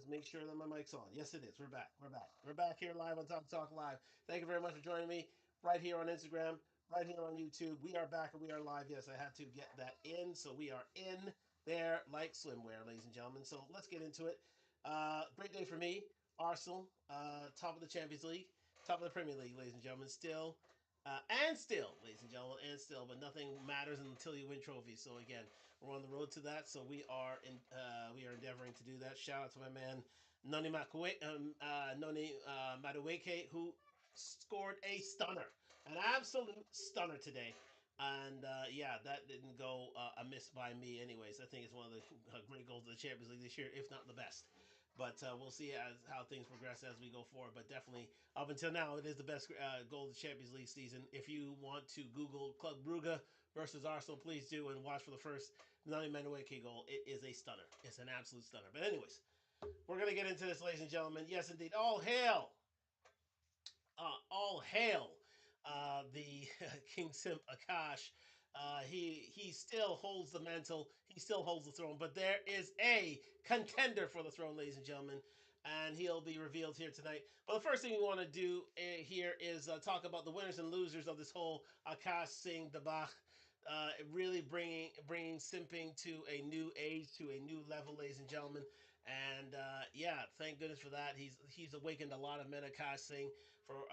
Let's make sure that my mic's on. Yes, it is. We're back. We're back. We're back here live on Talk Talk Live. Thank you very much for joining me right here on Instagram, right here on YouTube. We are back and we are live. Yes, I had to get that in. So we are in there like swimwear, ladies and gentlemen. So let's get into it. Great day for me. Arsenal, top of the Champions League, top of the Premier League, ladies and gentlemen. Still, ladies and gentlemen, and still, but nothing matters until you win trophies. So again, we're on the road to that. So we are endeavoring to do that. Shout out to my man Noni Madueke, who scored a stunner, an absolute stunner today. And yeah, that didn't go amiss by me, anyways. I think it's one of the great goals of the Champions League this year, if not the best. But we'll see as how things progress as we go forward. But definitely, up until now, it is the best goal of the Champions League season. If you want to Google Club Brugge versus Arsenal, please do and watch for the first Nani Manueke goal. It is a stunner. It's an absolute stunner. But anyways, we're gonna get into this, ladies and gentlemen. Yes, indeed. All hail, the King Simp Akash. He still holds the mantle. He still holds the throne. But there is a contender for the throne, ladies and gentlemen, and he'll be revealed here tonight. But the first thing we want to do here is talk about the winners and losers of this whole Akash Singh debacle. Really bringing simping to a new age, to a new level, ladies and gentlemen. And yeah, thank goodness for that. He's awakened a lot of men, Akash Singh, for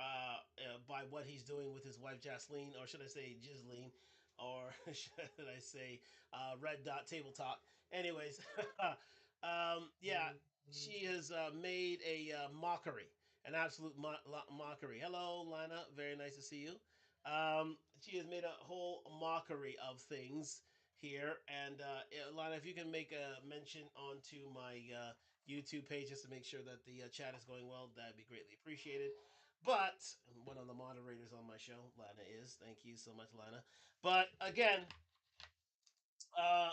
by what he's doing with his wife Jasleen, or should I say Gisleen, or should I say Red Dot Table Talk. Anyways, yeah, she has made a mockery, an absolute mockery. Hello, Lana. Very nice to see you. She has made a whole mockery of things here, and Lana, if you can make a mention onto my YouTube page just to make sure that the chat is going well, that'd be greatly appreciated. But one of the moderators on my show, Lana is. Thank you so much, Lana. But again,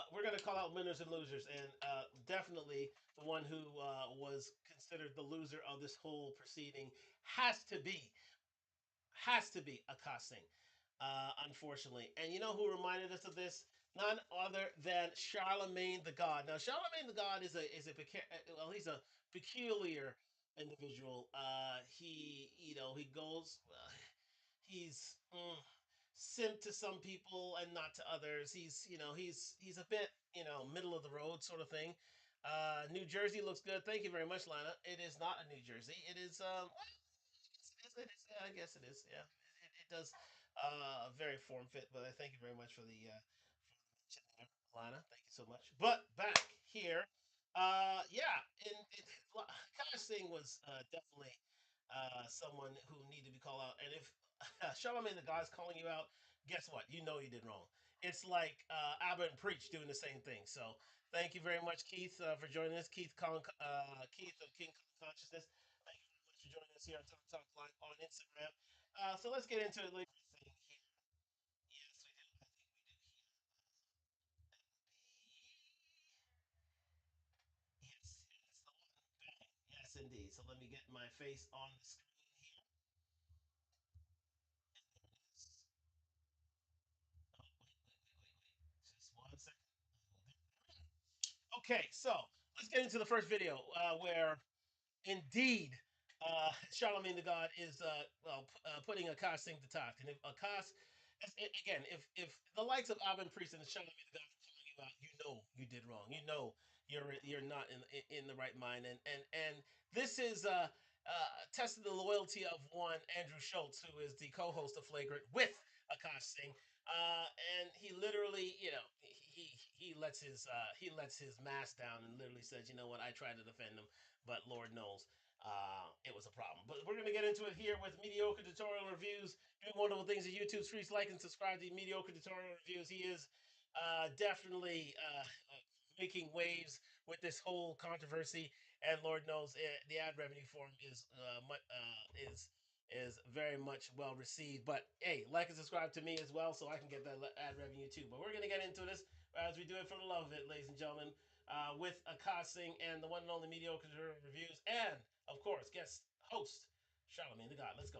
we're gonna call out winners and losers, and definitely the one who was considered the loser of this whole proceeding has to be Akash Singh, unfortunately. And you know who reminded us of this? None other than Charlemagne the God. Now, Charlemagne the God well, he's a peculiar individual. He goes, he's simp to some people and not to others. He's a bit middle of the road sort of thing. New Jersey looks good. Thank you very much, Lana. It is not a New Jersey. It is yeah, I guess it is. Yeah, it does. Very form fit, but I thank you very much for the mention there, Lana. Thank you so much. But back here, yeah, and Kash Singh was definitely someone who needed to be called out. And if Charlamagne the God's calling you out, guess what? You know you did wrong. It's like Abba and Preach doing the same thing. So thank you very much, Keith, for joining us. Keith of King Kong Consciousness. Thank you very much for joining us here on Talk Talk Live on Instagram. So let's get into it. Thing here. Yes, we do. I think we do here. That would be yes, the one. Bang. Yes, indeed. So let me get my face on the screen here. And there it is. Oh, wait. Just one second. Okay, so let's get into the first video where indeed Charlemagne the God is putting Akash Singh to task. And if Akash, again, if the likes of Ivan Priest and Charlemagne the God are calling you out, you know you did wrong. You know you're not in the right mind. And this is tested the loyalty of one Andrew Schultz, who is the co-host of Flagrant with Akash Singh. And he literally, he lets his mask down and literally says, you know what, I tried to defend him, but Lord knows it was a problem. But we're gonna get into it here with mediocre tutorial reviews, doing wonderful things at YouTube streets. Like and subscribe to mediocre tutorial reviews. He is definitely making waves with this whole controversy, and Lord knows the ad revenue for him is very much well received. But hey, like and subscribe to me as well, so I can get that ad revenue too. But we're gonna get into this as we do it for the love of it, ladies and gentlemen, with Akash Singh and the one and only mediocre reviews, and of course, guest host Charlemagne the God. Let's go.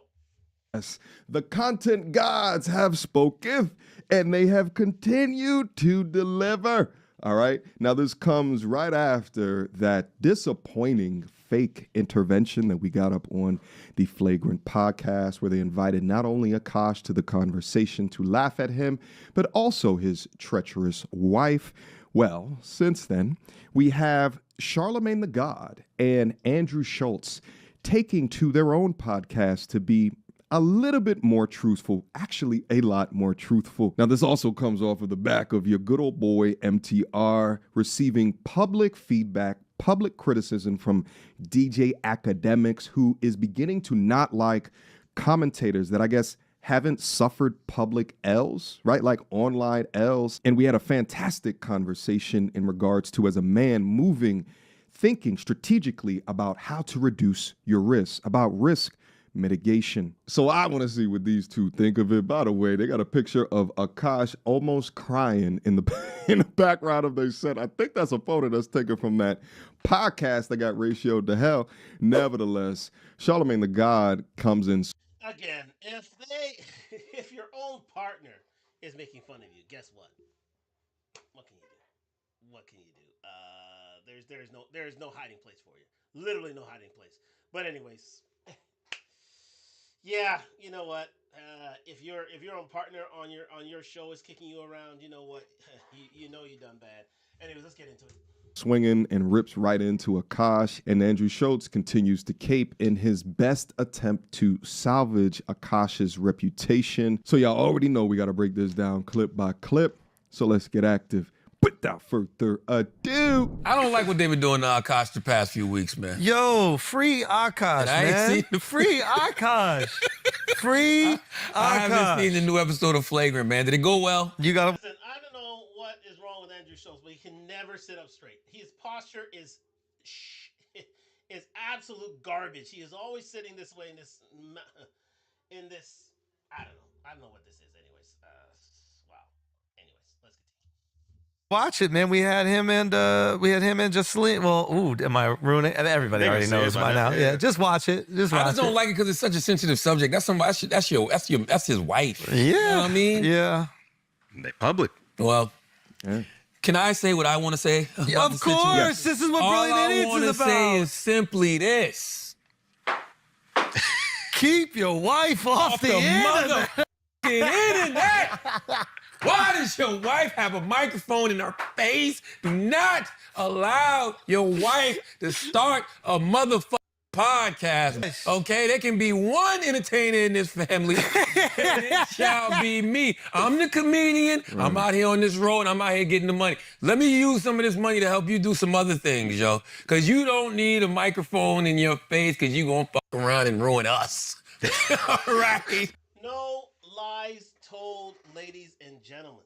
Yes, the content gods have spoken, and they have continued to deliver. All right. Now, this comes right after that disappointing fake intervention that we got up on the Flagrant podcast, where they invited not only Aakash to the conversation to laugh at him, but also his treacherous wife. Well, since then, we have Charlemagne the God and Andrew Schultz taking to their own podcast to be a little bit more truthful, actually a lot more truthful. Now, this also comes off of the back of your good old boy MTR receiving public feedback, public criticism from DJ academics, who is beginning to not like commentators that I guess haven't suffered public L's, right? Like online L's. And we had a fantastic conversation in regards to, as a man, thinking strategically about how to reduce your risk, about risk mitigation. So I want to see what these two think of it. By the way, they got a picture of Aakash almost crying in the background of their set. I think that's a photo that's taken from that podcast that got ratioed to hell. Nevertheless, Charlemagne the God comes in. Again, if your own partner is making fun of you, guess what? What can you do? What can you do? There is no hiding place for you. Literally no hiding place. But anyways, yeah, you know what? If your own partner on your show is kicking you around, you know what? you know you done bad. Anyways, let's get into it. Swinging and rips right into Aakash, and Andrew Schultz continues to cape in his best attempt to salvage Akash's reputation. So y'all already know we got to break this down clip by clip. So let's get active. Without further ado, I don't like what they've been doing to Aakash the past few weeks, man. Yo, free Aakash, man. Free Aakash. Free Aakash. I haven't seen the new episode of Flagrant, man. Did it go well? You got Listen, I don't know what is wrong with Andrew Schultz, but he can never sit up straight. His posture is absolute garbage. He is always sitting this way in this. I don't know what this is. Anyways, wow. Anyways, let's continue. watch it, man. We had him and Jocelyn. Well, am I ruining? Everybody already knows by now. Yeah, just watch it. I just don't like it because it's such a sensitive subject. That's his wife. Yeah, you know what I mean? Yeah, They public. Well, can I say what I want to say? yeah, of course. This is what Brilliant Idiots is about. All I want to say is simply this: keep your wife off the internet. internet. Why does your wife have a microphone in her face? Do not allow your wife to start a motherfucking podcast, okay? There can be one entertainer in this family, and it shall be me. I'm the comedian. I'm out here on this road, and I'm out here getting the money. Let me use some of this money to help you do some other things, yo, because you don't need a microphone in your face because you're going to fuck around and ruin us. All right? No lies told, ladies and gentlemen.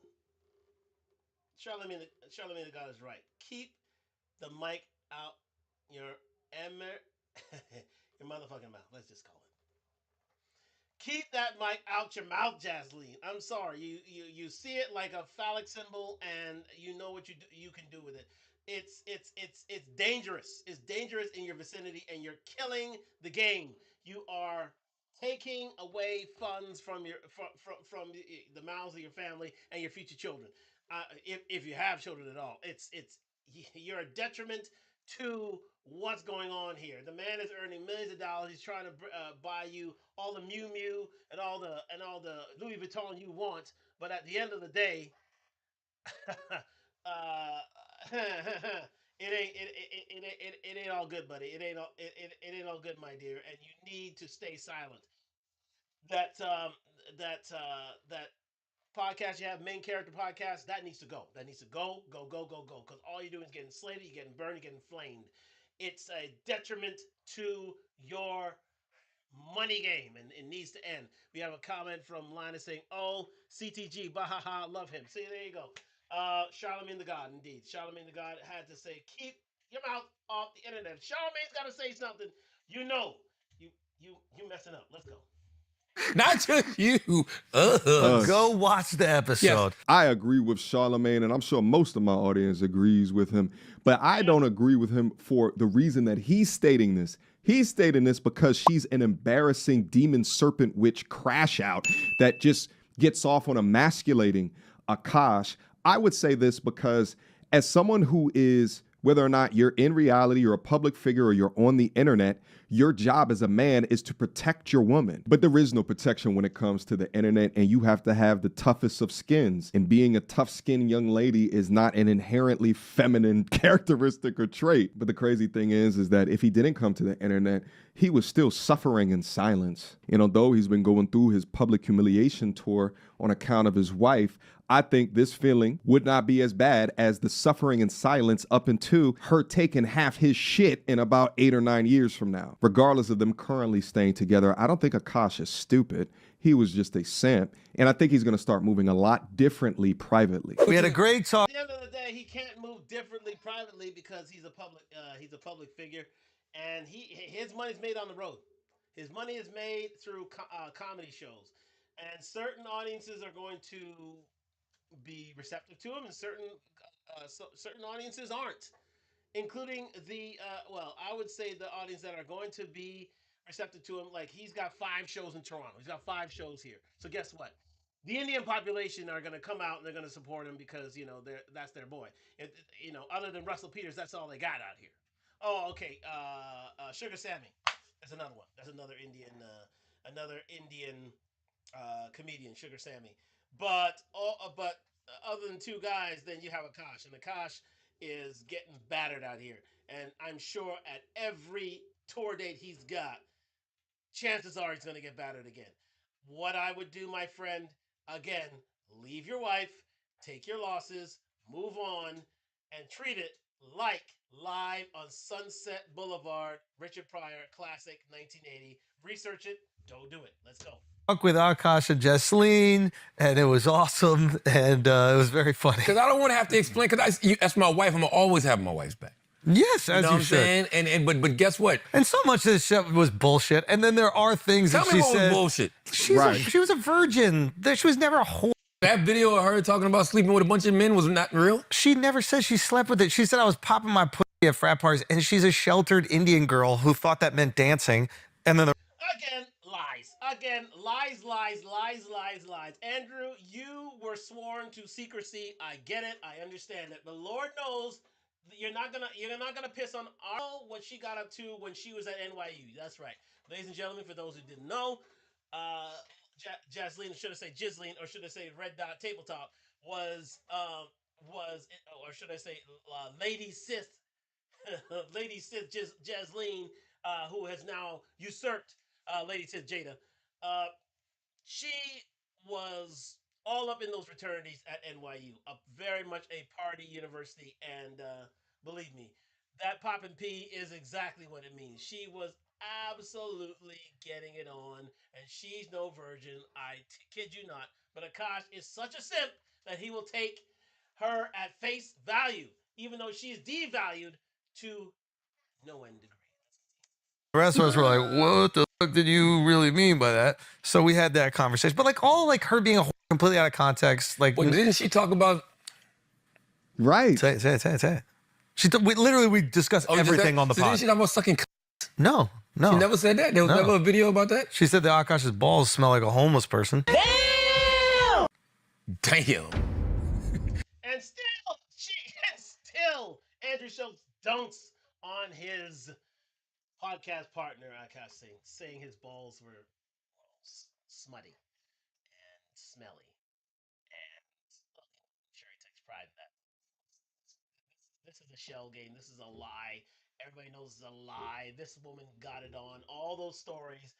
Charlemagne the God is right. Keep the mic out your motherfucking mouth. Let's just call it. Keep that mic out your mouth, Jasleen. I'm sorry. You see it like a phallic symbol, and you know what you can do with it. It's dangerous. It's dangerous in your vicinity, and you're killing the game. You are taking away funds from the mouths of your family and your future children. If you have children at all, you're a detriment to what's going on here. The man is earning millions of dollars. He's trying to buy you all the Miu Miu and all the Louis Vuitton you want, but at the end of the day, it ain't all good, buddy. It ain't all good, my dear, and you need to stay silent. That podcast you have, main character podcast, that needs to go. That needs to go. Because all you're doing is getting slated, you're getting burned, you're getting flamed. It's a detriment to your money game, and it needs to end. We have a comment from Linus saying, "Oh, CTG, bahaha, love him." See, there you go. Charlemagne the God, indeed. Charlemagne the God had to say, keep your mouth off the internet. Charlemagne's got to say something. You messing up. Let's go. Not just you. Go watch the episode. Yes, I agree with Charlemagne, and I'm sure most of my audience agrees with him. But I don't agree with him for the reason that he's stating this. He's stating this because she's an embarrassing demon serpent witch crash out that just gets off on emasculating Aakash. I would say this because As someone who is, whether or not you're in reality, you're a public figure, or you're on the internet, your job as a man is to protect your woman. But there is no protection when it comes to the internet, and you have to have the toughest of skins. And being a tough-skinned young lady is not an inherently feminine characteristic or trait. But the crazy thing is that if he didn't come to the internet, he was still suffering in silence. And although he's been going through his public humiliation tour on account of his wife, I think this feeling would not be as bad as the suffering in silence up into her taking half his shit in about 8 or 9 years from now. Regardless of them currently staying together, I don't think Aakash is stupid. He was just a simp. And I think he's going to start moving a lot differently privately. We had a great talk. At the end of the day, he can't move differently privately because he's a public figure, and his money's made on the road. His money is made through comedy shows, and certain audiences are going to be receptive to him, and certain audiences aren't, including the I would say the audience that are going to be receptive to him. Like, he's got 5 shows in Toronto. He's got 5 shows here. So guess what? The Indian population are going to come out and they're going to support him because that's their boy. Other than Russell Peters, that's all they got out here. Oh, okay. Sugar Sammy, that's another one. That's another Indian comedian, Sugar Sammy. But other than 2 guys, then you have Aakash, and Aakash is getting battered out here. And I'm sure at every tour date he's got, chances are he's going to get battered again. What I would do, my friend, again, leave your wife, take your losses, move on, and treat it like Live on Sunset Boulevard, Richard Pryor, classic, 1980. Research it. Don't do it. Let's go. With Aakash and Jesseline, and it was awesome, and it was very funny. Because I don't want to have to explain, because that's my wife. I'm going to always have my wife's back. Yes, as you should. And but guess what? And so much of this shit was bullshit. And then there are things Tell that me she what said. was bullshit. She was a virgin. She was never a whore. That video of her talking about sleeping with a bunch of men was not real? She never said she slept with it. She said I was popping my pussy at frat parties, and she's a sheltered Indian girl who thought that meant dancing. And then Again, lies. Again, lies. Andrew, you were sworn to secrecy. I get it. I understand it. But Lord knows you're not gonna piss on what she got up to when she was at NYU. That's right, ladies and gentlemen. For those who didn't know, Jasleen, should I say Jisleen, or should I say Red Dot Tabletop, was or should I say Lady Sith, Lady Sith Jasleen, who has now usurped Lady Sith Jada. She was all up in those fraternities at NYU, very much a party university, and believe me, that poppin' P is exactly what it means. She was absolutely getting it on, and she's no virgin. I kid you not. But Aakash is such a simp that he will take her at face value, even though she is devalued to no end degree. the rest of us were like, what the fuck did you really mean by that? So we had that conversation. But all her being a whore completely out of context. Didn't she talk about... Right. Say it. We discussed everything on the pod. Didn't she talk about sucking No. She never said that? There was never a video about that? She said that Aakash's balls smell like a homeless person. Damn. And still, Andrew Schultz dunks on his podcast partner, Aakash, saying his balls were smutty and smelly. And I'm sure he takes pride in that. This is a shell game. This is a lie. Everybody knows it's a lie. This woman got it on. All those stories,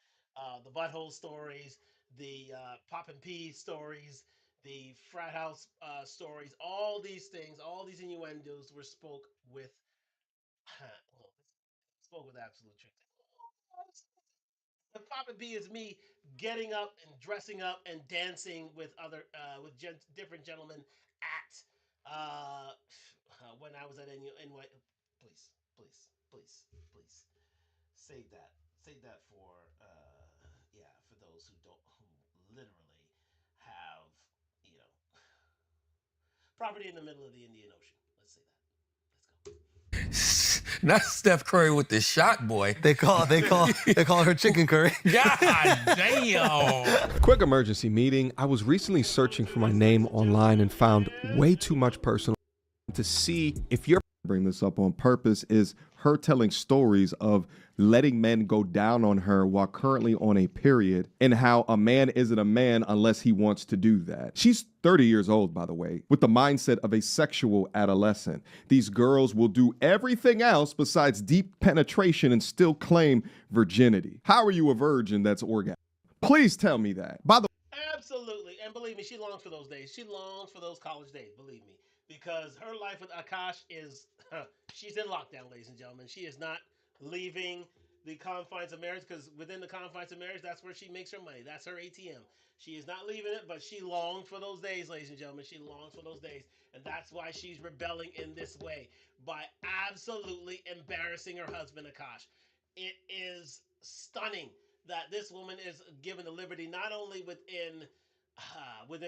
the butthole stories, the pop and pee stories, the frat house stories, all these things, all these innuendos were spoke with absolute truth. The pop and pee is me getting up and dressing up and dancing with different gentlemen at when I was at NY. Please save that for for those who literally have property in the middle of the Indian Ocean. Let's say that. Let's go. Not Steph Curry with the shot, boy. They call her chicken curry. God damn. Quick emergency meeting. I was recently searching for my name online and found way too much personal to see if you're bring this up on purpose is her telling stories of letting men go down on her while currently on a period, and how a man isn't a man unless he wants to do that. She's 30 years old, by the way, with the mindset of a sexual adolescent. These girls will do everything else besides deep penetration and still claim virginity. How are you a virgin that's orgasm? Please tell me that. By the Absolutely. And believe me, she longs for those days. She longs for those college days, believe me. Because her life with Akash is, she's in lockdown, ladies and gentlemen. She is not leaving the confines of marriage, because within the confines of marriage, that's where she makes her money. That's her ATM. She is not leaving it, but she longs for those days, ladies and gentlemen. She longs for those days. And that's why she's rebelling in this way, by absolutely embarrassing her husband, Akash. It is stunning that this woman is given the liberty not only within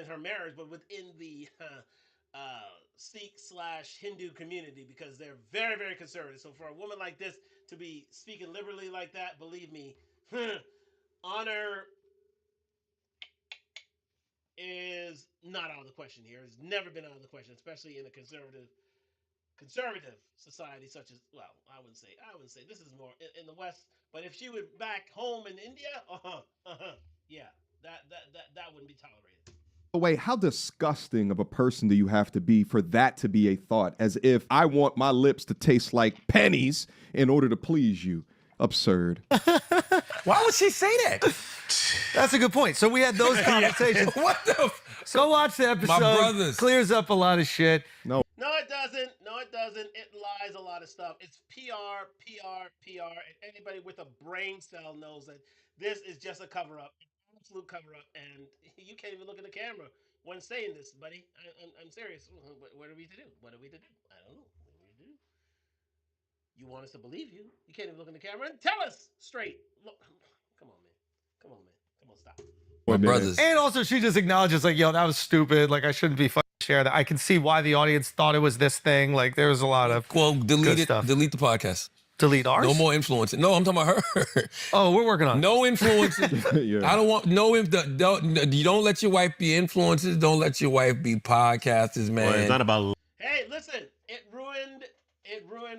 her marriage, but within the Sikh slash Hindu community, because they're very, very conservative. So for a woman like this to be speaking liberally like that, believe me, honor is not out of the question here. It's never been out of the question, especially in a conservative society such as, well, I wouldn't say this is more in the West, but if she were back home in India, yeah, that wouldn't be tolerated. way, how disgusting of a person do you have to be for that to be a thought? As if I want my lips to taste like pennies in order to please you. Absurd. Why would she say that? That's a good point. So we had those conversations. What the? Go watch the episode. My brothers. Clears up a lot of shit. No. No, it doesn't. No, it doesn't. It lies a lot of stuff. It's PR, PR, PR. And anybody with a brain cell knows that this is just a cover up, absolute cover up. And you can't even look at the camera when saying this, buddy. I'm serious. What are we to do? What are we to do? I don't know. What are we to do? You want us to believe you? You can't even look in the camera and tell us straight. Look, come on, man. Come on, man. Come on, stop. My brothers. And also, she just acknowledges, like, yo, that was stupid. Like, I shouldn't be fucking sharing that. I can see why the audience thought it was this thing. Like, there was a lot of Well, delete good it. stuff. Delete the podcast. Delete ours? No more influencing. No, I'm talking about her. Oh, we're working on it. No influencing. Yeah. I don't want you don't let your wife be influencers. Don't let your wife be podcasters, man. Well, it's not about Hey, listen, it ruined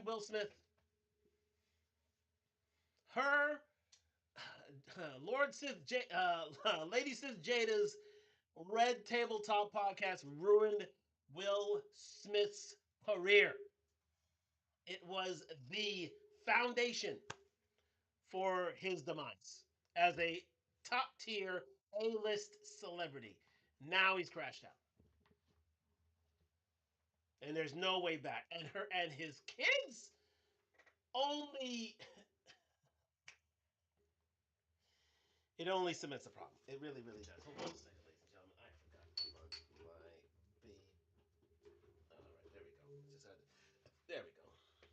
Will Smith. Her Lady Sis Jada's Red Tabletop podcast ruined Will Smith's career. It was the foundation for his demise as a top tier A-list celebrity. Now he's crashed out. And there's no way back. And his kids only it only cements the problem. It really, really does. Hold on a second, ladies and gentlemen. I forgot to plug my B. All right, there we go. There we go.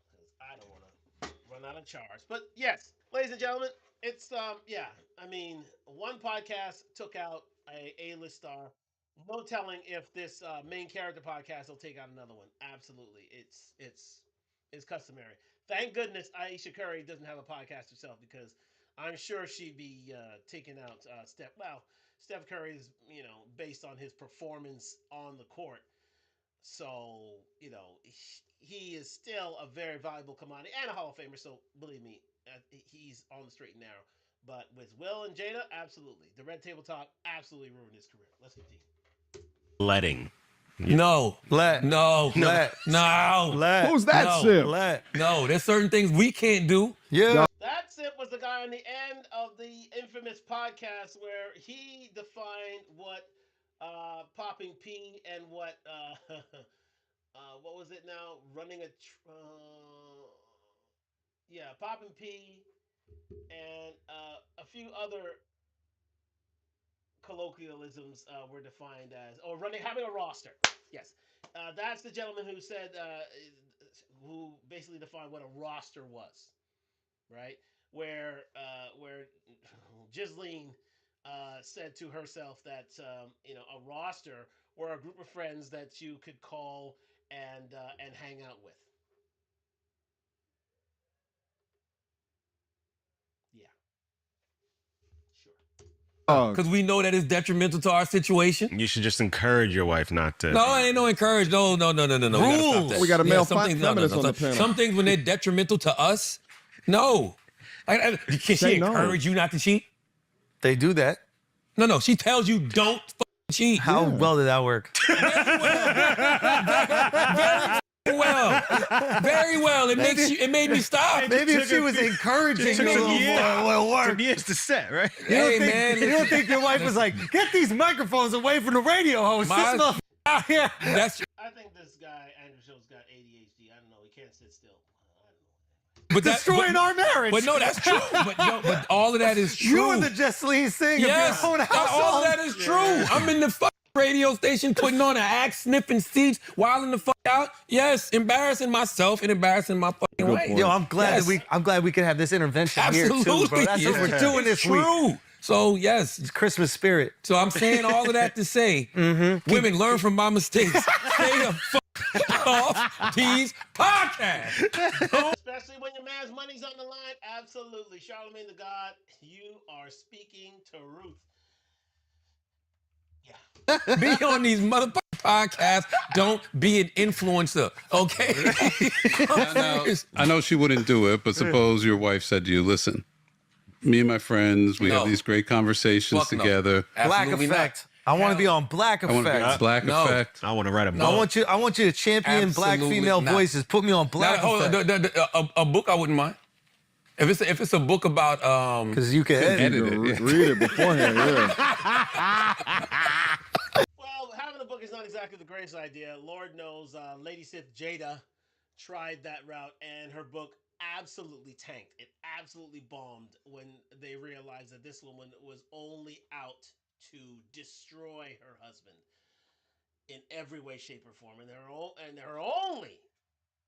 Because I don't want to run out of charge. But yes, ladies and gentlemen, it's yeah. I mean, one podcast took out a A-list star. No telling if this main character podcast will take out another one. Absolutely, it's customary. Thank goodness Aisha Curry doesn't have a podcast herself, because I'm sure she'd be taking out Steph. Well, Steph Curry is, based on his performance on the court. So, he is still a very valuable commodity and a Hall of Famer. So, believe me, he's on the straight and narrow. But with Will and Jada, absolutely. The Red Table Talk absolutely ruined his career. Let's continue. letting. No. Let. No. Let. No. Let. Who's that, No. Simp? Let. No. There's certain things we can't do. Yeah. That Simp was the guy on the end of the infamous podcast where he defined what popping P and what what was it now? Running a yeah, popping P and a few other colloquialisms were defined as, or having a roster. Yes, that's the gentleman who said, who basically defined what a roster was, right? Where Ghislaine said to herself that a roster were a group of friends that you could call and hang out with. Yeah, sure. Because we know that it's detrimental to our situation. You should just encourage your wife not to. No, ain't no encourage. No. Rules. We got a male some things, feminist on the panel. Some things when they're detrimental to us, no. Can Say she no. encourage you not to cheat? They do that. No. She tells you don't cheat. How well did that work? Very well. It made me stop. Maybe if she was encouraging you a little more, it would work. Took years to set, right? Hey, man. You don't think your wife was like, get these microphones away from the radio host. This motherfucker out here. That's I think this guy, Andrew Schultz, got ADHD. I don't know. He can't sit still. but Destroying our marriage. But no, that's true. But all of that is true. You were the Jesseline Singh Yes, of your own household. all of that is true. I'm in the fucking radio station putting on an axe sniffing seats, wilding the fuck out. Yes, embarrassing myself and embarrassing my fucking wife. point. Yo, I'm glad Yes. we could have this intervention Absolutely. here too, bro. That's what we're doing It's this week. true. So yes. It's Christmas spirit. So I'm saying all of that to say, women, learn from my mistakes. Stay the fuck off these podcasts. Especially when your man's money's on the line. Absolutely. Charlemagne the God, you are speaking to Ruth. Yeah. Be on these motherfucking podcasts. Don't be an influencer, okay? I know she wouldn't do it, but suppose your wife said to you, listen, me and my friends, we No. have these great conversations Fuck no. together. Black Absolutely Effect. I want to be on Black I want to be Effect. Black No. Effect. I want to write a book. I want you to champion black Absolutely female not. voices. Put me on Black Now, hold on, Effect. a book I wouldn't mind. If it's a book about Because you can edit. Edit it. Yeah. Read it beforehand, yeah. Well, having a book is not exactly the greatest idea. Lord knows Lady Sith Jada tried that route, and her book absolutely tanked. It absolutely bombed when they realized that this woman was only out to destroy her husband in every way, shape, or form. And her only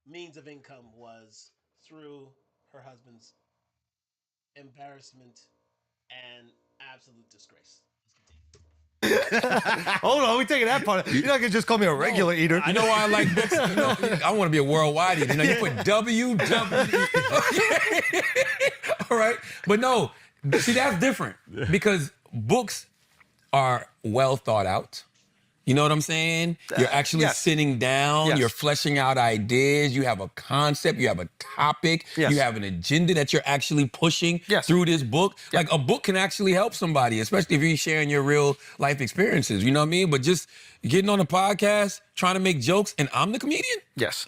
means of income was through her husband's embarrassment and absolute disgrace. Hold on, we taking that part. You're not gonna just call me a regular eater. I know why I like books. You know, I want to be a worldwide eater. You know, you put WW. All right, but no, see that's different because books are well thought out. You know what I'm saying? You're actually yes. sitting down, Yes. you're fleshing out ideas, you have a concept, you have a topic, Yes. you have an agenda that you're actually pushing Yes. through this book. Like a book can actually help somebody, especially if you're sharing your real life experiences, you know what I mean? But just getting on a podcast, trying to make jokes, and I'm the comedian? Yes.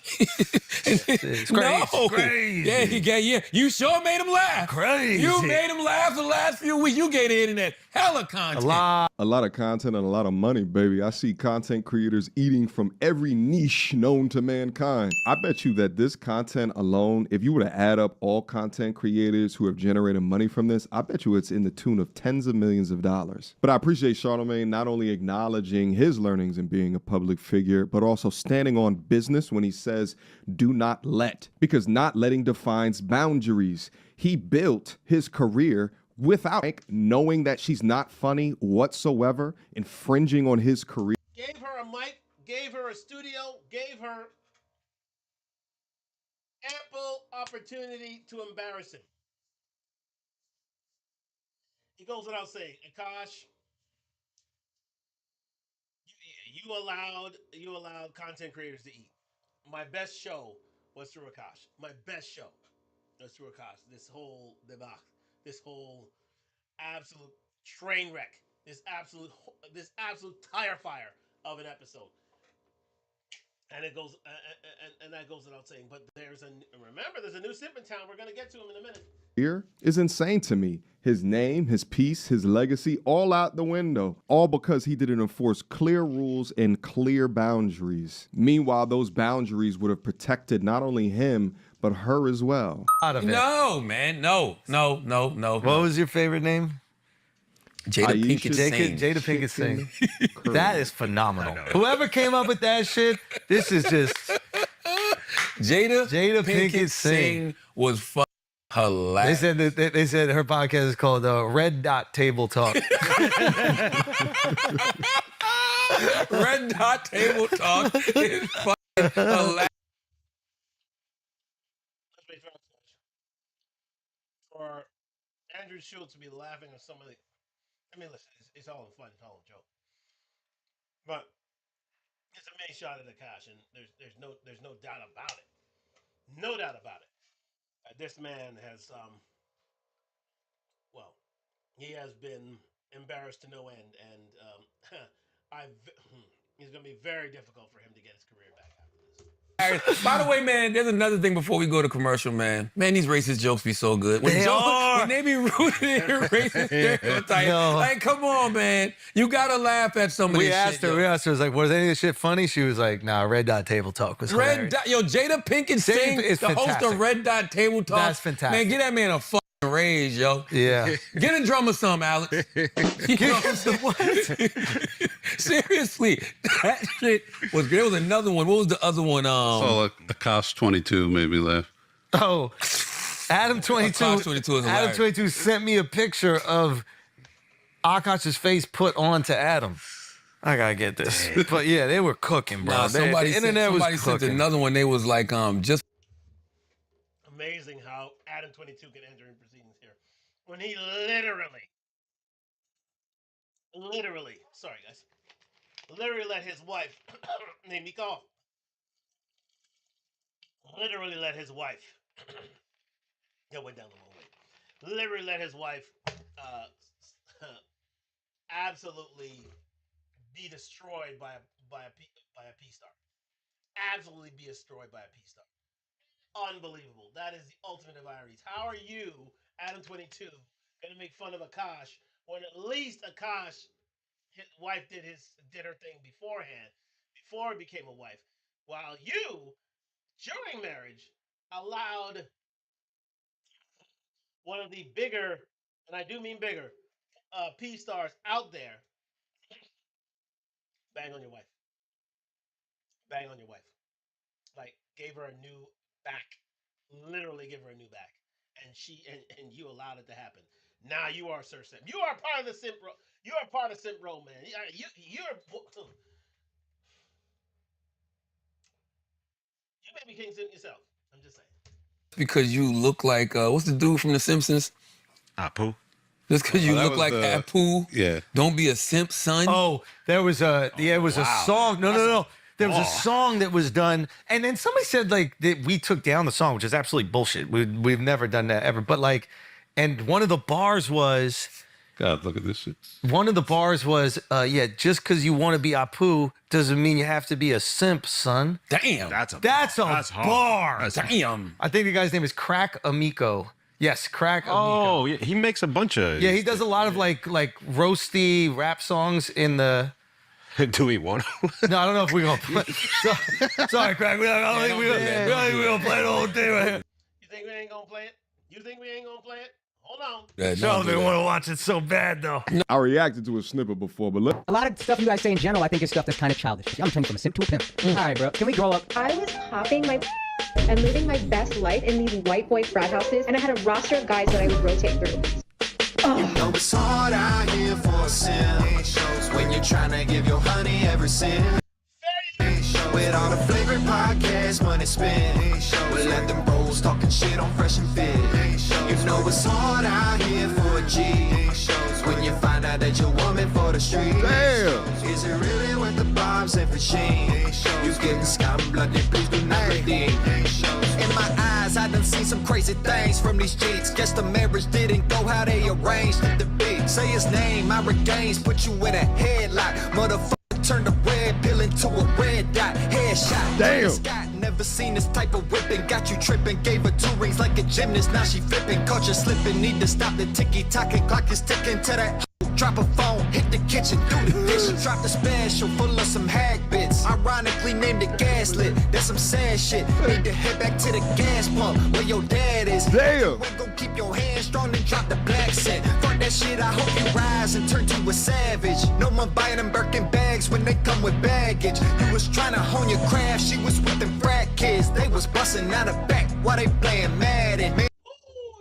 It's crazy. Crazy. Yeah. You sure made him laugh. Crazy. You made him laugh the last few weeks. You gave the internet hella content. A lot of content and a lot of money, baby. I see content creators eating from every niche known to mankind. I bet you that this content alone, if you were to add up all content creators who have generated money from this, I bet you it's in the tune of tens of millions of dollars. But I appreciate Charlemagne not only acknowledging his learnings in being a public figure, but also standing on business when he says, do not let, because not letting defines boundaries. He built his career without knowing that she's not funny whatsoever, infringing on his career. Gave her a mic, gave her a studio, gave her ample opportunity to embarrass him. He goes without saying, Akash, you allowed content creators to eat. My best show was through Aakash. My best show was through Aakash. This whole debacle, this whole absolute train wreck, this absolute tire fire of an episode. And it goes, and that goes without saying. But there's a new Simp in town. We're gonna get to him in a minute. Here is insane to me. His name, his peace, his legacy, all out the window. All because he didn't enforce clear rules and clear boundaries. Meanwhile, those boundaries would have protected not only him, but her as well. Out of it. No, man. No. What was your favorite name? Jada Aisha Pinkett Singh. Jada Pinkett Singh. That is phenomenal. Whoever came up with that shit, this is just Jada Pinkett Singh was fucking hilarious. they said her podcast is called Red Dot Table Talk. Red Dot Table Talk is fucking hilarious. Let's wait for Andrew Schultz to be laughing at some of the I mean, listen, it's all in fun, it's all in joke. But it's a main shot at Akash, and there's no doubt about it. No doubt about it. This man has well, he has been embarrassed to no end, and I it's going to be very difficult for him to get his career back after this. By the way, man, there's another thing before we go to commercial, man. Man, these racist jokes be so good. They are. When they be rooted in racist stereotypes. No. Like, come on, man. You gotta laugh at some of We this asked shit. her, I was like, was any of this shit funny? She was like, nah, Red Dot Table Talk was hilarious. Red Dot, yo, Jada Pinkett Jada Singh, is the host fantastic. of Red Dot Table Talk. That's fantastic. Man, get that man a fucking rage, yo. Yeah. Get a drummer some, Alex. You know what I'm saying? Seriously, that shit was great. There was another one. What was the other one? So Aakash 22 made me laugh. Oh, Adam 22. Aakash 22 is Adam hilarious. 22 sent me a picture of Akash's face put onto Adam. I gotta get this. But yeah, they were cooking, bro. Nah, somebody the internet was sent cooking. another one. They was like, just Amazing how Adam 22 can enter in proceedings here when he literally, sorry guys, literally let his wife name me cough. Literally let his wife. That went down the wrong way. Literally let his wife absolutely be destroyed by a P star. Absolutely be destroyed by a P star. Unbelievable. That is the ultimate of ironies. How are you, Adam 22, going to make fun of Aakash when at least Aakash, his wife did her thing beforehand, before he became a wife, while you, during marriage, allowed one of the bigger, and I do mean bigger, P stars out there bang on your wife. Bang on your wife. Like, gave her a new back. Literally give her a new back. And and you allowed it to happen. Now you are Sir Simp. You are part of the Simp Row. You are part of Simp Row, man. You're you may be King Simp yourself. I'm just saying. because you look like what's the dude from The Simpsons? Apu. Just because you that look was like the- Apu. Yeah. Don't be a simp, son. Oh, there was a song. No. There was a song that was done, and then somebody said like that we took down the song, which is absolutely bullshit. We've never done that ever. But like, and one of the bars was God, look at this shit. yeah, just because you want to be Apu doesn't mean you have to be a simp, son. Damn. That's a hard. bar. Damn. I think the guy's name is Crack Amico. Yes, Crack Amico. Oh, yeah, he makes a bunch of. Yeah, he does a lot of like roasty rap songs in the. Do we want to? No, I don't know if we're gonna play. Sorry, Crack. I don't think we're gonna play the whole thing right here. You think we ain't gonna play it? You think we ain't gonna play it? Hold on. Yeah, No, don't do they that. want to watch it so bad though. I reacted to a snippet before, but look. A lot of stuff you guys say in general, I think is stuff that's kind of childish. I'm turning from a simp to a pimp. All right, bro. Can we grow up? I was popping my and living my best life in these white boy frat houses, and I had a roster of guys that I would rotate through. know it's hard out here for a simp. When you're trying to give your honey every sip. With all the flagrant podcasts, money spent. We'll let them bros talking shit on Fresh and Fit. You know it's hard out here for a G. When you find out that you're woman for the street. Damn. Is it really worth the bombs and for shame? You getting scum blooded, please do not redeem. In my eyes, I done seen some crazy things from these cheats. Guess the marriage didn't go how they arranged it to be. Say his name, I regains, put you in a headlock. Motherfucker turned a red pill into a red dot. Headshot. Damn. Scott, never seen this type of whipping. Got you tripping, gave her 2 rings like a gymnast. Now she flipping, caught you slipping. Need to stop the ticky-tocking, clock is ticking to that. Drop a phone, hit the kitchen, do the dish. Drop the special full of some hack bits. Ironically named it gaslit. That's some sad shit. Need to head back to the gas pump where your dad is. Damn. Go keep your hands strong and drop the black set. Fuck that shit, I hope you rise and turn to a savage. No one buying them Birkin bags when they come with baggage. You was trying to hone your craft, she was with them frat kids. They was busting out of back while they playing Madden. Ooh,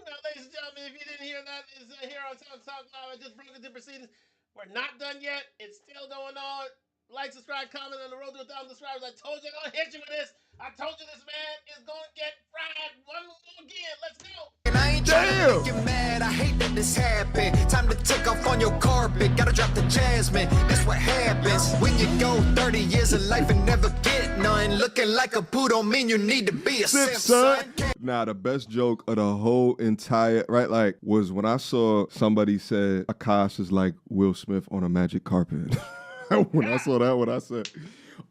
now, ladies and gentlemen, if you didn't hear that, is here on Talk Live. I just broke into proceedings. We're not done yet. It's still going on. Like, subscribe, comment on the road to 1,000 subscribers. I told you I'm gonna hit you with this. I told you this man is gonna get fried one more again. Let's go. And I ain't Damn. Make you mad, I hate that this happened. Time to take off on your carpet. Gotta drop the jasmine. That's what happens when you go 30 years of life and never get none. Looking like a poo don't mean you need to be a simp, son. Now, the best joke of the whole entire, right, like, was when I saw somebody said Aakash is like Will Smith on a magic carpet. When I saw that one, I said,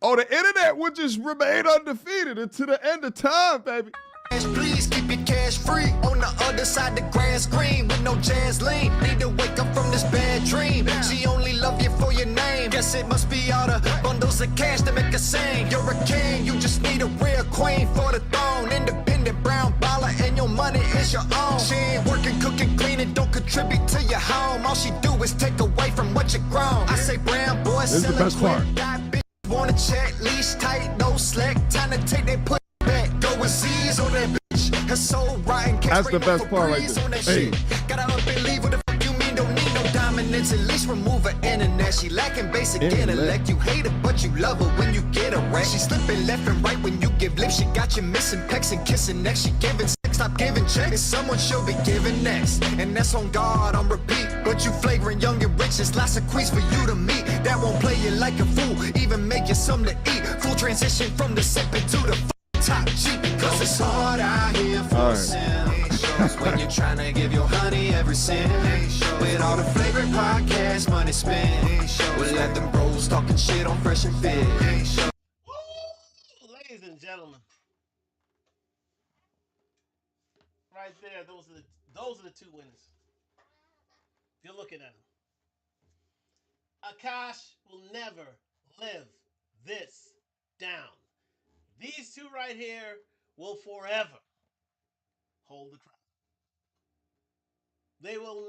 oh, the internet would just remain undefeated until the end of time, baby. Please keep your cash free. On the other side, the grass green with no jazz lean. Need to wake up from this bad dream. She only love you for your name. Guess it must be all the bundles of cash to make her sing. You're a king, you just need a real queen for the throne. Independent brown baller and your money is your own. She ain't working, cooking, cleaning, don't contribute to your home. All she do is take away from what you grown. I say brown boy, this is the best part. Wanna check, leash tight, no slack. Time to take that put back. Go and seize on that bitch. Her soul rotten. That's the best part right there. Hey. Gotta up and leave. What the fuck you mean? Don't need no dominance. At least remove her internet. She lacking basic intellect. You hate her, but you love her when you get her right. She slipping left and right when you give lip. She got you missing pecs and kissing next. She giving sex, stop giving checks. Someone should be giving next. And that's on God on repeat. But you flagrant, young and rich. There's lots of queens for you to meet. That won't play you like a fool. Even make you something to eat. Full transition from the sipping to the top G. Because it's hard out here for a sin. Shows when you're trying to give your honey every cent. With all the flagrant podcast money spent. We'll let them bros talking shit on Fresh and Fit. Ladies and gentlemen, right there, those are the two winners. If you're looking at them, Aakash will never live this down. These two right here will forever hold the crown. They will.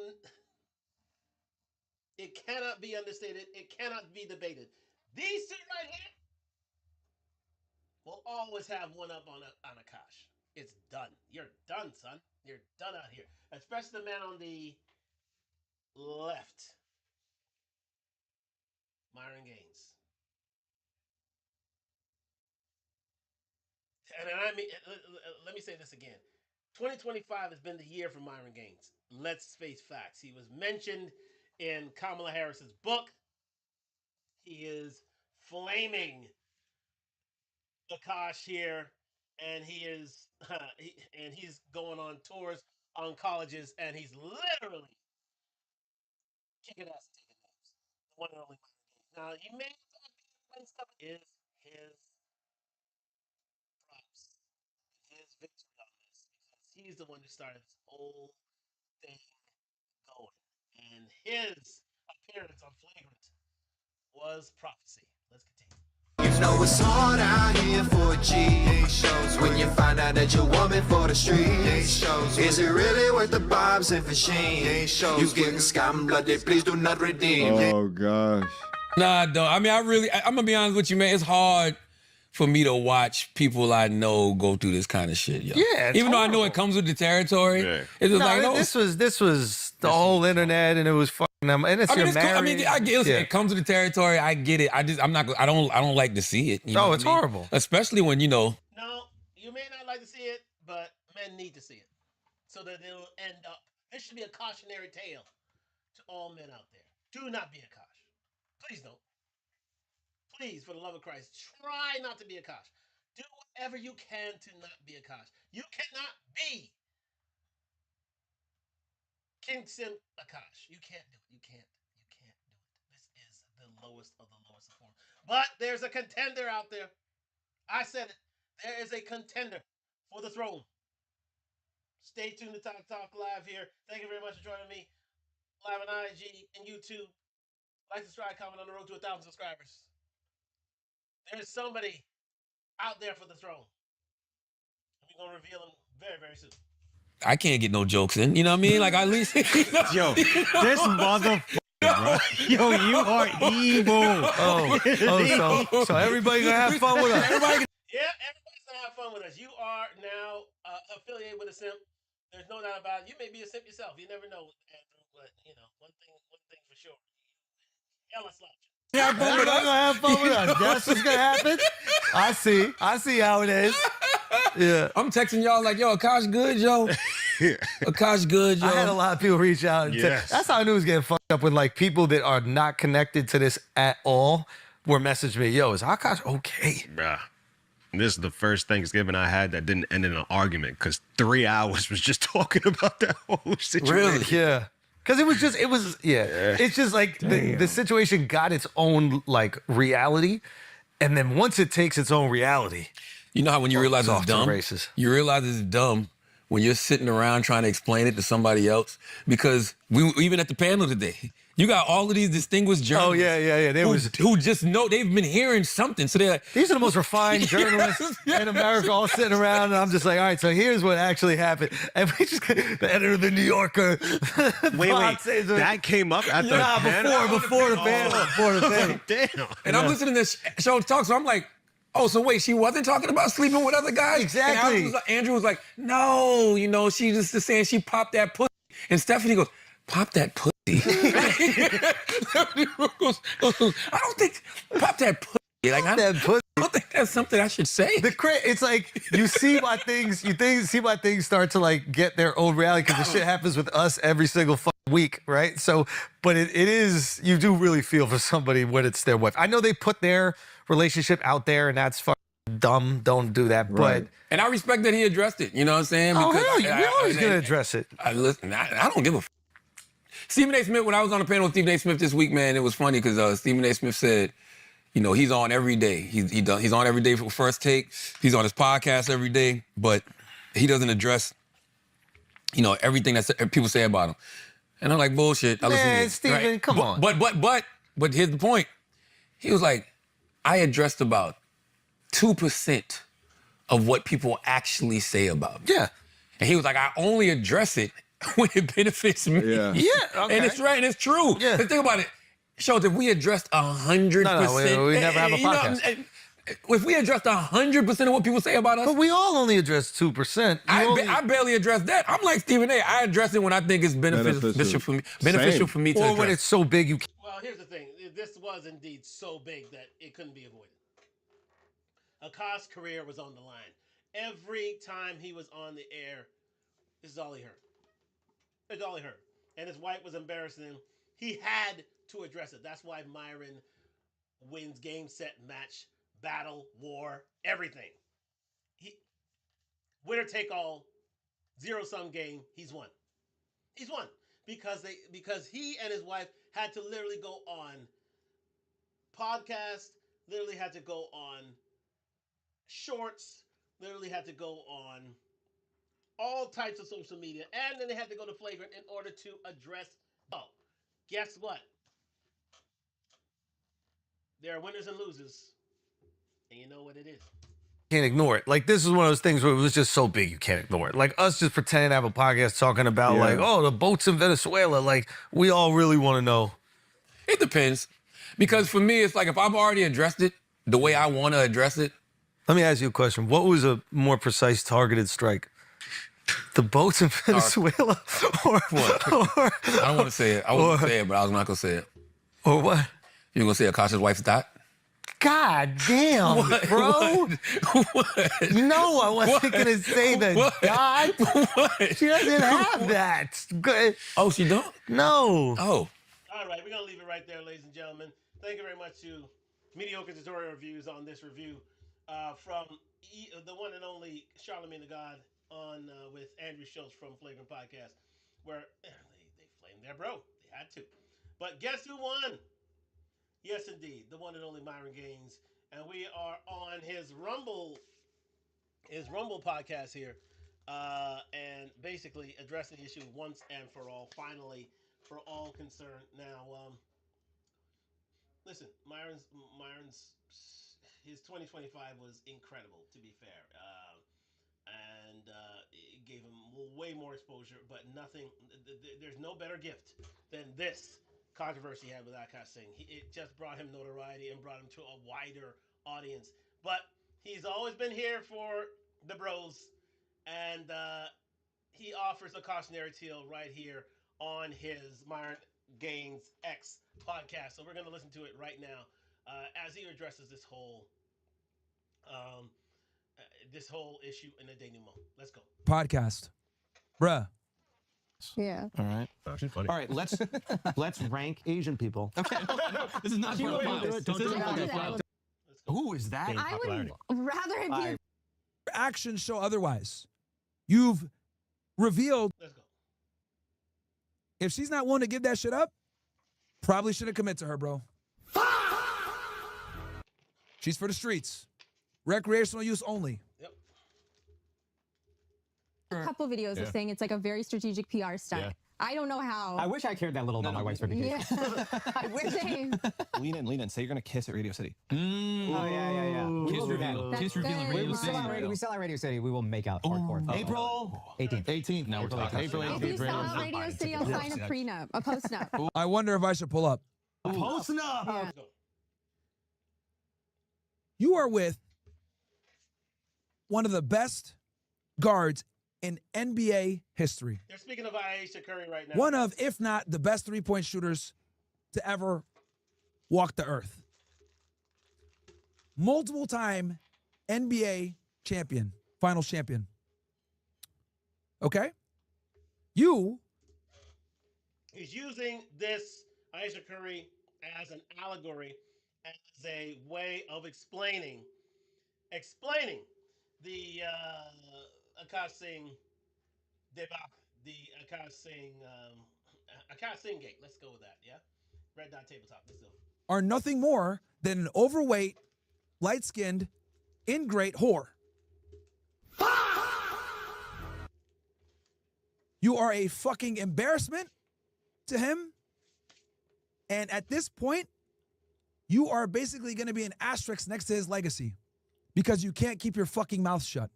It cannot be understated. It cannot be debated. These two right here will always have one up on Aakash. It's done. You're done, son. You're done out here. Especially the man on the left, Myron Gaines. And I mean, let me say this again. 2025 has been the year for Myron Gaines. Let's face facts. He was mentioned in Kamala Harris's book. He is flaming Aakash here, and he's going on tours on colleges, and he's literally kicking ass and taking names. The one and only Myron Gaines. Now, you may have stuff is his props, his victory on this, because he's the one who started this whole thing going. And his appearance on Flagrant was prophecy. Let's continue. You know it's hard out here for a G. Shows when you find out that you're woman for the streets. Is it really worth the bobs and machine? You getting scam blooded, please do not redeem. Oh gosh. Nah, though. I mean, I'm gonna be honest with you, man. It's hard for me to watch people I know go through this kind of shit, yo. Yeah, it's even though I know horrible. it comes with the territory, it's just like, no, this was the whole internet, and it was fucking them. And it's your it's cool. I mean, married. I get listen, it comes with the territory. I get it. I don't like to see it. You know No, what it's I mean? horrible. Especially when No, you may not like to see it, but men need to see it so that it'll end up. This should be a cautionary tale to all men out there. Do not be Aakash. Please don't. Please, for the love of Christ, try not to be Aakash. Do whatever you can to not be Aakash. You cannot be King Simp Aakash. You can't do it. You can't do it. This is the lowest of the lowest form. But there's a contender out there. I said it. There is a contender for the throne. Stay tuned to Talk Live here. Thank you very much for joining me live on IG and YouTube. Like, subscribe, comment on the road to 1,000 subscribers. There's somebody out there for the throne. And we're going to reveal him very, very soon. I can't get no jokes in. You know what I mean? Like, at least. Yo, this motherfucker, bro. Yo, you are evil. So everybody gonna have fun with us. Yeah, everybody's going to have fun with us. You are now affiliated with a simp. There's no doubt about it. You may be a simp yourself. You never know, Andrew. But, you know, one thing for sure. Hella slouch. Have fun with Everybody us. gonna have fun with us. That's what's gonna happen. I see how it is. Yeah. I'm texting y'all like, yo, Aakash good, yo. Akash good, yo. I had a lot of people reach out. And Yes. that's how I knew it was getting fucked up when like people that are not connected to this at all were messaging me, yo, is Aakash okay? Bruh. This is the first Thanksgiving I had that didn't end in an argument because 3 hours was just talking about that whole situation. Really? Yeah. Because it's just like the situation got its own like reality. And then once it takes its own reality, You know how when you realize off it's to the dumb, races. you realize it's dumb when you're sitting around trying to explain it to somebody else. Because we even at the panel today, you got all of these distinguished journalists. Who just know they've been hearing something. So they're like, these are the most refined journalists in America all sitting around. And I'm just like, all right, so here's what actually happened. And we just, the editor of the New Yorker. Wait, that came up at the panel? Before the panel. Damn. and I'm listening to this show talk, so I'm like, oh, so wait, she wasn't talking about sleeping with other guys? Exactly. And Andrew was like, no, she just is saying she popped that pussy. And Stephanie goes, pop that pussy. Stephanie goes, I don't think, pop that pussy. Like, I don't think that's something I should say. It's like you see why things start to like get their own reality because the shit happens with us every single week, right? So, but it is, you do really feel for somebody when it's their wife. I know they put their relationship out there and that's fucking dumb. Don't do that. Right. But And I respect that he addressed it. You know what I'm saying? oh Because hell, we're always gonna address it. Listen, I don't give a. Stephen A. Smith. When I was on the panel with Stephen A. Smith this week, man, it was funny because Stephen A. Smith said, he's on every day. He's on every day for First Take. He's on his podcast every day, but he doesn't address, everything that people say about him. And I'm like, bullshit. Man, Stephen, come on. But here's the point. He was like, I addressed about 2% of what people actually say about me. Yeah. And he was like, I only address it when it benefits me. Yeah. Yeah. Okay. And it's right, and it's true. Yeah. But think about it. Shows if we addressed 100%. No, we never have a podcast. If we addressed 100% of what people say about us, But we all only address 2%. I barely address that. I'm like Stephen A. I address it when I think it's beneficial for me. Beneficial for me to or address. when it's so big you can't. Well, here's the thing. This was indeed so big that it couldn't be avoided. Akash's career was on the line. Every time he was on the air, this is all he heard. It's all he heard. And his wife was embarrassing him. He had to address it. That's why Myron wins game, set, match, battle, war, everything. Winner take all, zero-sum game, he's won. He's won. Because he and his wife had to literally go on podcasts, literally had to go on shorts, literally had to go on all types of social media, and then they had to go to Flagrant in order to address. Oh, guess what? There are winners and losers, and you know what it is. Can't ignore it. Like, this is one of those things where it was just so big you can't ignore it. Like, us just pretending to have a podcast talking about, like, oh, the boats in Venezuela. Like, we all really want to know. It depends. Because for me, it's like if I've already addressed it the way I want to address it. Let me ask you a question. What was a more precise targeted strike? The boats in Venezuela? Or what? I don't want to say it. I wouldn't say it, but I was not going to say it. Or what? You going to say Akash's wife's dot? God damn, bro. What? No, I wasn't going to say the dot. What? She doesn't have that. Good. Oh, she don't? No. Oh. All right, we're going to leave it right there, ladies and gentlemen. Thank you very much to Mediocre Tutorial Reviews on this review from the one and only Charlemagne the God on with Andrew Schultz from Flagrant Podcast, where they flamed their bro. They had to. But guess who won? Yes, indeed, the one and only Myron Gaines. And we are on his Rumble podcast here, and basically addressing the issue once and for all, finally, for all concerned. Now, listen, his 2025 was incredible, to be fair, and it gave him way more exposure, but nothing. There's no better gift than this controversy he had with Aakash Singh. It just brought him notoriety and brought him to a wider audience. But he's always been here for the bros, and he offers a cautionary tale right here on his Myron Gaines X podcast. So we're going to listen to it right now as he addresses this whole issue in a denouement. Let's go. Podcast. Bruh. Yeah. All right. She's funny. All right, let's rank Asian people. Okay. No, this is not for the files. Don't do that. Who is that? I would rather it be. Actions show otherwise. You've revealed. Let's go. If she's not willing to give that shit up, probably shouldn't commit to her, bro. She's for the streets. Recreational use only. Yep. A couple videos of saying it's like a very strategic PR stunt. Yeah. I don't know how. I wish I cared that little about my wife's reputation. Yeah. I wish. Same. Lean in. Say you're gonna kiss at Radio City. Oh, yeah. Kiss We'll do that. reveal. That's Kiss reveal at good. Radio We City. sell out Radio City. We will make out hardcore. April 18th. Now we're talking. April If we sell out Radio City, I'll sign a prenup, a post-nup. I wonder if I should pull up. Posting up. Yeah. Let's go. You are with one of the best guards in NBA history. They're speaking of Aisha Curry right now. One of, if not the best three-point shooters to ever walk the earth. Multiple-time NBA champion, finals champion. Okay? You He's using this Aisha Curry as an allegory, as a way of explaining the Aakash Singh debacle, the Aakash Singh gate. Let's go with that. Yeah, Red Dot Tabletop. Let's do it. are nothing more than an overweight, light-skinned, ingrate whore. You are a fucking embarrassment to him. And at this point, you are basically going to be an asterisk next to his legacy because you can't keep your fucking mouth shut.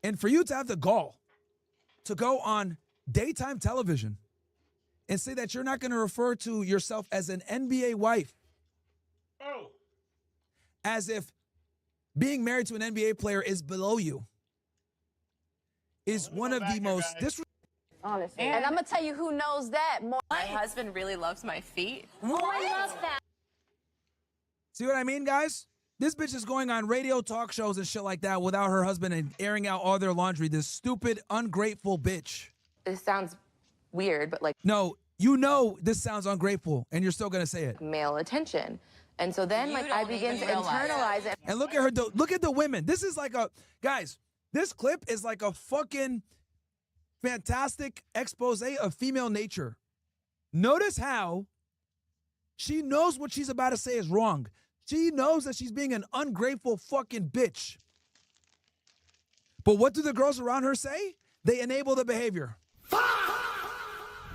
And for you to have the gall to go on daytime television and say that you're not going to refer to yourself as an NBA wife, Oh, as if being married to an NBA player is below you, is one of the most disrespectful. Honestly. And I'm gonna tell you who knows that more. My husband really loves my feet. Oh, I love that. See what I mean, guys? This bitch is going on radio talk shows and shit like that without her husband and airing out all their laundry. This stupid, ungrateful bitch. This sounds weird, but like No, you know this sounds ungrateful, and you're still gonna say it. male attention. And so then like I begin to internalize it. And look at her. Look at the women. This is like a guys. This clip is like a fucking fantastic expose of female nature. Notice how she knows what she's about to say is wrong. She knows that she's being an ungrateful fucking bitch. But what do the girls around her say? They enable the behavior.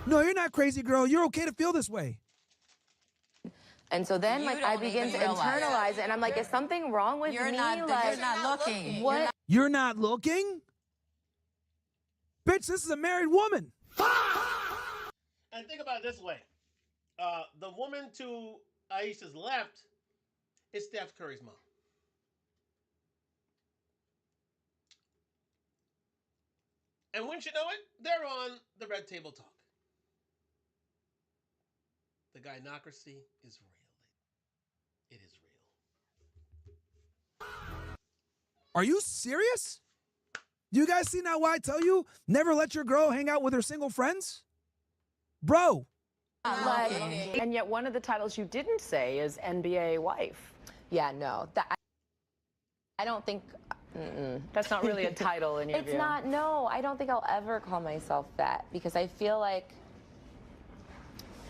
No, you're not crazy, girl. You're okay to feel this way. And so then like I begin to internalize it and I'm like, is something wrong with me? You're not looking. What? You're not looking? Bitch, this is a married woman. and think about it this way: the woman to Aisha's left is Steph Curry's mom. And wouldn't you know it, they're on the Red Table Talk. The gynocracy is real. It is real. Are you serious? Do you guys see now why I tell you never let your girl hang out with her single friends? Bro. And yet one of the titles you didn't say is NBA wife. Yeah, no. I don't think That's not really a title in your it's view. not. No, I don't think I'll ever call myself that because I feel like,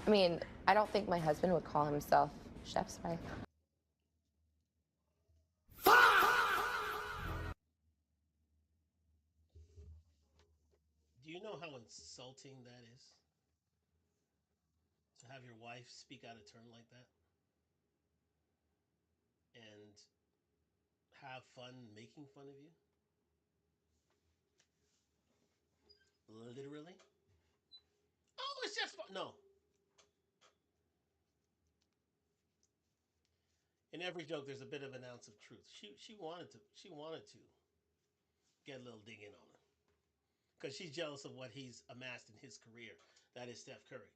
I mean, I don't think my husband would call himself chef's wife. Do you know how insulting that is? To have your wife speak out of turn like that? And have fun making fun of you? Literally? Oh, it's just fun. No. In every joke, there's a bit of an ounce of truth. She wanted to get a little dig in on her. Because she's jealous of what he's amassed in his career. That is Steph Curry.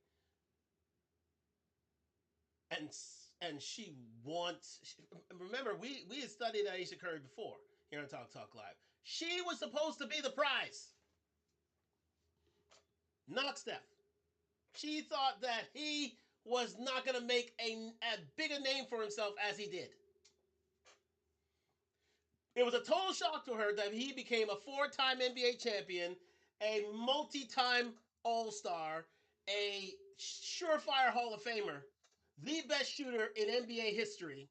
And she wants. Remember, we had studied Aisha Curry before. here on Talk Live. She was supposed to be the prize, not Steph. She thought that he was not going to make a bigger name for himself as he did. It was a total shock to her that he became a 4-time NBA champion, a multi-time All-Star, a surefire Hall of Famer, the best shooter in NBA history.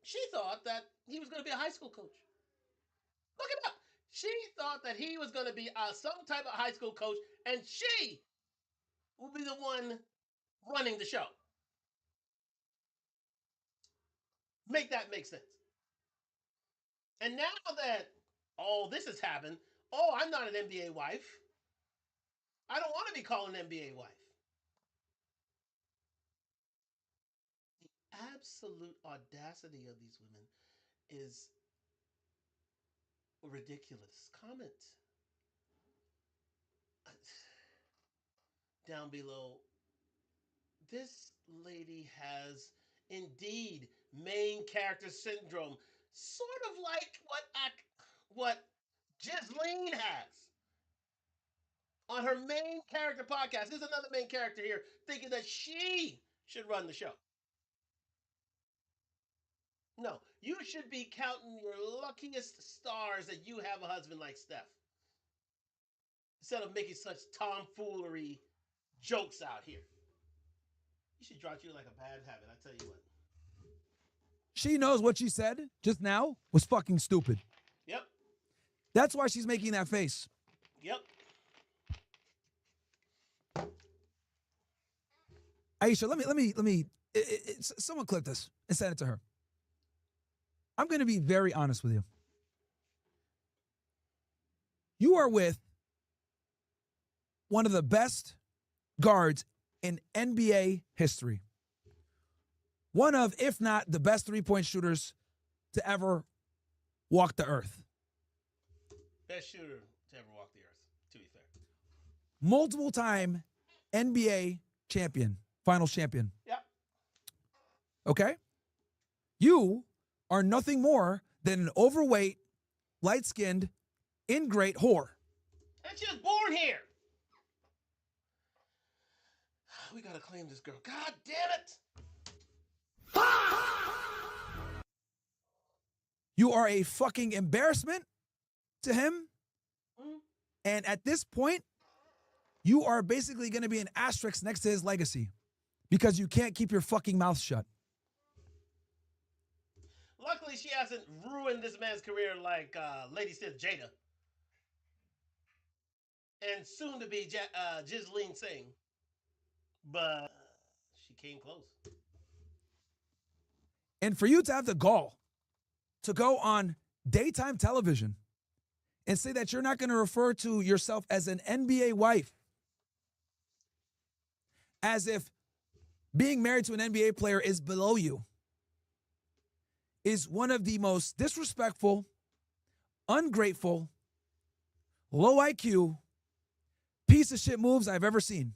She thought that he was going to be a high school coach. Look it up. She thought that he was going to be some type of high school coach, and she will be the one running the show. Make that make sense. And now that all this has happened, I'm not an NBA wife. I don't want to be called an NBA wife. The absolute audacity of these women is ridiculous. Comment down below. This lady has indeed main character syndrome, sort of like what Ghislaine has on her main character podcast. There's another main character here thinking that she should run the show. No, you should be counting your luckiest stars that you have a husband like Steph, instead of making such tomfoolery jokes out here. You should drop you like a bad habit, I tell you what. She knows what she said just now was fucking stupid. Yep. That's why she's making that face. Yep. Aisha, let me. Someone clip this and send it to her. I'm going to be very honest with you. You are with one of the best guards in NBA history. One of, if not the best three-point shooters to ever walk the earth. Best shooter to ever walk the earth, to be fair. Multiple time NBA champion, finals champion. Yep. Okay? You are nothing more than an overweight, light-skinned, ingrate whore. And she was born here. We gotta claim this girl. God damn it! You are a fucking embarrassment to him. And at this point, you are basically going to be an asterisk next to his legacy because you can't keep your fucking mouth shut. Luckily, she hasn't ruined this man's career like Lady Sith Jada. And soon to be Ghislaine Singh. But she came close. And for you to have the gall to go on daytime television and say that you're not going to refer to yourself as an NBA wife, as if being married to an NBA player is below you, is one of the most disrespectful, ungrateful, low IQ, piece of shit moves I've ever seen.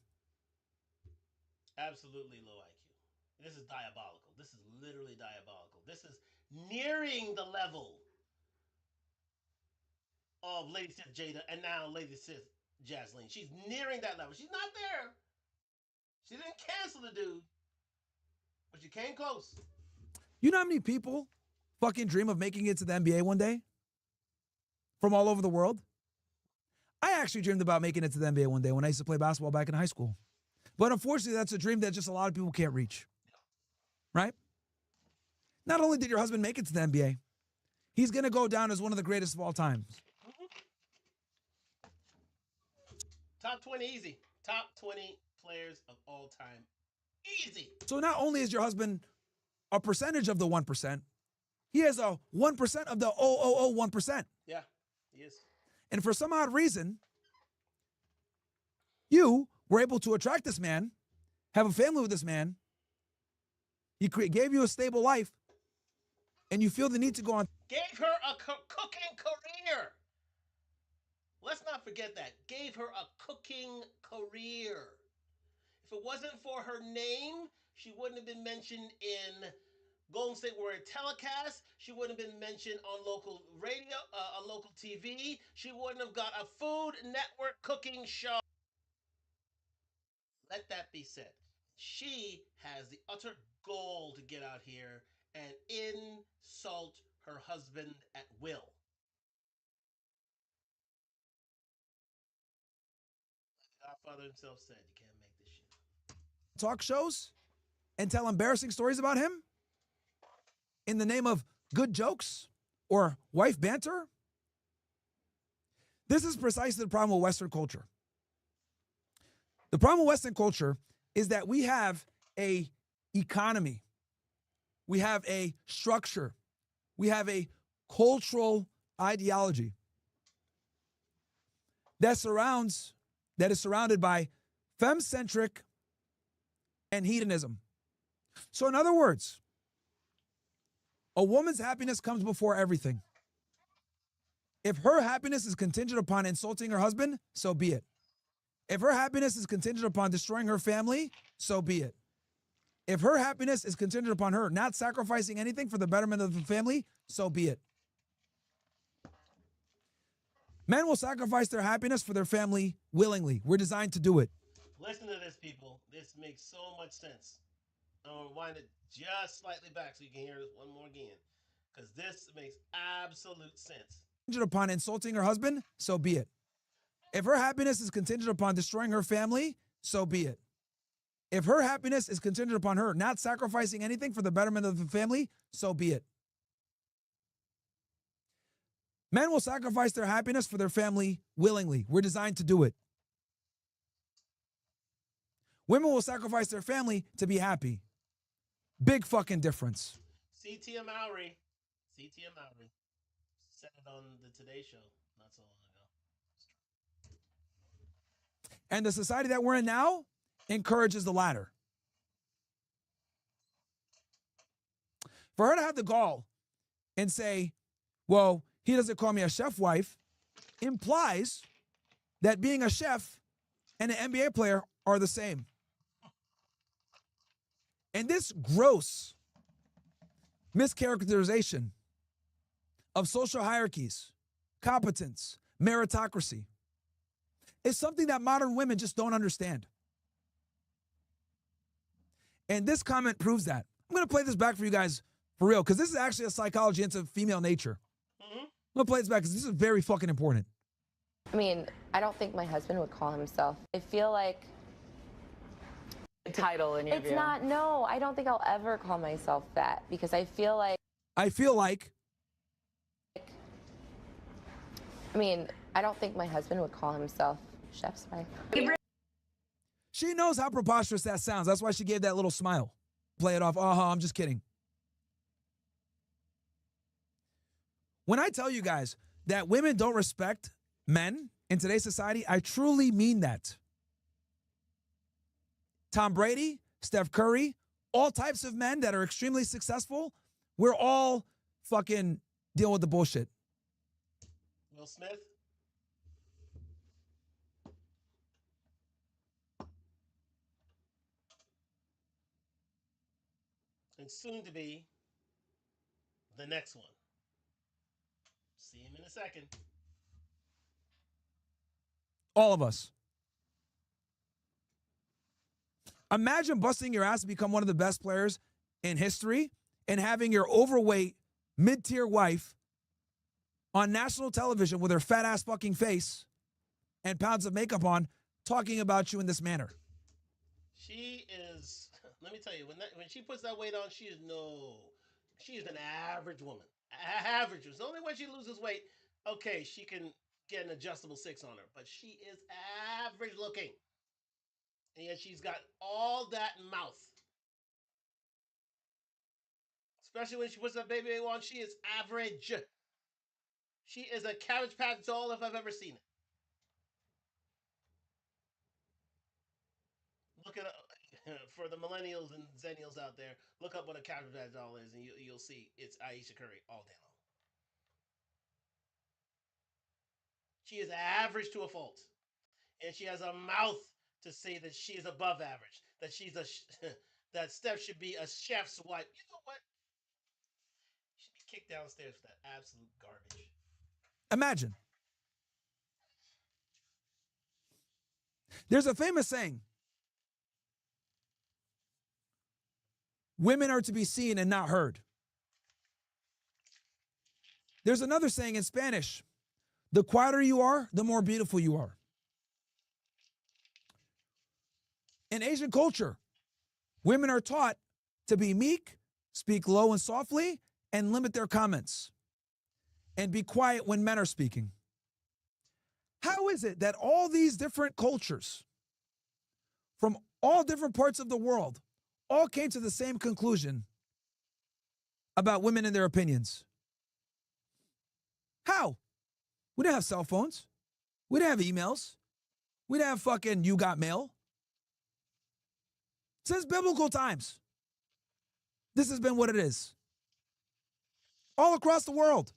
Absolutely low IQ. This is diabolical. This is literally diabolical. This is nearing the level of Lady Sith Jada and now Lady Sith Ghislaine. She's nearing that level. She's not there. She didn't cancel the dude, but she came close. You know how many people fucking dream of making it to the NBA one day? From all over the world? I actually dreamed about making it to the NBA one day when I used to play basketball back in high school. But unfortunately, that's a dream that just a lot of people can't reach. Right? Not only did your husband make it to the NBA, he's going to go down as one of the greatest of all times. Top 20 easy. Top 20 players of all time. Easy. So not only is your husband a percentage of the 1%, he has a 1% of the 0.001%. Yeah, he is. And for some odd reason, you were able to attract this man, have a family with this man. He gave you a stable life, and you feel the need to go on. Gave her a cooking career. Let's not forget that. Gave her a cooking career. If it wasn't for her name, She wouldn't have been mentioned in Golden State Warrior telecast. She wouldn't have been mentioned on local radio, on local TV. She wouldn't have got a Food Network cooking show. Let that be said. She has the utter gall to get out here and insult her husband at will. Godfather himself said, "You can't make this shit." Talk shows and tell embarrassing stories about him in the name of good jokes or wife banter? This is precisely the problem with Western culture. The problem with Western culture is that we have a economy, we have a structure, we have a cultural ideology that is surrounded by femme-centric and hedonism. So in other words, a woman's happiness comes before everything. If her happiness is contingent upon insulting her husband, so be it. If her happiness is contingent upon destroying her family, so be it. If her happiness is contingent upon her not sacrificing anything for the betterment of the family, so be it. Men will sacrifice their happiness for their family willingly. We're designed to do it. Listen to this, people. This makes so much sense. I'm going to wind it just slightly back so you can hear this one more again. Because this makes absolute sense. Upon insulting her husband, so be it. If her happiness is contingent upon destroying her family, so be it. If her happiness is contingent upon her not sacrificing anything for the betterment of the family, so be it. Men will sacrifice their happiness for their family willingly. We're designed to do it. Women will sacrifice their family to be happy. Big fucking difference. C.T.M. Mowry said it on the Today Show not so long ago. And the society that we're in now encourages the latter. For her to have the gall and say, well, he doesn't call me a chef wife, implies that being a chef and an NBA player are the same. And this gross mischaracterization of social hierarchies, competence, meritocracy is something that modern women just don't understand. And this comment proves that. I'm going to play this back for you guys for real, because this is actually a psychology into female nature. I'm going to play this back because this is very fucking important. I mean, I don't think my husband would call himself. I feel like title in your it's view. not. No, I don't think I'll ever call myself that because I feel like. I mean, I don't think my husband would call himself chef's wife. She knows how preposterous that sounds. That's why she gave that little smile. Play it off. I'm just kidding. When I tell you guys that women don't respect men in today's society, I truly mean that. Tom Brady, Steph Curry, all types of men that are extremely successful, we're all fucking dealing with the bullshit. Will Smith? And soon to be the next one. See him in a second. All of us. Imagine busting your ass to become one of the best players in history and having your overweight, mid-tier wife on national television with her fat ass fucking face and pounds of makeup on talking about you in this manner. She is, let me tell you, when she puts that weight on, she is an average woman. Average. It's the only way she loses weight, okay, she can get an adjustable 6 on her, but she is average looking. And yet she's got all that mouth. Especially when she puts that baby on, she is average. She is a Cabbage Patch doll if I've ever seen it. Look at for the millennials and zennials out there. Look up what a Cabbage Patch doll is, and you'll see it's Aisha Curry all day long. She is average to a fault, and she has a mouth to say that she is above average. That she's that Steph should be a chef's wife. You know what? She should be kicked downstairs for that absolute garbage. Imagine. There's a famous saying. Women are to be seen and not heard. There's another saying in Spanish. The quieter you are, the more beautiful you are. In Asian culture, women are taught to be meek, speak low and softly, and limit their comments, and be quiet when men are speaking. How is it that all these different cultures from all different parts of the world all came to the same conclusion about women and their opinions? How? We didn't have cell phones. We didn't have emails. We didn't have fucking you got mail. Since biblical times, this has been what it is. All across the world,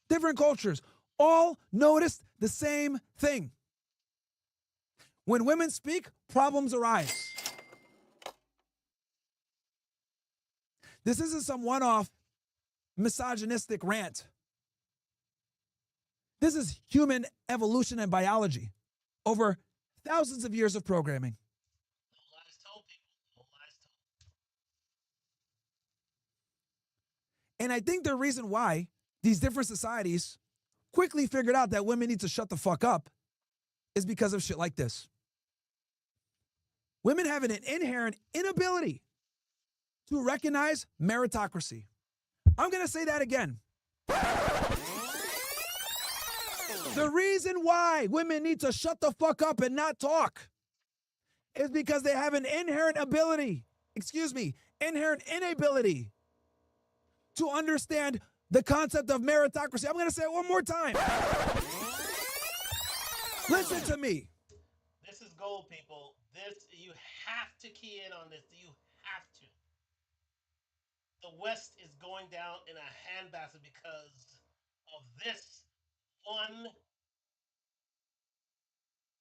different cultures, all noticed the same thing. When women speak, problems arise. This isn't some one-off misogynistic rant. This is human evolution and biology over thousands of years of programming. No lies told, people. No lies told. And I think the reason why these different societies quickly figured out that women need to shut the fuck up is because of shit like this. Women have an inherent inability to recognize meritocracy. I'm going to say that again. The reason why women need to shut the fuck up and not talk is because they have an inherent inability to understand the concept of meritocracy. I'm going to say it one more time. Listen to me. This is gold, people. You have to key in on this. You have to. The West is going down in a handbasket because of this one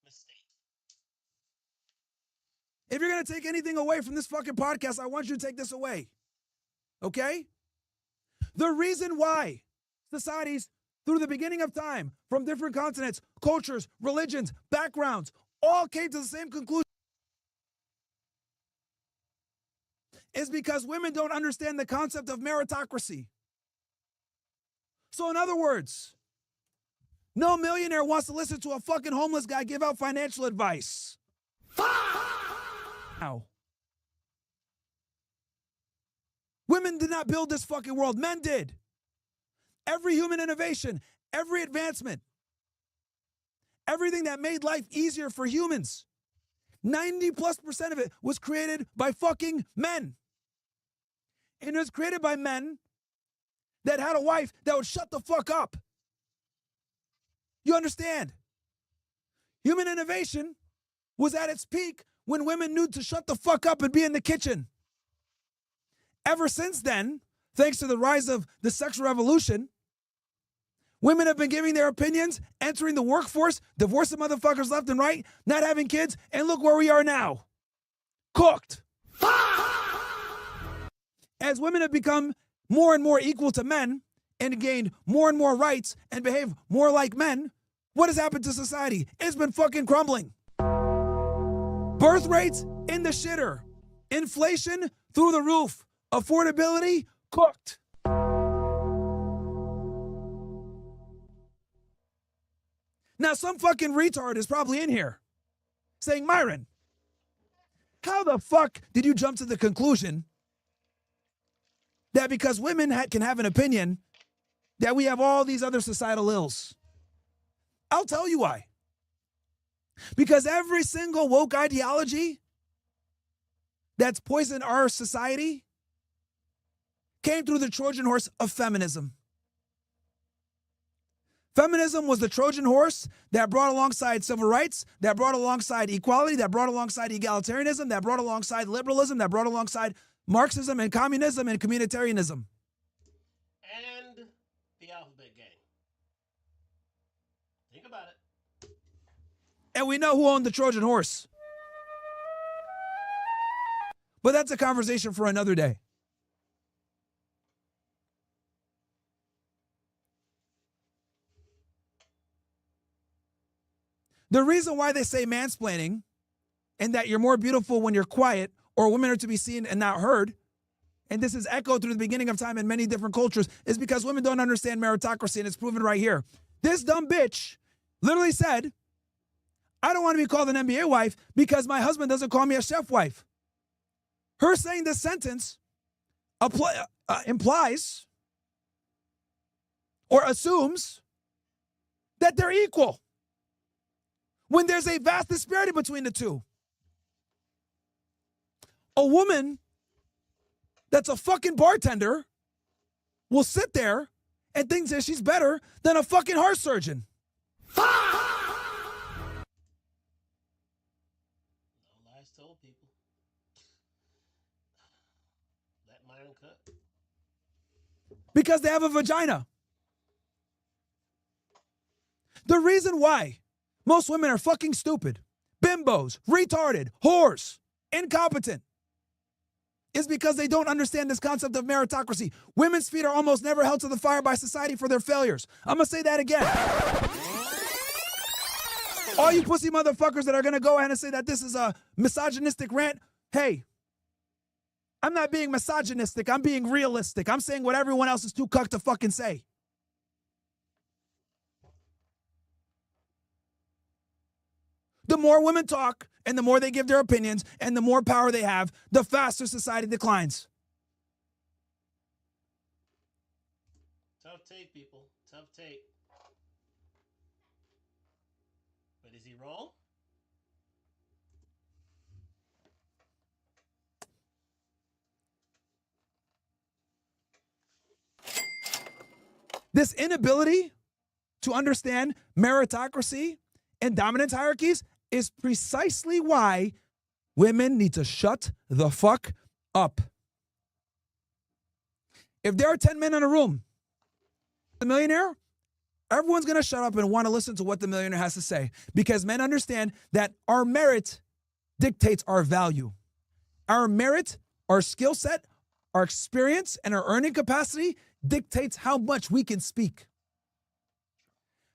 mistake. If you're going to take anything away from this fucking podcast, I want you to take this away. Okay? The reason why societies through the beginning of time, from different continents, cultures, religions, backgrounds, all came to the same conclusion is because women don't understand the concept of meritocracy. So in other words, no millionaire wants to listen to a fucking homeless guy give out financial advice. Now, women did not build this fucking world. Men did. Every human innovation, every advancement, everything that made life easier for humans, 90+% of it was created by fucking men. And it was created by men that had a wife that would shut the fuck up. You understand? Human innovation was at its peak when women knew to shut the fuck up and be in the kitchen. Ever since then, thanks to the rise of the sexual revolution, women have been giving their opinions, entering the workforce, divorcing motherfuckers left and right, not having kids, and look where we are now. Cooked. As women have become more and more equal to men and gained more and more rights and behave more like men, what has happened to society? It's been fucking crumbling. Birth rates in the shitter. Inflation through the roof. Affordability cooked. Now, some fucking retard is probably in here saying, Myron, how the fuck did you jump to the conclusion that because women can have an opinion, that we have all these other societal ills? I'll tell you why. Because every single woke ideology that's poisoned our society came through the Trojan horse of feminism. Feminism was the Trojan horse that brought alongside civil rights, that brought alongside equality, that brought alongside egalitarianism, that brought alongside liberalism, that brought alongside Marxism and communism and communitarianism. And the alphabet gang. Think about it. And we know who owned the Trojan horse. But that's a conversation for another day. The reason why they say mansplaining and that you're more beautiful when you're quiet, or women are to be seen and not heard, and this is echoed through the beginning of time in many different cultures, is because women don't understand meritocracy, and it's proven right here. This dumb bitch literally said, I don't want to be called an NBA wife because my husband doesn't call me a chef wife. Her saying this sentence implies or assumes that they're equal when there's a vast disparity between the two. A woman that's a fucking bartender will sit there and thinks that she's better than a fucking heart surgeon. No lies told, people. Let mine cut. Because they have a vagina. The reason why most women are fucking stupid, bimbos, retarded, whores, incompetent, is because they don't understand this concept of meritocracy. Women's feet are almost never held to the fire by society for their failures. I'm gonna say that again. All you pussy motherfuckers that are gonna go ahead and say that this is a misogynistic rant, hey, I'm not being misogynistic, I'm being realistic. I'm saying what everyone else is too cucked to fucking say. The more women talk and the more they give their opinions and the more power they have, the faster society declines. Tough take, people. Tough take. But is he wrong? This inability to understand meritocracy and dominance hierarchies is precisely why women need to shut the fuck up. If there are 10 men in a room, the millionaire, everyone's going to shut up and want to listen to what the millionaire has to say, because men understand that our merit dictates our value. Our merit, our skill set, our experience, and our earning capacity dictates how much we can speak.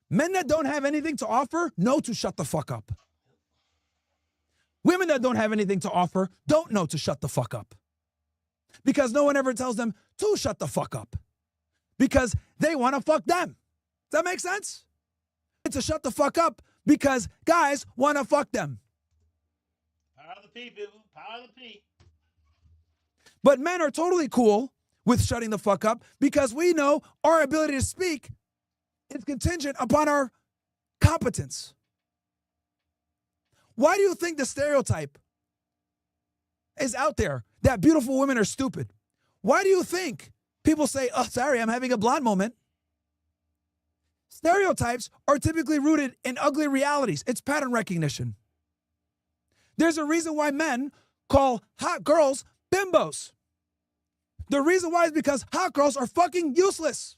Men that don't have anything to offer know to shut the fuck up. Women that don't have anything to offer don't know to shut the fuck up. Because no one ever tells them to shut the fuck up. Because they want to fuck them. Does that make sense? To shut the fuck up because guys want to fuck them. Power of the P, people. Power of the P. But men are totally cool with shutting the fuck up because we know our ability to speak is contingent upon our competence. Why do you think the stereotype is out there that beautiful women are stupid? Why do you think people say, oh, sorry, I'm having a blonde moment? Stereotypes are typically rooted in ugly realities. It's pattern recognition. There's a reason why men call hot girls bimbos. The reason why is because hot girls are fucking useless.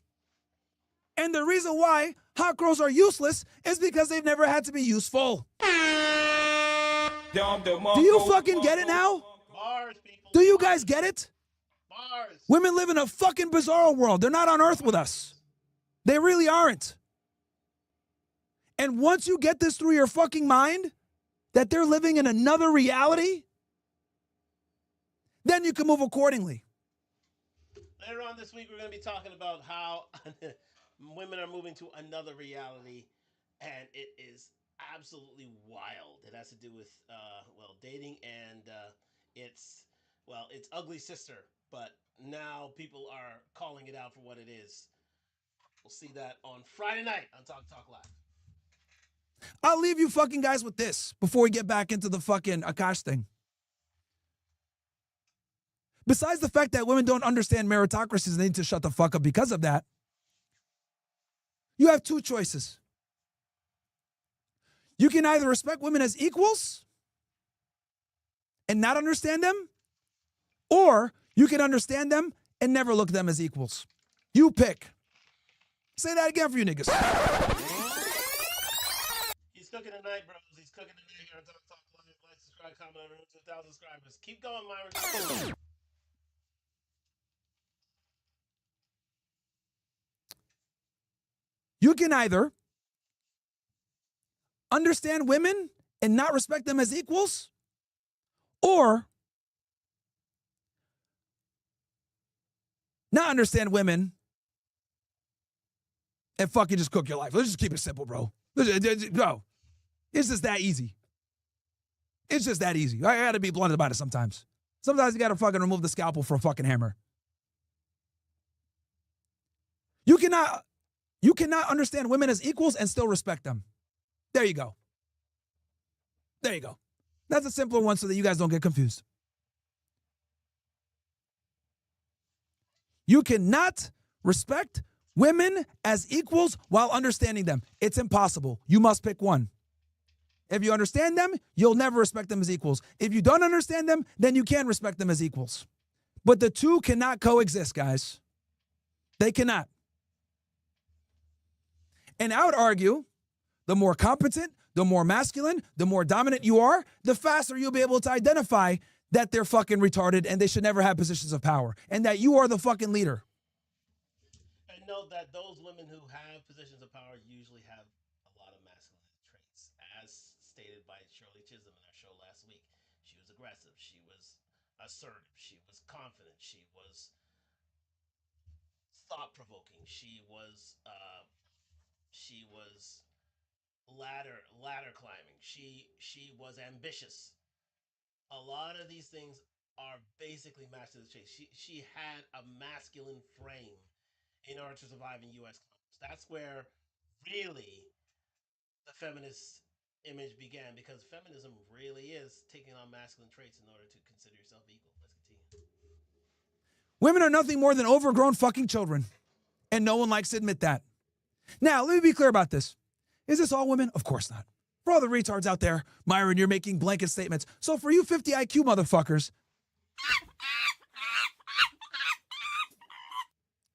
And the reason why hot girls are useless is because they've never had to be useful. Do you fucking get it now? Bars, people. Do you guys get it? Bars. Women live in a fucking bizarre world. They're not on Earth with us. They really aren't. And once you get this through your fucking mind, that they're living in another reality, then you can move accordingly. Later on this week, we're going to be talking about how women are moving to another reality, and it is absolutely wild. It has to do with, dating, and it's ugly sister, but now people are calling it out for what it is. We'll see that on Friday night on Talk Live. I'll leave you fucking guys with this before we get back into the fucking Aakash thing. Besides the fact that women don't understand meritocracies and they need to shut the fuck up because of that, you have two choices. You can either respect women as equals and not understand them, or you can understand them and never look at them as equals. You pick. Say that again for you niggas. He's cooking tonight, bros. He's cooking tonight here on Talk Live. subscribe, comment on 2,000 subscribers. Keep going, Myron. You can either understand women and not respect them as equals, or not understand women and fucking just cook your life. Let's just keep it simple, bro. Bro, it's just that easy. It's just that easy. I gotta be blunt about it sometimes. Sometimes you gotta fucking remove the scalpel for a fucking hammer. You cannot understand women as equals and still respect them. There you go. There you go. That's a simpler one so that you guys don't get confused. You cannot respect women as equals while understanding them. It's impossible. You must pick one. If you understand them, you'll never respect them as equals. If you don't understand them, then you can respect them as equals. But the two cannot coexist, guys. They cannot. And I would argue the more competent, the more masculine, the more dominant you are, the faster you'll be able to identify that they're fucking retarded and they should never have positions of power and that you are the fucking leader. And note that those women who have positions of power usually have a lot of masculine traits, as stated by Shirley Chisholm in our show last week. She was aggressive. She was assertive. She was confident. She was thought-provoking. She was ladder climbing. She was ambitious. A lot of these things are basically masculine traits. She had a masculine frame in order to survive in U.S. Congress. That's where really the feminist image began, because feminism really is taking on masculine traits in order to consider yourself equal. Let's continue. Women are nothing more than overgrown fucking children, and no one likes to admit that. Now, let me be clear about this. Is this all women? Of course not. For all the retards out there, Myron, you're making blanket statements. So for you 50 IQ motherfuckers,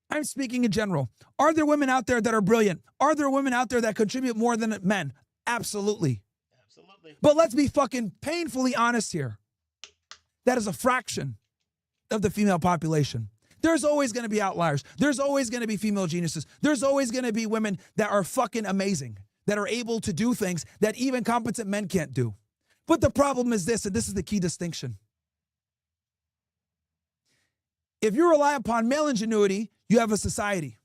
I'm speaking in general. Are there women out there that are brilliant? Are there women out there that contribute more than men? Absolutely. Absolutely. But let's be fucking painfully honest here. That is a fraction of the female population. There's always going to be outliers. There's always going to be female geniuses. There's always going to be women that are fucking amazing, that are able to do things that even competent men can't do. But the problem is this, and this is the key distinction. If you rely upon male ingenuity, you have a society.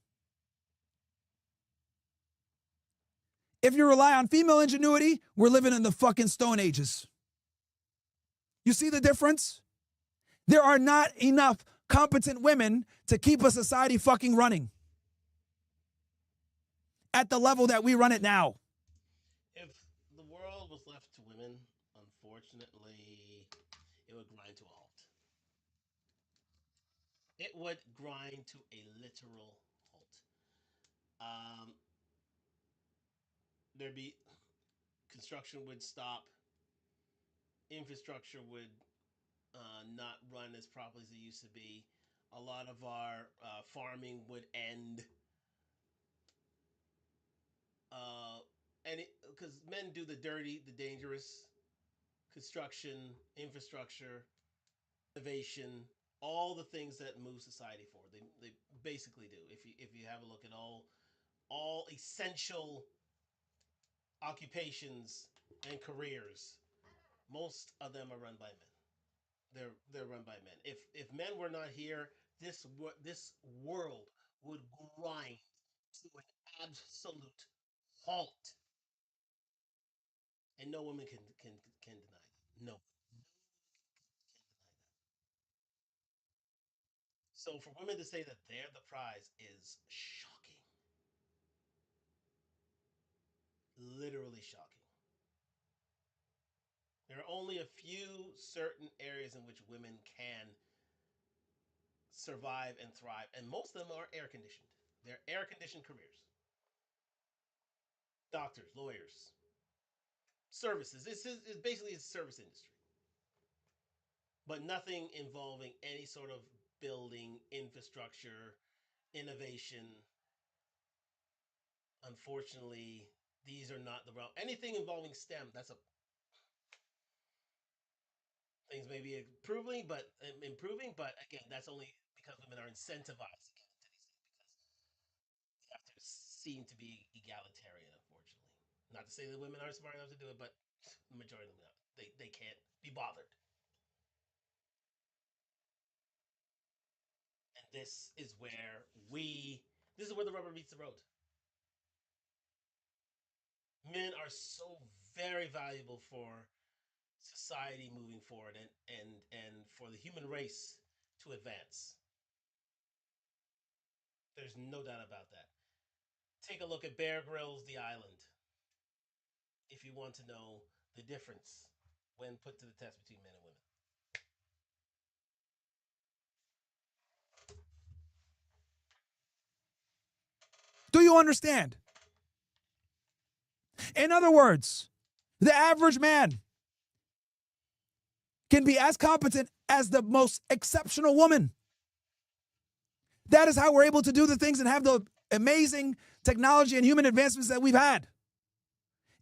If you rely on female ingenuity, we're living in the fucking Stone Ages. You see the difference? There are not enough competent women to keep a society fucking running at the level that we run it now. If the world was left to women, unfortunately, it would grind to a halt. It would grind to a literal halt. There'd be construction would stop, infrastructure would not run as properly as it used to be. A lot of our farming would end. And because men do the dirty, the dangerous construction, infrastructure, innovation, all the things that move society forward. They basically do. If you have a look at all essential occupations and careers, most of them are run by men. They're run by men. If men were not here, this world would grind to an absolute halt, and no woman can deny that. No. So for women to say that they're the prize is shocking. Literally shocking. There are only a few certain areas in which women can survive and thrive, and most of them are air conditioned. They're air conditioned careers. Doctors, lawyers, services. It's basically a service industry, but nothing involving any sort of building, infrastructure, innovation. Unfortunately, these are not the realm. Anything involving STEM, that's a things may be improving, but again, that's only because women are incentivized to get into these things because they have to seem to be egalitarian, unfortunately. Not to say that women aren't smart enough to do it, but the majority of them, they can't be bothered. And this is where the rubber meets the road. Men are so very valuable for society moving forward and for the human race to advance. There's no doubt about that. Take a look at Bear Grylls' The Island if you want to know the difference when put to the test between men and women. Do you understand? In other words, the average man can be as competent as the most exceptional woman. That is how we're able to do the things and have the amazing technology and human advancements that we've had.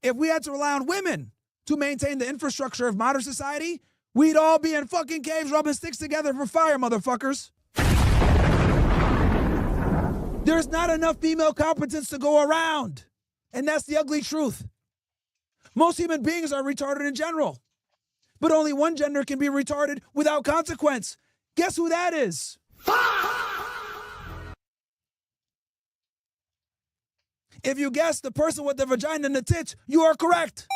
If we had to rely on women to maintain the infrastructure of modern society, we'd all be in fucking caves rubbing sticks together for fire, motherfuckers. There's not enough female competence to go around. And that's the ugly truth. Most human beings are retarded in general. But only one gender can be retarded without consequence. Guess who that is? If you guess the person with the vagina and the tits, you are correct.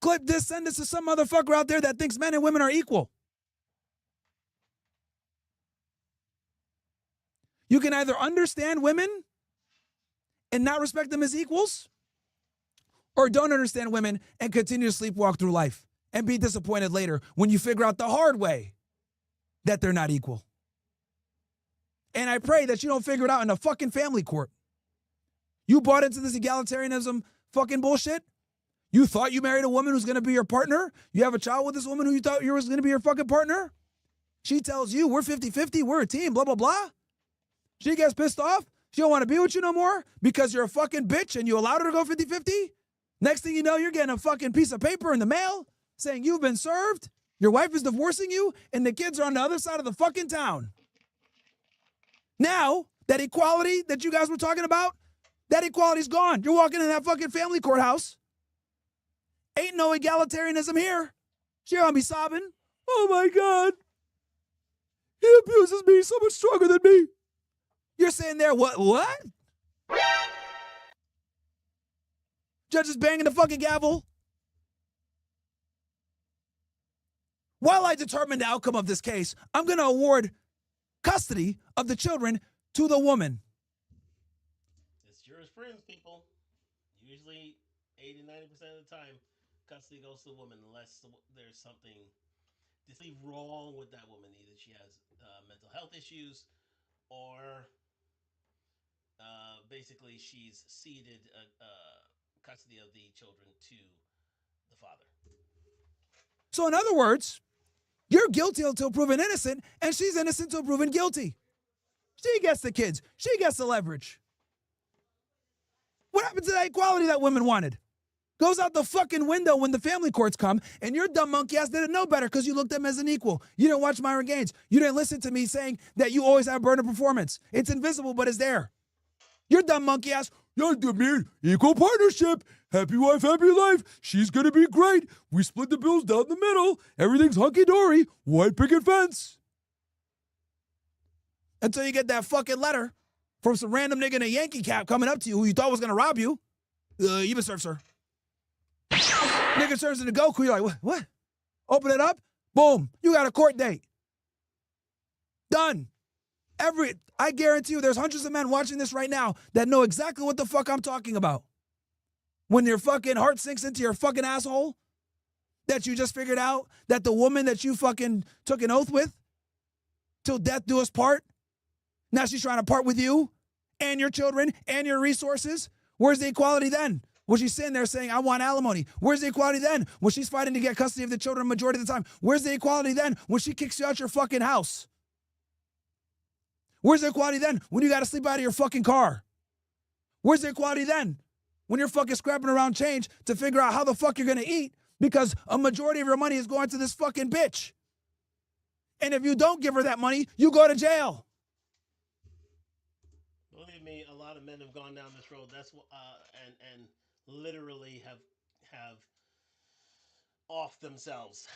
Clip this, send this to some motherfucker out there that thinks men and women are equal. You can either understand women and not respect them as equals, or don't understand women and continue to sleepwalk through life and be disappointed later when you figure out the hard way that they're not equal. And I pray that you don't figure it out in a fucking family court. You bought into this egalitarianism fucking bullshit. You thought you married a woman who's going to be your partner. You have a child with this woman who you thought was going to be your fucking partner. She tells you we're 50-50, we're a team, blah, blah, blah. She gets pissed off. She don't want to be with you no more because you're a fucking bitch and you allowed her to go 50-50. Next thing you know, you're getting a fucking piece of paper in the mail saying you've been served. Your wife is divorcing you and the kids are on the other side of the fucking town. Now, that equality that you guys were talking about, that equality's gone. You're walking in that fucking family courthouse. Ain't no egalitarianism here. She gonna be sobbing. Oh my God. He abuses me so much stronger than me. You're saying there, what? Judge is banging the fucking gavel. While I determine the outcome of this case, I'm going to award custody of the children to the woman. It's jurisprudence, people. Usually 80-90% of the time, custody goes to the woman unless there's something deeply wrong with that woman. Either she has mental health issues or basically she's ceded custody of the children to the father. So in other words, you're guilty until proven innocent, and she's innocent until proven guilty. She gets the kids. She gets the leverage. What happened to that equality that women wanted? Goes out the fucking window when the family courts come, and your dumb monkey ass didn't know better because you looked at them as an equal. You didn't watch Myron Gaines. You didn't listen to me saying that you always have burden of performance. It's invisible, but it's there. Your dumb monkey ass, yeah, man, equal partnership. Happy wife, happy life. She's gonna be great. We split the bills down the middle. Everything's hunky-dory. White picket fence. Until you get that fucking letter from some random nigga in a Yankee cap coming up to you who you thought was gonna rob you. You've been served, sir. Nigga turns into Goku. You're like, what? Open it up. Boom. You got a court date. Done. I guarantee you there's hundreds of men watching this right now that know exactly what the fuck I'm talking about. When your fucking heart sinks into your fucking asshole, that you just figured out that the woman that you fucking took an oath with, till death do us part, now she's trying to part with you and your children and your resources. Where's the equality then? When she's sitting there saying, I want alimony. Where's the equality then? When she's fighting to get custody of the children majority of the time. Where's the equality then? When she kicks you out your fucking house. Where's the equality then? When you got to sleep out of your fucking car. Where's the equality then? When you're fucking scrapping around change to figure out how the fuck you're going to eat because a majority of your money is going to this fucking bitch. And if you don't give her that money, you go to jail. Believe me, a lot of men have gone down this road. That's and literally have off themselves,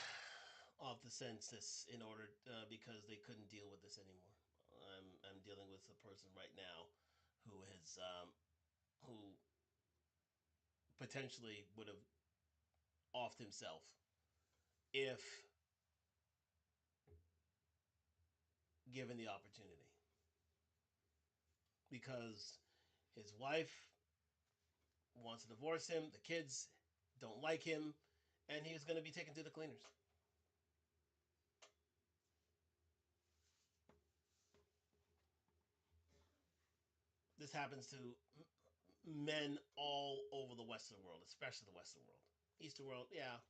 off the census in order because they couldn't deal with this anymore. I'm dealing with a person right now who has who potentially would have offed himself if given the opportunity, because his wife wants to divorce him, the kids don't like him, and he was going to be taken to the cleaners. This happens to men all over the Western world, especially the Western world. Eastern world, yeah,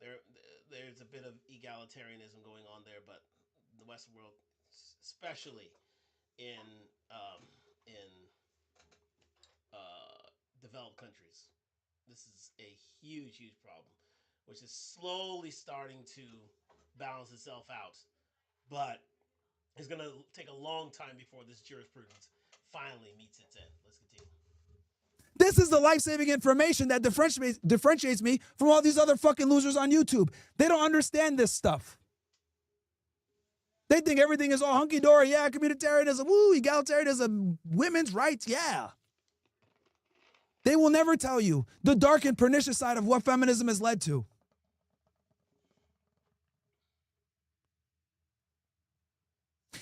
there's a bit of egalitarianism going on there, but the Western world, especially in developed countries, this is a huge problem, which is slowly starting to balance itself out, but it's going to take a long time before this jurisprudence finally meets its end. Let's continue. This is the life-saving information that differentiates me from all these other fucking losers on YouTube. They don't understand this stuff. They think everything is all hunky-dory. Yeah, communitarianism, woo, egalitarianism, women's rights, yeah. They will never tell you the dark and pernicious side of what feminism has led to.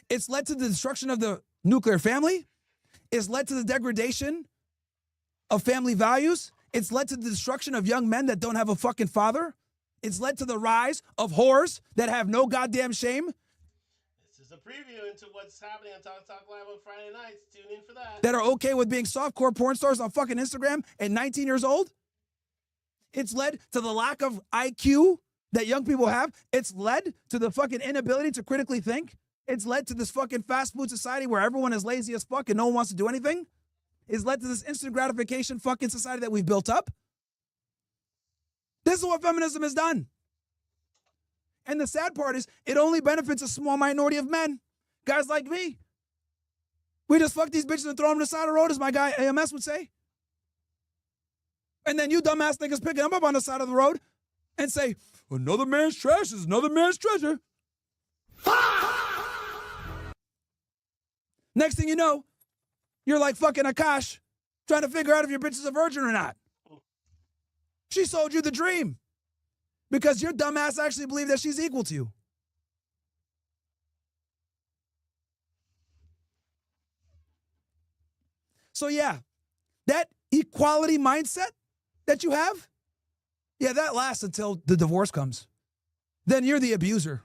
It's led to the destruction of the nuclear family. It's led to the degradation of family values. It's led to the destruction of young men that don't have a fucking father. It's led to the rise of whores that have no goddamn shame. This is a preview into what's happening on Talk Live on Friday nights. Tune in for that. That are okay with being softcore porn stars on fucking Instagram at 19 years old. It's led to the lack of IQ that young people have. It's led to the fucking inability to critically think. It's led to this fucking fast food society where everyone is lazy as fuck and no one wants to do anything. It's led to this instant gratification fucking society that we've built up. This is what feminism has done. And the sad part is it only benefits a small minority of men. Guys like me. We just fuck these bitches and throw them to the side of the road, as my guy AMS would say. And then you dumbass niggas picking them up on the side of the road and say, another man's trash is another man's treasure. Next thing you know, you're like fucking Aakash trying to figure out if your bitch is a virgin or not. She sold you the dream because your dumbass actually believed that she's equal to you. So yeah, that equality mindset that you have, yeah, that lasts until the divorce comes. Then you're the abuser.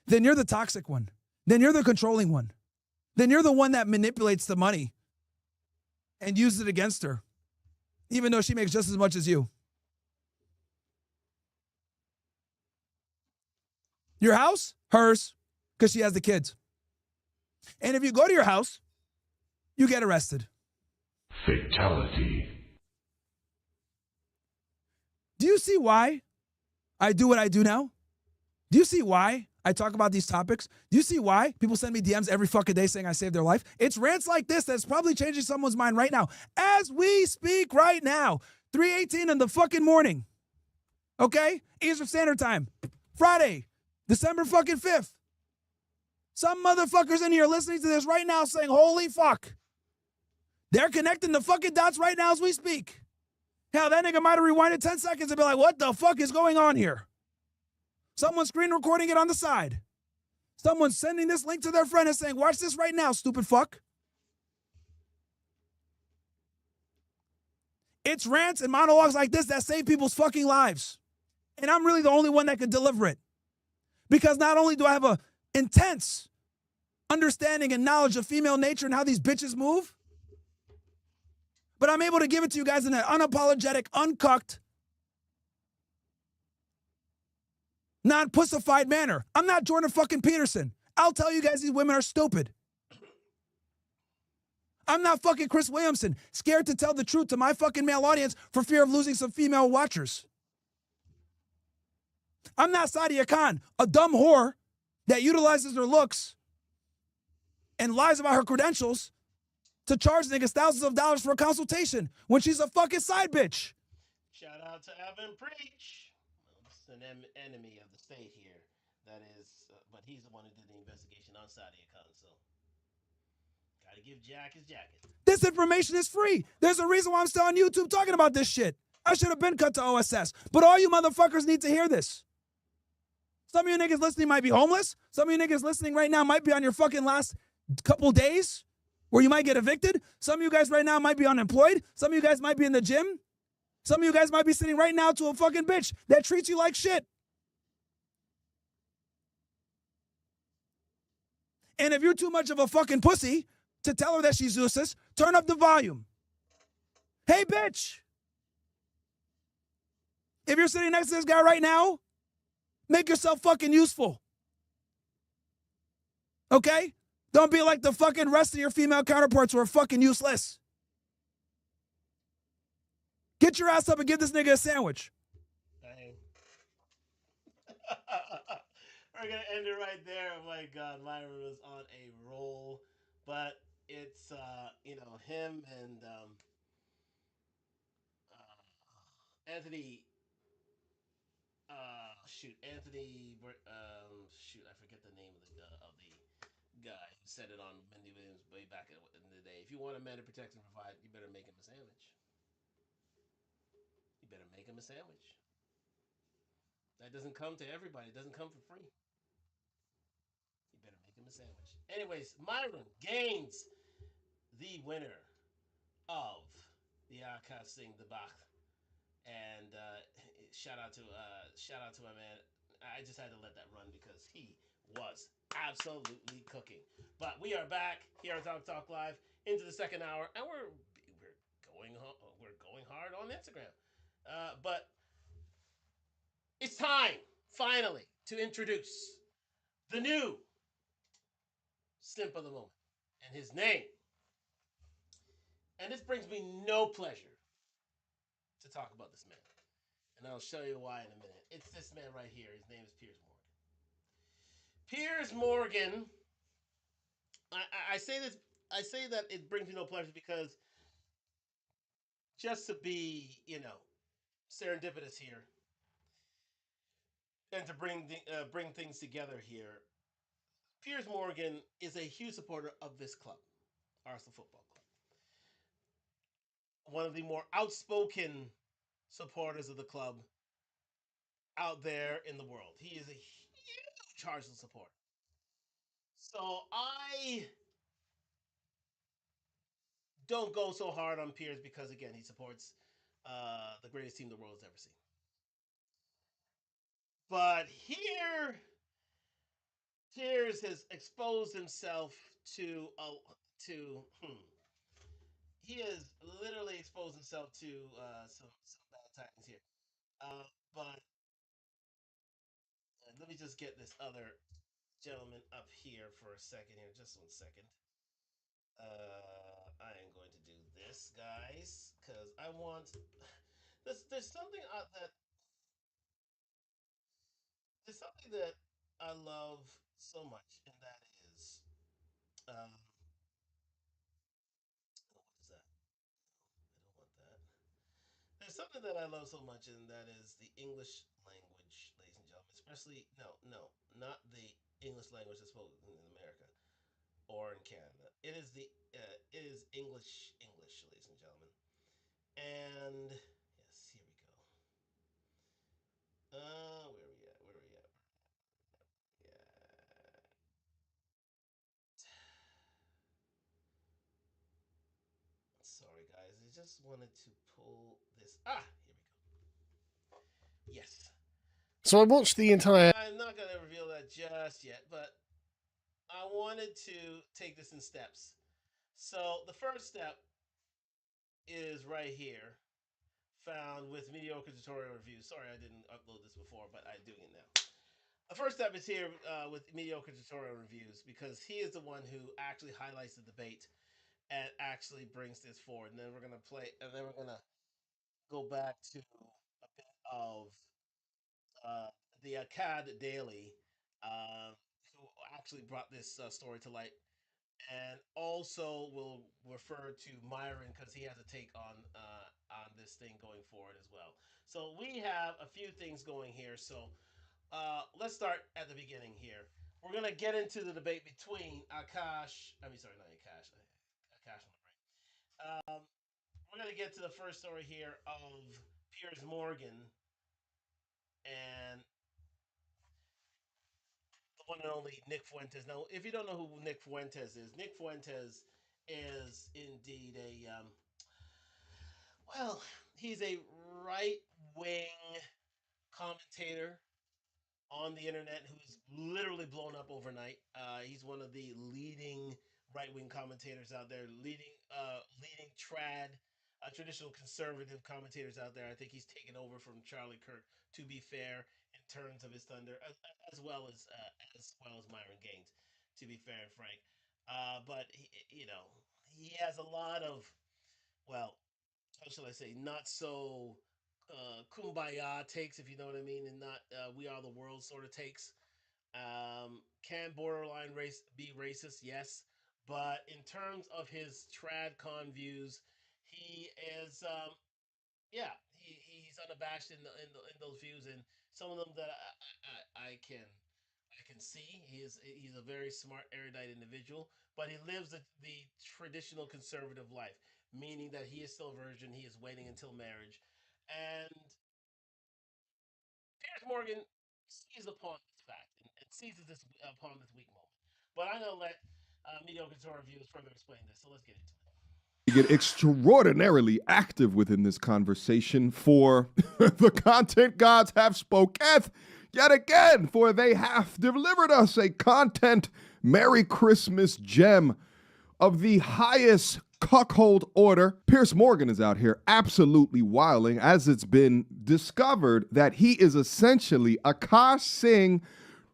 Then you're the toxic one. Then you're the controlling one. Then you're the one that manipulates the money and uses it against her, even though she makes just as much as you. Your house, hers, because she has the kids. And if you go to your house, you get arrested. Fatality. Do you see why I do what I do now? Do you see why I talk about these topics? Do you see why people send me DMs every fucking day saying I saved their life? It's rants like this that's probably changing someone's mind right now. As we speak right now, 3:18 in the fucking morning. Okay? Eastern Standard Time. Friday, December fucking 5th. Some motherfuckers in here listening to this right now saying, holy fuck. They're connecting the fucking dots right now as we speak. Hell, that nigga might have rewinded 10 seconds and be like, what the fuck is going on here? Someone's screen recording it on the side. Someone's sending this link to their friend and saying, watch this right now, stupid fuck. It's rants and monologues like this that save people's fucking lives. And I'm really the only one that can deliver it. Because not only do I have a intense understanding and knowledge of female nature and how these bitches move, but I'm able to give it to you guys in an unapologetic, uncucked, non-pussified manner. I'm not Jordan fucking Peterson. I'll tell you guys these women are stupid. I'm not fucking Chris Williamson, scared to tell the truth to my fucking male audience for fear of losing some female watchers. I'm not Sadia Khan, a dumb whore that utilizes her looks and lies about her credentials to charge niggas thousands of dollars for a consultation when she's a fucking side bitch. Shout out to Evan Preach. Well, this is an enemy of the state here. That is, but he's the one who did the investigation on Saudi Khan. So, gotta give Jack his jacket. This information is free. There's a reason why I'm still on YouTube talking about this shit. I should have been cut to OSS. But all you motherfuckers need to hear this. Some of you niggas listening might be homeless. Some of you niggas listening right now might be on your fucking last couple days where you might get evicted. Some of you guys right now might be unemployed. Some of you guys might be in the gym. Some of you guys might be sitting right now to a fucking bitch that treats you like shit. And if you're too much of a fucking pussy to tell her that she's useless, turn up the volume. Hey, bitch. If you're sitting next to this guy right now, make yourself fucking useful. Okay? Don't be like the fucking rest of your female counterparts who are fucking useless. Get your ass up and give this nigga a sandwich. Dang. We're gonna end it right there. Oh my God, Myron was on a roll, but it's him and Anthony. Shoot, I forget the name of the guy who said it on Wendy Williams way back in the day. If you want a man to protect and provide, you better make him a sandwich. You better make him a sandwich. That doesn't come to everybody. It doesn't come for free. You better make him a sandwich. Anyways, Myron Gaines, the winner of the Aakash Singh debacle, and shout out to my man. I just had to let that run because he was absolutely cooking. But we are back here on Talk Live into the second hour, and we're going hard on Instagram. But it's time finally to introduce the new simp of the moment, and his name. And this brings me no pleasure to talk about this man. And I'll show you why in a minute. It's this man right here. His name is Piers Morgan. Piers Morgan. I say this. I say that it brings me no pleasure because just to be, serendipitous here and to bring things together here. Piers Morgan is a huge supporter of this club, Arsenal Football Club. One of the more outspoken supporters of the club out there in the world. He is a huge Arsenal supporter. So I don't go so hard on Piers because again he supports the greatest team the world has ever seen. But here, Piers has exposed himself to he has literally exposed himself to some bad times here. But let me just get this other gentleman up here for a second here. Just 1 second. I am going to do this, guys, because I want. There's something that I love so much, and that is, what is that? I don't want that. There's something that I love so much, and that is the English language, ladies and gentlemen. Especially, no, not the English language that's spoken in America or in Canada. It is English, ladies and gentlemen. And yes, here we go. Where are we at? Where are we at? Yeah. Sorry, guys. I just wanted to pull this. Here we go. Yes. So I watched the entire. I'm not going to reveal that just yet, but I wanted to take this in steps. So the first step is right here, found with mediocre tutorial reviews. Sorry, I didn't upload this before, but I'm doing it now. The first step is here with mediocre tutorial reviews because he is the one who actually highlights the debate and actually brings this forward. And then we're gonna play, and then we're gonna go back to a bit of uh, the Akkad Daily, who actually brought this story to light, and also will refer to Myron because he has a take on this thing going forward as well. So we have a few things going here. So let's start at the beginning here. We're gonna get into the debate between Akash. I mean, sorry, not Akash. Akash on the brain. We're gonna get to the first story here of Piers Morgan and the one and only Nick Fuentes. Now, if you don't know who Nick Fuentes is, Nick Fuentes is indeed a well, he's a right wing commentator on the internet who's literally blown up overnight. He's one of the leading right wing commentators out there, leading traditional conservative commentators out there. I think he's taken over from Charlie Kirk. To be fair, in terms of his thunder, as well as Myron Gaines. To be fair and frank, but he has a lot of, well, how shall I say, not so kumbaya takes, if you know what I mean, and not we are the world sort of takes. Can borderline race be racist? Yes, but in terms of his tradcon views, he is he's unabashed in those views, and some of them that I can see. He's a very smart, erudite individual, but he lives the traditional conservative life, meaning that he is still a virgin. He is waiting until marriage, and Piers Morgan seizes upon this fact and seizes this upon this weak moment. But I'm gonna let mediocre to reviews further explain this. So let's get into it. We get extraordinarily active within this conversation, for the content gods have spoketh yet again, for they have delivered us a content Merry Christmas gem of the highest cuckold order. Piers Morgan is out here absolutely wilding, as it's been discovered that he is essentially Aakash Singh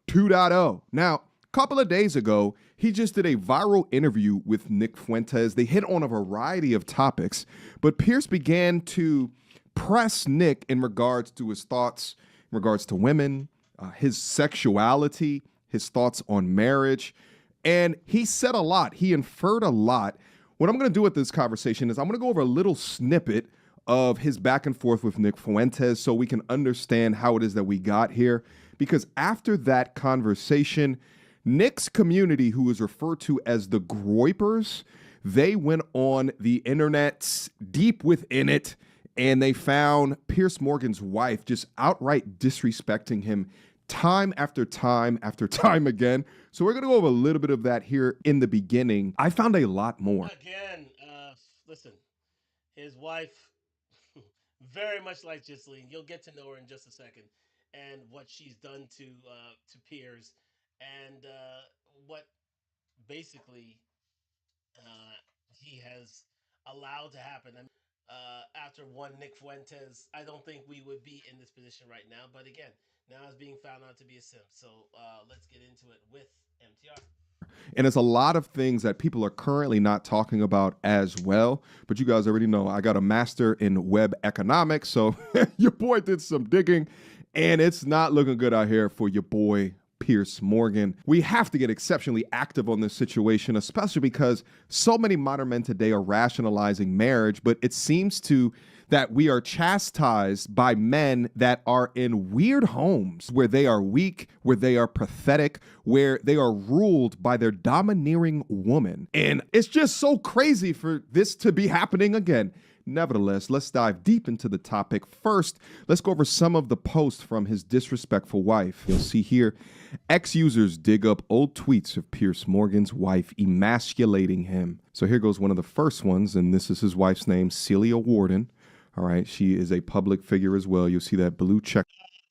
2.0. Now, a couple of days ago, he just did a viral interview with Nick Fuentes. They hit on a variety of topics, but Piers began to press Nick in regards to his thoughts in regards to women, his sexuality, his thoughts on marriage. And he said a lot. He inferred a lot. What I'm going to do with this conversation is I'm going to go over a little snippet of his back and forth with Nick Fuentes so we can understand how it is that we got here. Because after that conversation, Nick's community, who is referred to as the Groypers, they went on the internet, deep within it, and they found Piers Morgan's wife just outright disrespecting him time after time after time again. So we're going to go over a little bit of that here in the beginning. I found a lot more. Again, listen, his wife, very much like Ghislaine, you'll get to know her in just a second, and what she's done to Piers, and what basically he has allowed to happen. I mean, after one Nick Fuentes, I don't think we would be in this position right now. But again, now it's being found out to be a simp. So let's get into it with MTR. And it's a lot of things that people are currently not talking about as well. But you guys already know I got a master in web economics. So your boy did some digging, and it's not looking good out here for your boy Piers Morgan. We have to get exceptionally active on this situation, especially because so many modern men today are rationalizing marriage, but it seems that we are chastised by men that are in weird homes where they are weak, where they are pathetic, where they are ruled by their domineering woman. And it's just so crazy for this to be happening again. Nevertheless, let's dive deep into the topic. First, let's go over some of the posts from his disrespectful wife. You'll see here, ex-users dig up old tweets of Piers Morgan's wife emasculating him. So here goes one of the first ones, and this is his wife's name, Celia Warden. All right, she is a public figure as well. You'll see that blue check.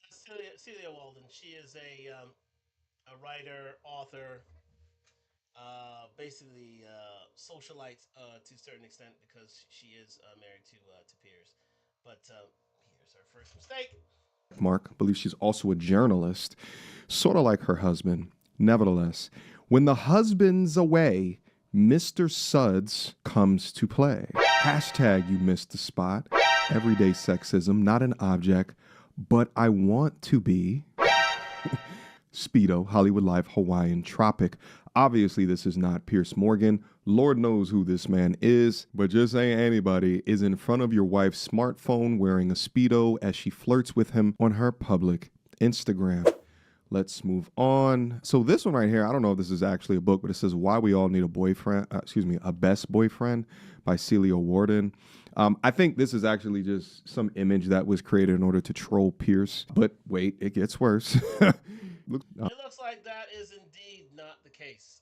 Celia Walden. She is a writer, author, basically socialite to a certain extent because she is married to Piers. But here's her first mistake. Mark, I believe she's also a journalist, sort of like her husband. Nevertheless, when the husband's away, Mr. Suds comes to play. Hashtag you missed the spot. Everyday sexism, not an object, but I want to be. Speedo, Hollywood Life, Hawaiian, Tropic. Obviously, this is not Pierce Morgan. Lord knows who this man is, but just saying anybody is in front of your wife's smartphone wearing a Speedo as she flirts with him on her public Instagram. Let's move on. So this one right here, I don't know if this is actually a book, but it says Why We All Need a Boyfriend, a Best Boyfriend by Celia Warden. I think this is actually just some image that was created in order to troll Pierce. But wait, it gets worse. It looks like that is indeed not the case.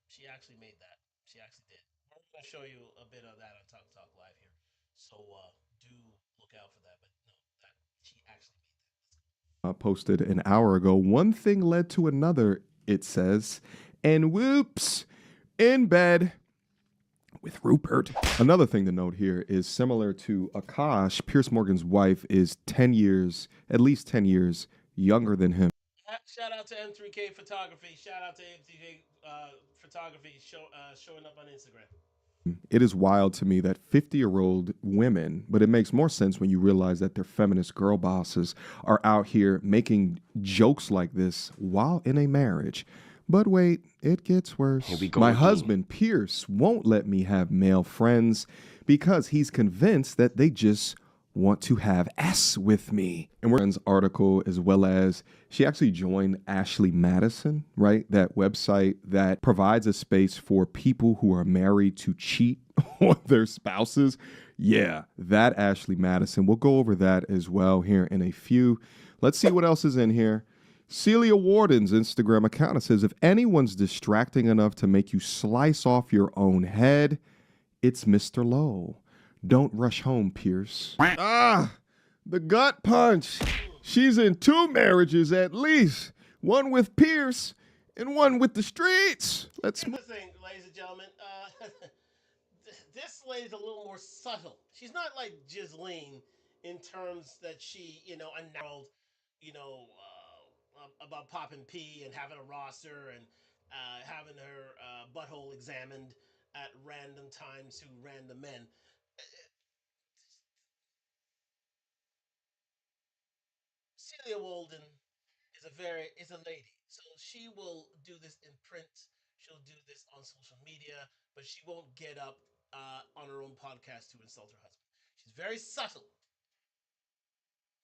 She actually made that. She actually did. I'm going to show you a bit of that on Talk Talk Live here. So do look out for that. But no, that she actually made that. Posted an hour ago. One thing led to another, it says. And whoops, in bed with Rupert. Another thing to note here is similar to Aakash, Pierce Morgan's wife is 10 years, at least 10 years younger than him. Shout out to M3K Photography. Shout out to M3K Photography showing up on Instagram. It is wild to me that 50-year-old women, but it makes more sense when you realize that their feminist girl bosses are out here making jokes like this while in a marriage. But wait, it gets worse. My husband, Pierce, won't let me have male friends because he's convinced that they just want to have S with me. And we're in this article, as well as she actually joined Ashley Madison, right? That website that provides a space for people who are married to cheat on their spouses. Yeah, that Ashley Madison. We'll go over that as well here in a few. Let's see what else is in here. Celia Warden's Instagram account says, if anyone's distracting enough to make you slice off your own head, it's Mr. Lowe. Don't rush home, Pierce. Ah, the gut punch. She's in 2 marriages at least. One with Pierce and one with the streets. Let's move. Thing, ladies and gentlemen, this lady's a little more subtle. She's not like Ghislaine in terms that she, announced, about popping pee and having a roster and having her butthole examined at random times to random men. Celia Walden is a lady, so she will do this in print. She'll do this on social media, but she won't get up on her own podcast to insult her husband. She's very subtle,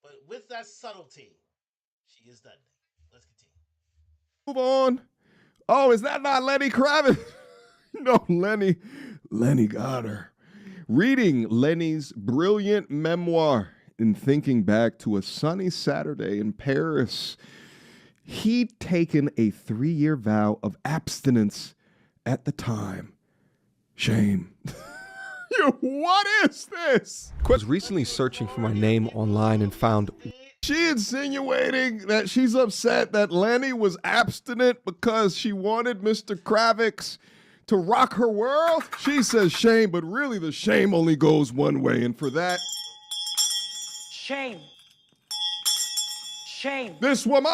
but with that subtlety, she is deadly. Let's continue. Move on. Oh, is that not Lenny Kravitz? No, Lenny got her. Reading Lenny's brilliant memoir and thinking back to a sunny Saturday in Paris, he'd taken a 3-year vow of abstinence at the time. Shame. What is this? I was recently searching for my name online and found she insinuating that she's upset that Lenny was abstinent because she wanted Mr. Kravitz to rock her world. She says shame, but really the shame only goes one way, and for that, Shame. Shame. this woman.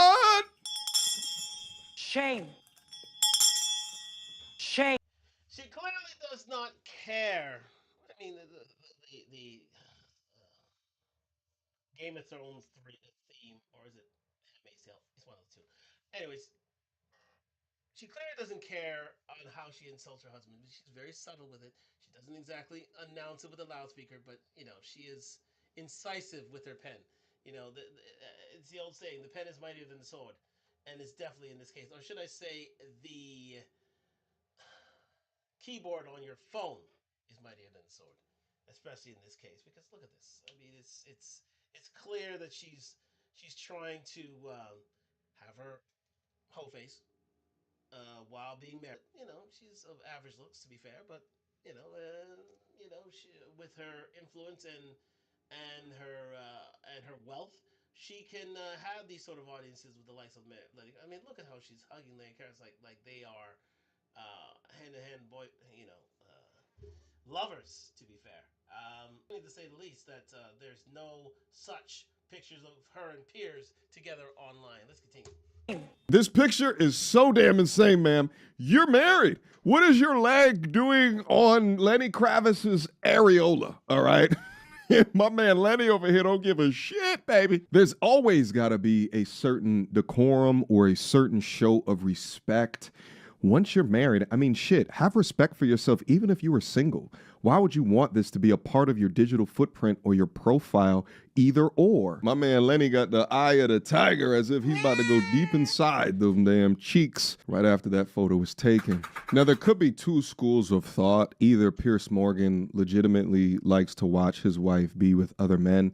Shame. Shame. She clearly does not care. I mean, the Game of Thrones theme, or is it Handmaid's Tale? It's one of the two. Anyways, she clearly doesn't care on how she insults her husband. She's very subtle with it. She doesn't exactly announce it with a loudspeaker, but she is incisive with her pen. It's the old saying: the pen is mightier than the sword, and it's definitely in this case, or should I say, the keyboard on your phone is mightier than the sword, especially in this case. Because look at this. I mean, it's clear that she's trying to have her whole face while being married. She's of average looks, to be fair, but she, with her influence and her wealth, she can have these sort of audiences with the likes of Lenny. I mean, look at how she's hugging Lenny Kravitz like they are hand in hand, lovers. To be fair, to say the least, that there's no such pictures of her and Piers together online. Let's continue. This picture is so damn insane, ma'am. You're married. What is your leg doing on Lenny Kravitz's areola? All right. My man Lenny over here don't give a shit, baby. There's always got to be a certain decorum or a certain show of respect. Once you're married, I mean, shit, have respect for yourself, even if you were single. Why would you want this to be a part of your digital footprint or your profile? Either or. My man Lenny got the eye of the tiger as if he's about to go deep inside them damn cheeks right after that photo was taken. Now, there could be two schools of thought. Either Pierce Morgan legitimately likes to watch his wife be with other men,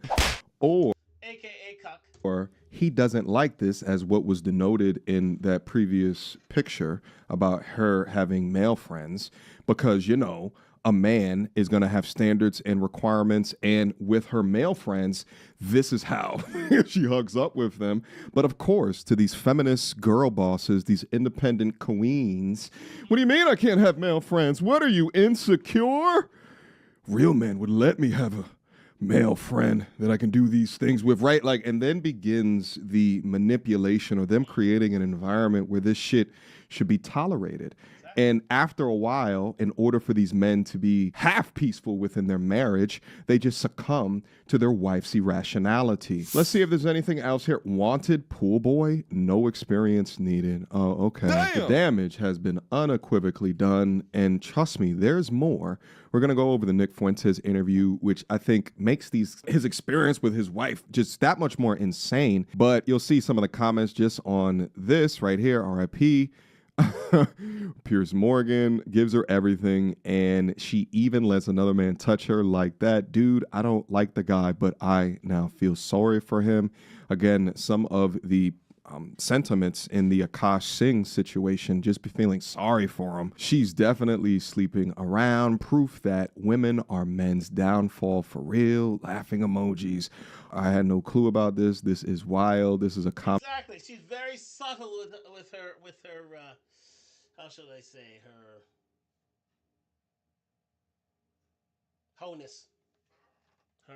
or AKA cuck. or he doesn't like this, as what was denoted in that previous picture about her having male friends, because, you know, a man is going to have standards and requirements, and with her male friends, this is how she hugs up with them. But of course, to these feminist girl bosses, these independent queens, what do you mean I can't have male friends? What are you, insecure? Real men would let me have a male friend that I can do these things with, right? Like, and then begins the manipulation or them creating an environment where this shit should be tolerated. And after a while, in order for these men to be half peaceful within their marriage, they just succumb to their wife's irrationality. Let's see if there's anything else here. Wanted pool boy, no experience needed. Oh, okay. Damn. The damage has been unequivocally done. And trust me, there's more. We're going to go over the Nick Fuentes interview, which I think makes his experience with his wife just that much more insane. But you'll see some of the comments just on this right here, RIP. Piers Morgan gives her everything, and she even lets another man touch her like that. Dude, I don't like the guy, but I now feel sorry for him. Again, some of the sentiments in the Aakash Singh situation, just be feeling sorry for him. She's definitely sleeping around. Proof that women are men's downfall for real. Laughing emojis. I had no clue about this. This is wild. This is a Exactly. She's very subtle with her how should I say, her honess, her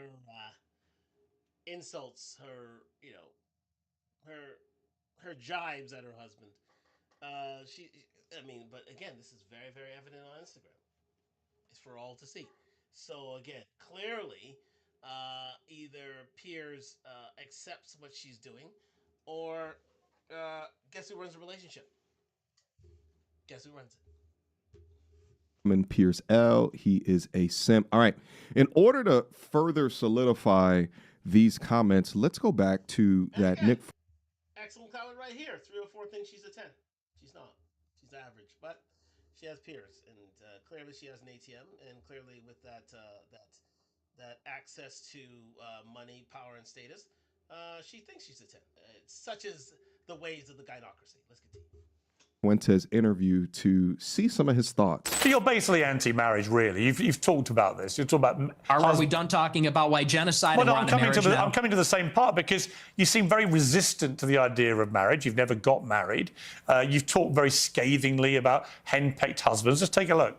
insults, her, you know, her jibes at her husband. I mean, but again, this is very, very evident on Instagram. It's for all to see. So again, clearly, either Piers accepts what she's doing, or guess who runs the relationship? Guess who runs it? Pierce L. He is a simp. All right. In order to further solidify these comments, let's go back to that okay. Nick. Excellent comment right here. 3 or 4 thinks she's a 10. She's not. She's average, but she has Pierce, and clearly she has an ATM, and clearly with that access to money, power, and status, she thinks she's a 10. It's such as the ways of the gynocracy. Let's continue. Fuentes interview to see some of his thoughts. So you're basically anti-marriage, really. You've talked about this. You're talking about. Are we done talking about why genocide? Well, no, I'm coming to the same part because you seem very resistant to the idea of marriage. You've never got married. You've talked very scathingly about henpecked husbands. Just take a look.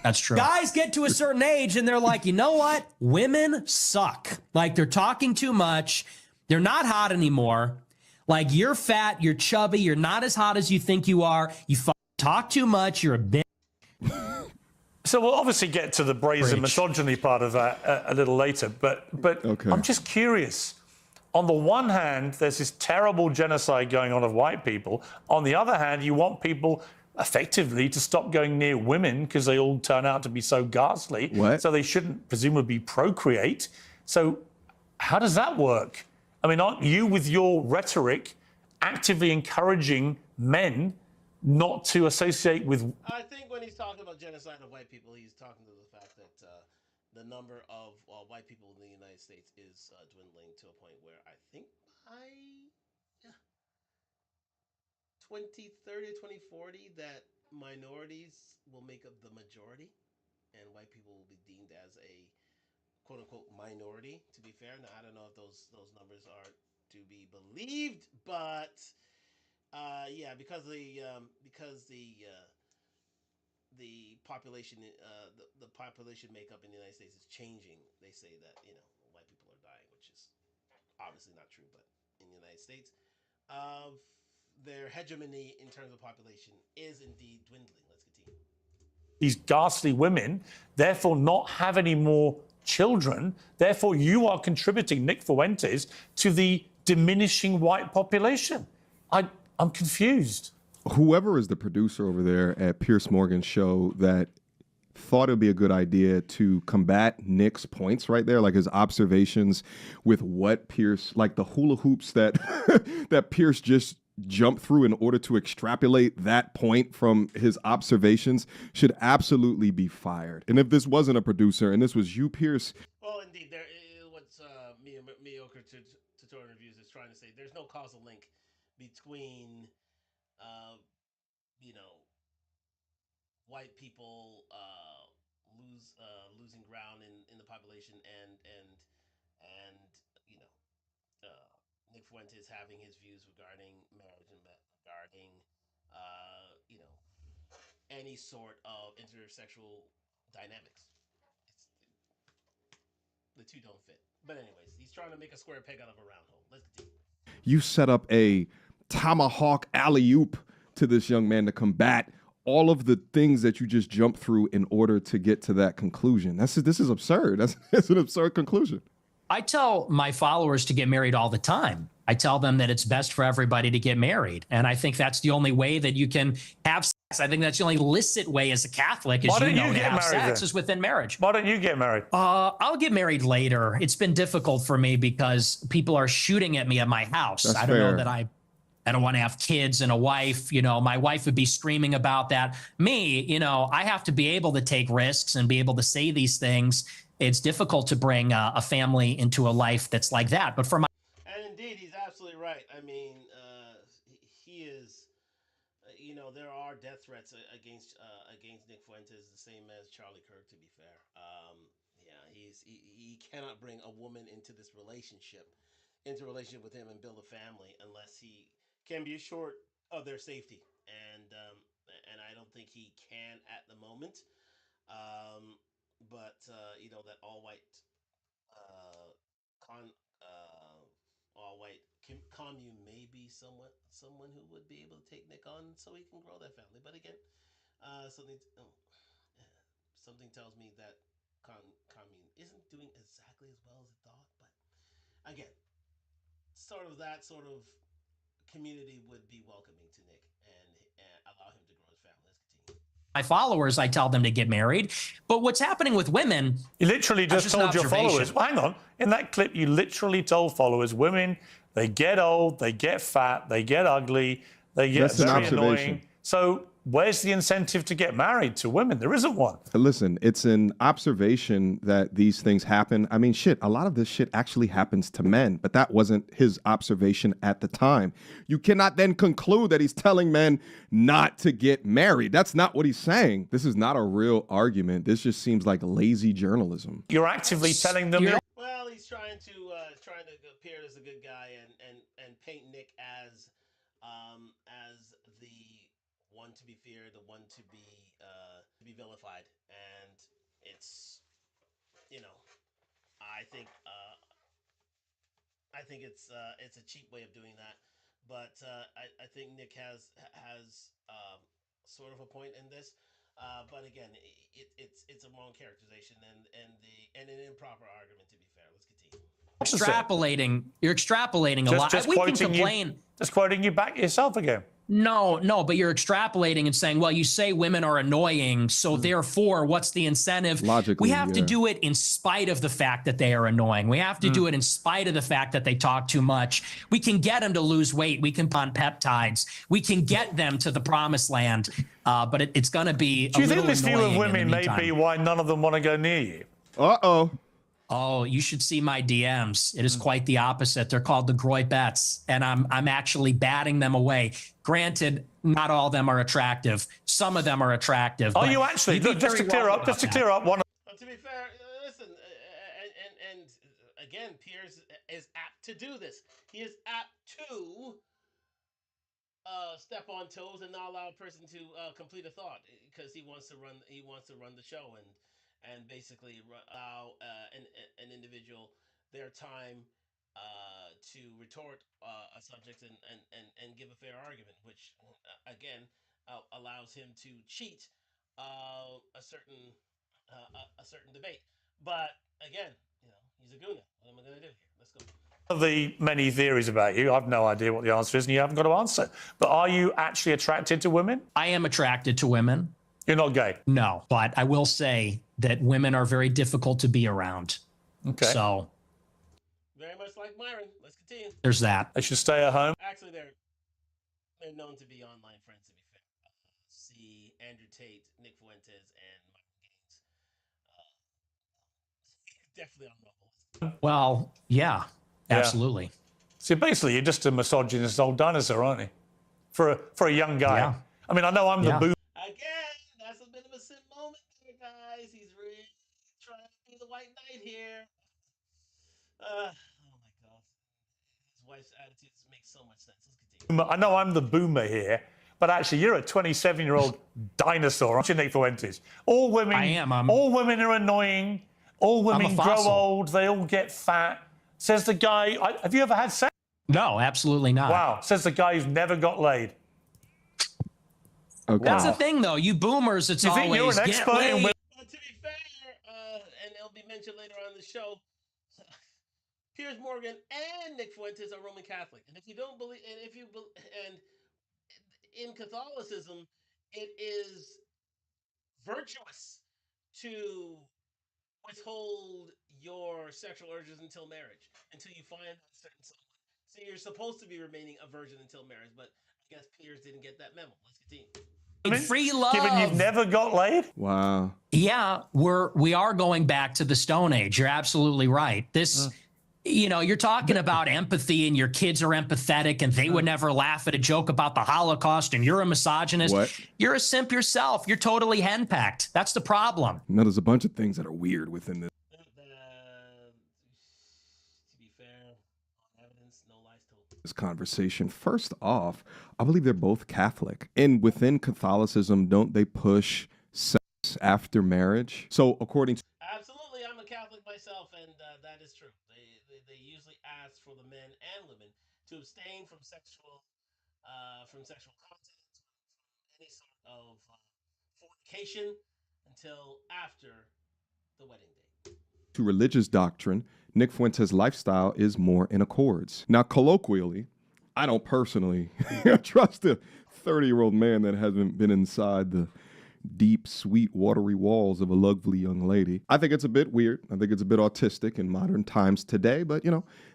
That's true. Guys get to a certain age and they're like, you know what? Women suck. Like, they're talking too much. They're not hot anymore. Like, you're fat, you're chubby, you're not as hot as you think you are. You talk too much, you're a bitch. So we'll obviously get to the brazen misogyny part of that a little later. But okay. I'm just curious. On the one hand, there's this terrible genocide going on of white people. On the other hand, you want people effectively to stop going near women because they all turn out to be so ghastly. What? So they shouldn't presumably procreate. So how does that work? I mean, aren't you, with your rhetoric, actively encouraging men not to associate with... I think when he's talking about genocide of white people, he's talking to the fact that the number of white people in the United States is dwindling to a point where I think by 2030, 2040, that minorities will make up the majority, and white people will be deemed as a quote unquote minority, to be fair. Now, I don't know if those numbers are to be believed, but yeah, because the population the population makeup in the United States is changing. They say that, you know, white people are dying, which is obviously not true, but in the United States, their hegemony in terms of population is indeed dwindling. Let's continue. these ghastly women, therefore not have any more children. Therefore, you are contributing, Nick Fuentes, to the diminishing white population. I'm confused. Whoever is the producer over there at Pierce Morgan's show that thought it would be a good idea to combat Nick's points right there, like his observations with what Pierce, like the hula hoops that that Pierce just jumped through in order to extrapolate that point from his observations, should absolutely be fired. And if this wasn't a producer and this was you, Pierce. Well, indeed, what's mediocre tutorial reviews is trying to say, there's no causal link between, white people losing ground in the population and Nick Fuentes having his views regarding marriage and regarding any sort of intersexual dynamics. The two don't fit. But anyways, he's trying to make a square peg out of a round hole. Let's continue. You set up a tomahawk alley-oop to this young man to combat all of the things that you just jumped through in order to get to that conclusion. This is absurd. That's an absurd conclusion. I tell my followers to get married all the time. I tell them that it's best for everybody to get married. And I think that's the only way that you can have sex. I think that's the only licit way as a Catholic, as you know, to have sex is within marriage. Why don't you get married? I'll get married later. It's been difficult for me because people are shooting at me at my house. That's I don't fair. know that I don't want to have kids and a wife. You know, my wife would be screaming about that. Me, you know, I have to be able to take risks and be able to say these things. It's difficult to bring a family into a life that's like that. But for my And indeed, he's absolutely right. I mean, he is. There are death threats against Nick Fuentes, the same as Charlie Kirk. To be fair, he cannot bring a woman into this relationship with him and build a family unless he can be assured of their safety. And I don't think he can at the moment. But that all white commune may be someone who would be able to take Nick on so he can grow that family. But again, something tells me that commune isn't doing exactly as well as it thought. But again, that sort of community would be welcoming to Nick and allow him to grow his family. Let's continue. my followers, I tell them to get married. But what's happening with women? You literally just an told your observation. followers. Well, hang on. In that clip, you literally told followers, women, they get old, they get fat, they get ugly, they get That's an very observation. annoying. So where's the incentive to get married to women? There isn't one. Listen, it's an observation that these things happen. I mean, shit, a lot of this shit actually happens to men, but that wasn't his observation at the time. You cannot then conclude that he's telling men not to get married. That's not what he's saying. This is not a real argument. This just seems like lazy journalism. You're actively telling them. Well, he's trying to appear as a good guy and paint Nick as the one to be feared, the one to be vilified, and it's I think it's a cheap way of doing that, but I think Nick has sort of a point in this. But again, it's a wrong characterization and an improper argument. To be fair, let's continue. You're extrapolating a lot. We can complain. Just quoting you back yourself again. No, but you're extrapolating and saying, well, you say women are annoying, so therefore, what's the incentive? Logically, we have to do it in spite of the fact that they are annoying. We have to do it in spite of the fact that they talk too much. We can get them to lose weight. We can put on peptides. We can get them to the promised land, but it's going to be Do you think this view of women may be why none of them want to go near you? Uh-oh. Oh, you should see my DMs. It is quite the opposite. They're called the Groy bets, and I'm actually batting them away. Granted, not all of them are attractive. Some of them are attractive. Are you actually? Look, just to clear up, one. To be fair, listen, and again, Piers is apt to do this. He is apt to step on toes and not allow a person to complete a thought because he wants to run the show and basically allow an individual their time to retort a subject and give a fair argument, which again allows him to cheat a certain debate. But again, he's a gooner. What am I going to do here? Let's go. Of the many theories about you, I've no idea what the answer is, and you haven't got to answer. But are you actually attracted to women? I am attracted to women. You're not gay? No, but I will say that women are very difficult to be around. Okay. So Very much like Myron. Let's continue. there's that. They should stay at home. Actually, they're known to be online friends, to be fair. See Andrew Tate, Nick Fuentes, and Myron Gaines. Definitely on Rumble. Well, yeah, absolutely. See, basically, you're just a misogynist old dinosaur, aren't you? For a young guy. Yeah. I mean, I know I'm the boo. Again, that's a bit of a Simp moment there, guys. He's really trying to be the white knight here. Oh my God. His wife's attitudes make so much sense. Let's continue. I know I'm the boomer here, but actually, you're a 27-year-old dinosaur, aren't you, Nick Fuentes? All women. I am. All women are annoying. All women grow fossil. old. They all get fat. Says the guy. Have you ever had sex? No, absolutely not. Wow. Says the guy who's never got laid. Okay. That's the thing, though. You boomers, it's You think always you're an get expert in laid. women? But to be fair, and it'll be mentioned later on in the show, Piers Morgan and Nick Fuentes are Roman Catholic, and if you don't believe, and in Catholicism, it is virtuous to withhold your sexual urges until marriage, until you find a certain someone. So you're supposed to be remaining a virgin until marriage, but I guess Piers didn't get that memo. Let's continue. Free love. Given you've never got laid? Wow. Yeah, we are going back to the Stone Age. You're absolutely right. This, you're talking about empathy, and your kids are empathetic, and they would never laugh at a joke about the Holocaust, and you're a misogynist. What? You're a simp yourself. You're totally henpecked. That's the problem. Now, there's a bunch of things that are weird within this. To be fair, on evidence, no lies told. This conversation. First off, I believe they're both Catholic, and within Catholicism, don't they push sex after marriage? So, according to Absolutely, I'm a Catholic myself, and that is true. They usually ask for the men and women to abstain from sexual contact, from any sort of fornication until after the wedding day. to religious doctrine, Nick Fuentes' lifestyle is more in accords. Now, colloquially, I don't personally trust a 30-year-old man that hasn't been inside the deep, sweet, watery walls of a lovely young lady. I think it's a bit weird. I think it's a bit autistic in modern times today, but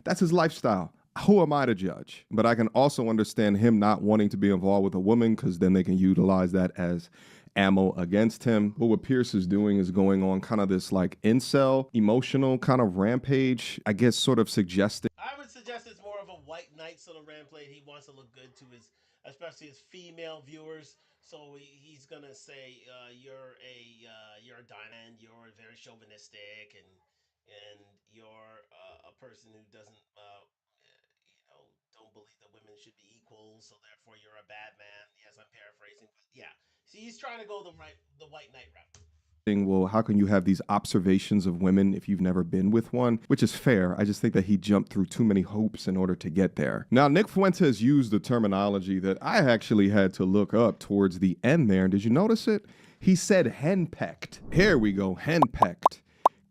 that's his lifestyle. Who am I to judge? But I can also understand him not wanting to be involved with a woman, because then they can utilize that as ammo against him. But what Pierce is doing is going on kind of this like incel, emotional kind of rampage, I guess, sort of suggesting. I would suggest it's more of a white knight sort of rampage. He wants to look good to especially his female viewers. So he's gonna say you're a diamond, you're very chauvinistic, and you're a person who doesn't don't believe that women should be equal. So therefore, you're a bad man. Yes, I'm paraphrasing, but yeah. See, he's trying to go the white knight route. Well, how can you have these observations of women if you've never been with one? Which is fair. I just think that he jumped through too many hoops in order to get there. Now, Nick Fuentes used the terminology that I actually had to look up towards the end there. And did you notice it? He said henpecked. Here we go, henpecked.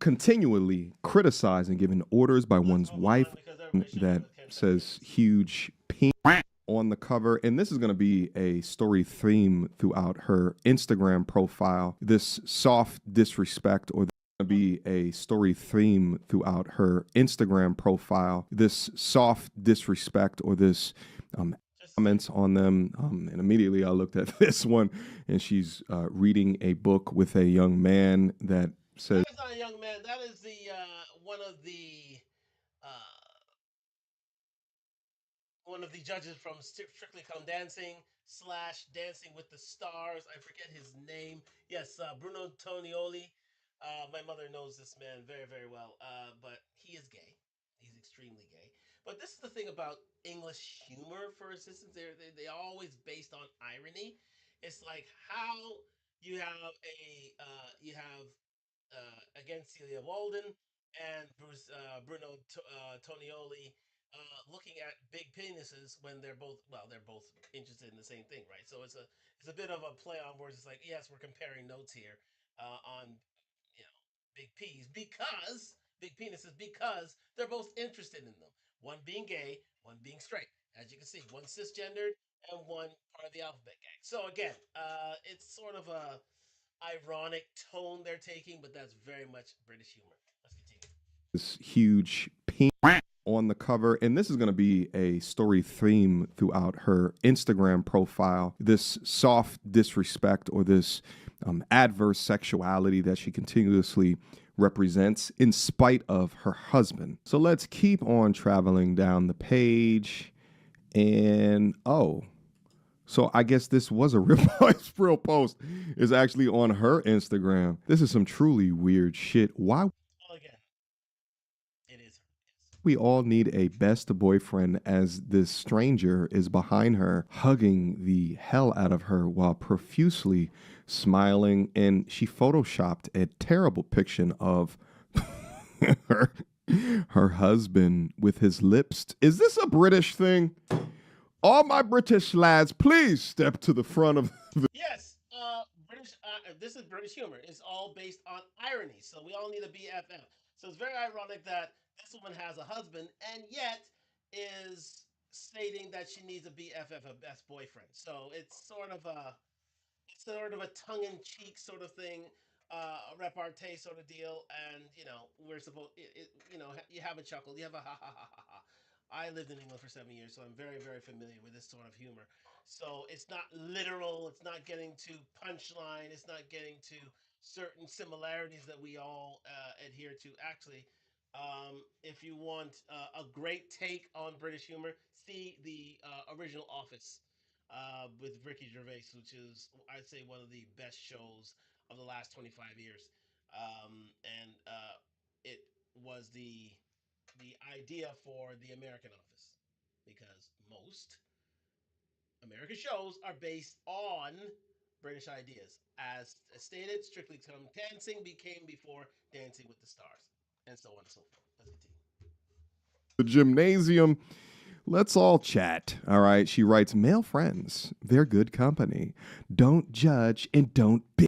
Continually criticizing, giving orders by one's wife that says huge penis on the cover. And this is going to be a story theme throughout her Instagram profile. This soft disrespect, or going to be a story theme throughout her Instagram profile. This soft disrespect, or this comments on them. And immediately I looked at this one, and she's reading a book with a young man that says, That's not a young man. That is the one of the judges from Strictly Come Dancing / Dancing with the Stars. I forget his name. Yes, Bruno Tonioli. My mother knows this man very, very well. But he is gay. He's extremely gay. But this is the thing about English humor, for instance. They're always based on irony. It's like how you have against Celia Walden and Bruno Tonioli looking at big penises when they're both interested in the same thing, right? So it's a bit of a play on words. It's like, yes, we're comparing notes here on big P's because big penises because they're both interested in them. One being gay, one being straight. As you can see, one cisgendered and one part of the alphabet gang. So again, it's sort of a ironic tone they're taking, but that's very much British humor. Let's continue. This huge pink on the cover, and this is going to be a story theme throughout her Instagram profile. This soft disrespect or this adverse sexuality that she continuously represents in spite of her husband. So let's keep on traveling down the page. And so I guess this was a real post. Is actually on her Instagram. This is some truly weird shit. Why? Well, again, it is. We all need a best boyfriend as this stranger is behind her, hugging the hell out of her while profusely smiling. And she photoshopped a terrible picture of her husband with his lips. Is this a British thing? All my British lads, please step to the front of the... Yes, British. This is British humor. It's all based on irony. So we all need a BFF. So it's very ironic that this woman has a husband and yet is stating that she needs a BFF, a best boyfriend. So it's sort of a tongue-in-cheek sort of thing, a repartee sort of deal, and we're supposed, you have a chuckle, you have a ha ha ha ha ha. I lived in England for 7 years, so I'm very, very familiar with this sort of humor. So it's not literal, it's not getting to punchline, it's not getting to certain similarities that we all adhere to. Actually, if you want a great take on British humor, see the original Office with Ricky Gervais, which is, I'd say, one of the best shows of the last 25 years. And it was the idea for the American Office because most American shows are based on British ideas. As stated, Strictly Come Dancing became before Dancing with the Stars, and so on and so forth. Let's continue. The gymnasium. Let's all chat. All right. She writes, male friends, they're good company. Don't judge and don't bitch.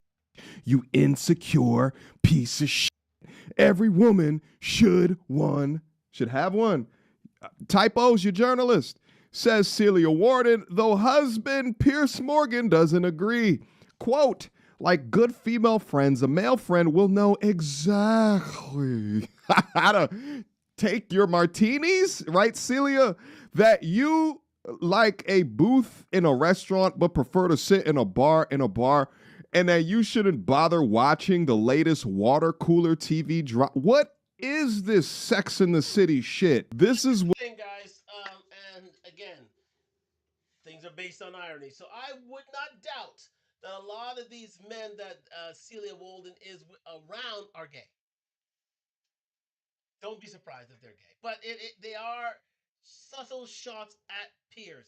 You insecure piece of shit. Every woman should have one. Typos, you journalist. Says Celia Warden, though husband Pierce Morgan doesn't agree. Quote, like good female friends, a male friend will know exactly how to take your martinis, right, Celia? That you like a booth in a restaurant but prefer to sit in a bar and that you shouldn't bother watching the latest water cooler TV drop. What is this Sex in the City shit? This is what... guys, and again, things are based on irony. So I would not doubt that a lot of these men that Celia Walden is around are gay. Don't be surprised if they're gay. But they are subtle shots at peers.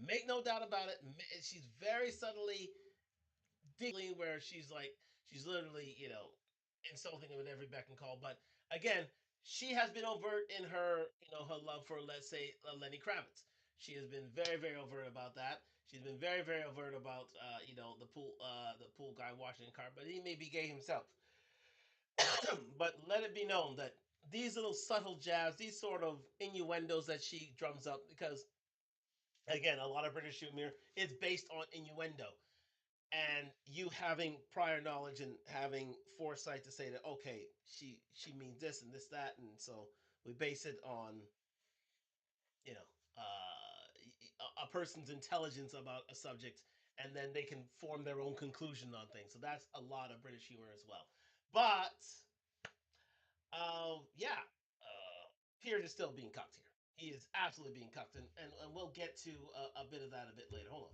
Make no doubt about it. She's very subtly dealing where she's literally, insulting him at every beck and call. But again, she has been overt in her, her love for, let's say, Lenny Kravitz. She has been very, very overt about that. She's been very, very overt about, the pool guy washing the car, but he may be gay himself. But let it be known that these little subtle jabs, these sort of innuendos that she drums up, because again, a lot of British humor is based on innuendo, and you having prior knowledge and having foresight to say that okay, she means this and this that, and so we base it on a person's intelligence about a subject, and then they can form their own conclusion on things. So that's a lot of British humor as well. But Piers is still being cucked here. He is absolutely being cucked, and we'll get to a bit of that a bit later. Hold on.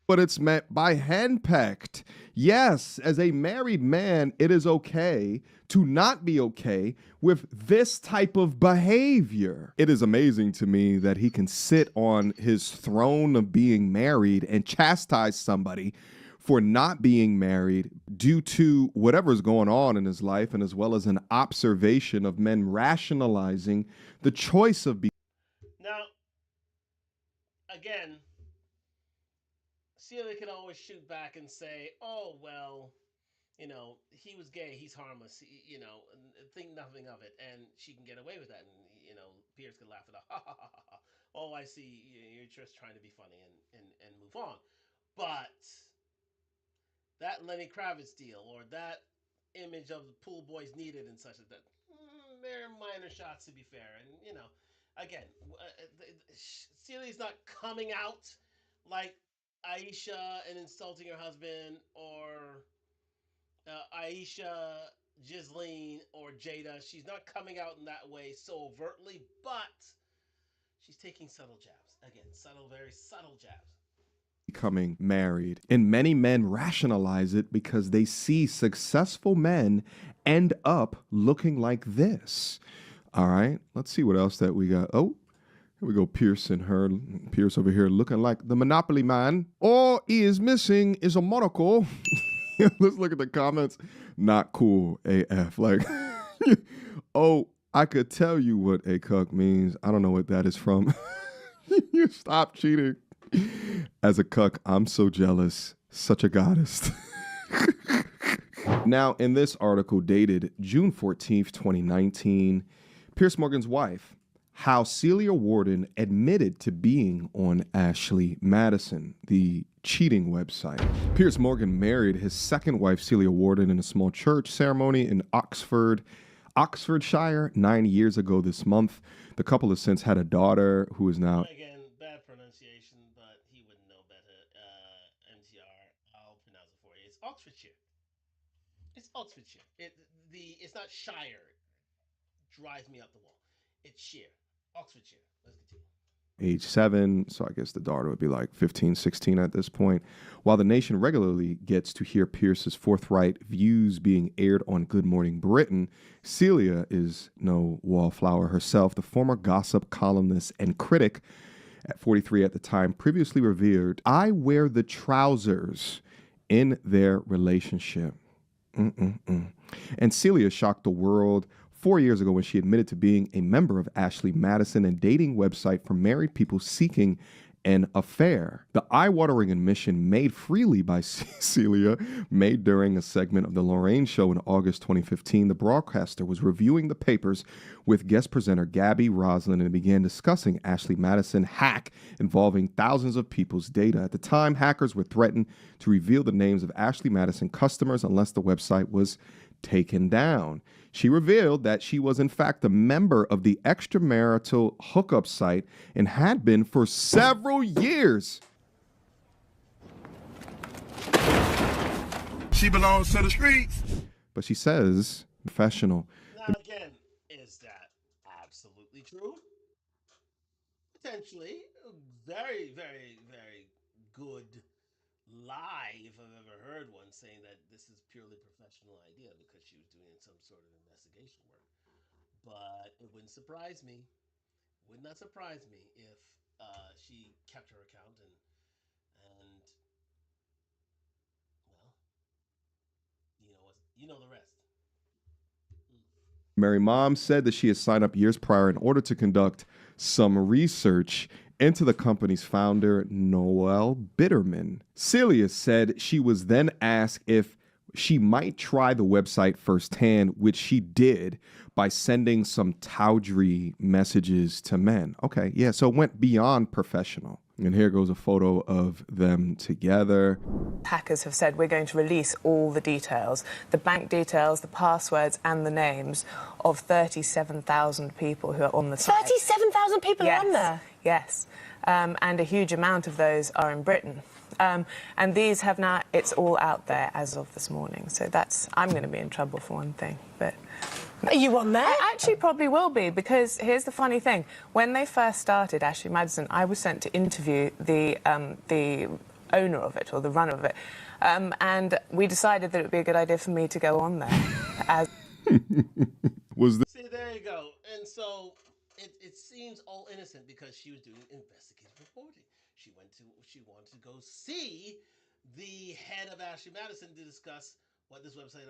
But it's meant by henpecked. Yes, as a married man, it is okay to not be okay with this type of behavior. It is amazing to me that he can sit on his throne of being married and chastise somebody for not being married due to whatever's going on in his life, and as well as an observation of men rationalizing the choice of being. Now, again, Celia can always shoot back and say, "Oh well, he was gay. He's harmless. Think nothing of it," and she can get away with that. And Pierce can laugh it off. Oh, I see. You're just trying to be funny and move on. But that Lenny Kravitz deal or that image of the pool boys needed and such as that, they're minor shots to be fair. And again, Celia's not coming out like Aisha and insulting her husband, or Aisha, Ghislaine, or Jada. She's not coming out in that way so overtly, but she's taking subtle jabs. Again, subtle, very subtle jabs. Becoming married. And many men rationalize it because they see successful men end up looking like this. All right, let's see what else that we got. Oh, here we go. Pierce over here looking like the Monopoly man. All he is missing is a monocle. Let's look at the comments. Not cool, AF. Like, oh, I could tell you what a cuck means. I don't know what that is from. You stop cheating. As a cuck, I'm so jealous. Such a goddess. Now, in this article dated June 14th, 2019, Piers Morgan's wife, how Celia Warden admitted to being on Ashley Madison, the cheating website. Piers Morgan married his second wife, Celia Warden, in a small church ceremony in Oxfordshire 9 years ago this month. The couple has since had a daughter who is now... Again, bad pronunciation, but he wouldn't know better. MTR, I'll pronounce it for you. It's Oxfordshire. It's Oxfordshire. It's not Shire. Drives me up the wall. It's Shire. Oxfordshire. Let's continue. Age 7, so I guess the daughter would be like 15, 16 at this point. While the nation regularly gets to hear Pierce's forthright views being aired on Good Morning Britain, Celia is no wallflower herself. The former gossip columnist and critic, at 43 at the time, previously revered, "I wear the trousers" in their relationship. And Celia shocked the world 4 years ago when she admitted to being a member of Ashley Madison, a dating website for married people seeking an affair. The eye-watering admission, made freely by Celia, made during a segment of The Lorraine Show in August 2015, the broadcaster was reviewing the papers with guest presenter Gabby Roslin and began discussing Ashley Madison hack involving thousands of people's data. At the time, hackers were threatened to reveal the names of Ashley Madison customers unless the website was taken down. She revealed that she was in fact a member of the extramarital hookup site and had been for several years. She belongs to the streets. But she says, professional. Now again, is that absolutely true? Potentially. Very, very, very good lie, if I've ever heard one, saying that this is purely professional idea because she was doing some sort of investigation work. But it wouldn't surprise me. Would not surprise me if she kept her account and well, you know the rest. Mary Mom said that she had signed up years prior in order to conduct some research into the company's founder, Noel Bitterman. Celia said she was then asked if she might try the website firsthand, which she did by sending some tawdry messages to men. Okay, yeah, so it went beyond professional. And here goes a photo of them together. Hackers have said we're going to release all the details, the bank details, the passwords, and the names of 37,000 people who are on the site. 37,000 people are on there? Yes, and a huge amount of those are in Britain. And these have now, it's all out there as of this morning. So I'm going to be in trouble for one thing. But are you on there? I actually probably will be, because here's the funny thing. When they first started Ashley Madison, I was sent to interview the owner of it, or the runner of it. And we decided that it would be a good idea for me to go on there. See, there you go. And so it seems all innocent because she was doing investigative reporting. She wanted to go see the head of Ashley Madison to discuss what this website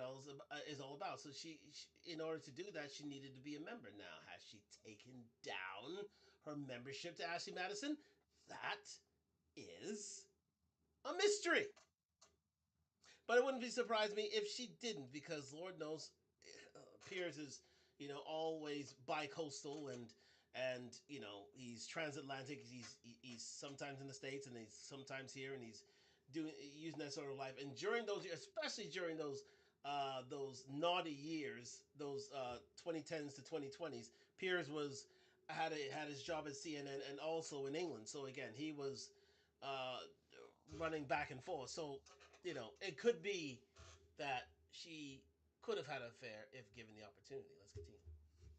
is all about. So she, in order to do that, she needed to be a member. Now, has she taken down her membership to Ashley Madison? that is a mystery. But it wouldn't be surprised me if she didn't, because Lord knows Piers is, always bi-coastal and he's transatlantic. He's sometimes in the States and he's sometimes here, and he's doing using that sort of life. And during those years, especially during those naughty years, those 2010s to 2020s, Piers had his job at CNN and also in England. So again, he was uh, running back and forth. So it could be that she could have had an affair if given the opportunity. Let's continue.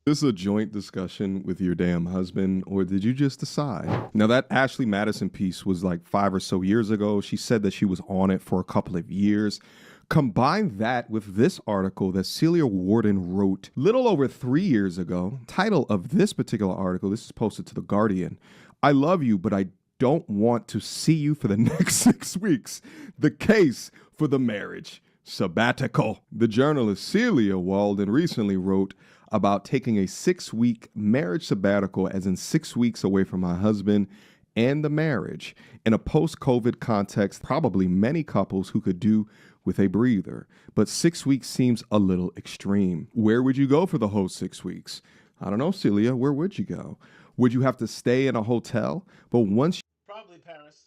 This is a joint discussion with your damn husband, or did you just decide? Now, that Ashley Madison piece was like 5 or so years ago. She said that she was on it for a couple of years. Combine that with this article that Celia Warden wrote little over 3 years ago. Title of this particular article, this is posted to The Guardian. I love you, but I don't want to see you for the next 6 weeks. The case for the marriage sabbatical. The journalist Celia Walden recently wrote about taking a 6-week marriage sabbatical, as in 6 weeks away from my husband and the marriage. In a post-COVID context, probably many couples who could do with a breather. But 6 weeks seems a little extreme. Where would you go for the whole 6 weeks? I don't know, Celia, where would you go? Would you have to stay in a hotel? But once Probably Paris.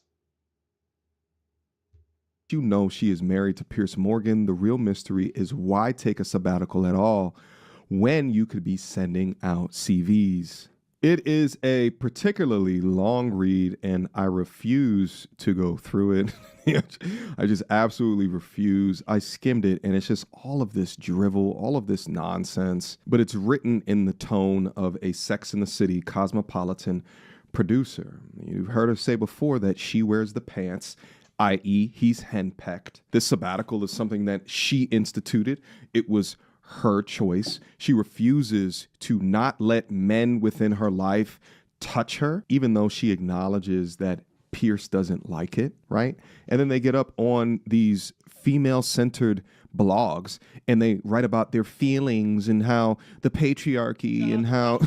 you know she is married to Pierce Morgan, the real mystery is why take a sabbatical at all when you could be sending out CVs. It is a particularly long read, and I refuse to go through it. I just absolutely refuse. I skimmed it, and it's just all of this drivel, all of this nonsense. But it's written in the tone of a Sex and the City cosmopolitan producer. You've heard her say before that she wears the pants, i.e., he's henpecked. This sabbatical is something that she instituted. It was her choice. She refuses to not let men within her life touch her, even though she acknowledges that Pierce doesn't like it, right? And then they get up on these female-centered blogs and they write about their feelings and how the patriarchy and how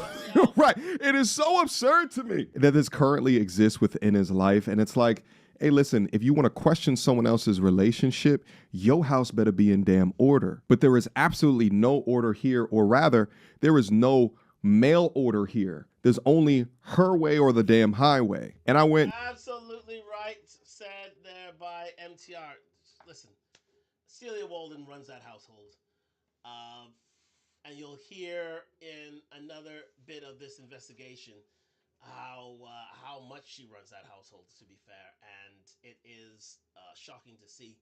right. It is so absurd to me that this currently exists within his life. And it's like, hey, listen, if you want to question someone else's relationship, your house better be in damn order. But there is absolutely no order here, or rather, there is no male order here. There's only her way or the damn highway. And I went, Absolutely right, said there by MTR. Listen, Celia Walden runs that household. And you'll hear in another bit of this investigation how much she runs that household. To be fair, and it is shocking to see.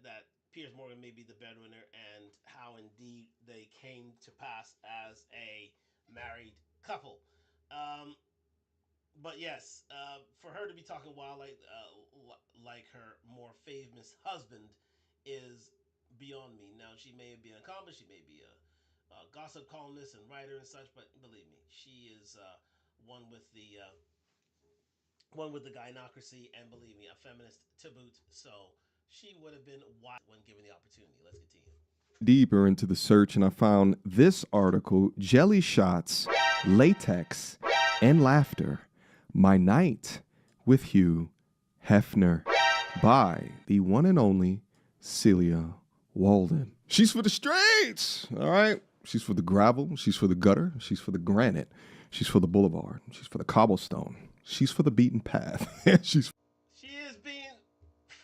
That Piers Morgan may be the breadwinner, and how indeed they came to pass as a married couple. Um, but yes, for her to be talking wild like her more famous husband is beyond me. Now she may be accomplished, she may be a gossip columnist and writer and such, but believe me, she is one with the gynocracy, and believe me, a feminist to boot. So she would have been wild when given the opportunity. Let's continue. deeper into the search, and I found this article, Jelly Shots, Latex, and Laughter, My Night with Hugh Hefner, by the one and only Celia Walden. She's for the streets, all right? She's for the gravel, she's for the gutter, she's for the granite, she's for the boulevard, she's for the cobblestone, she's for the beaten path. She has been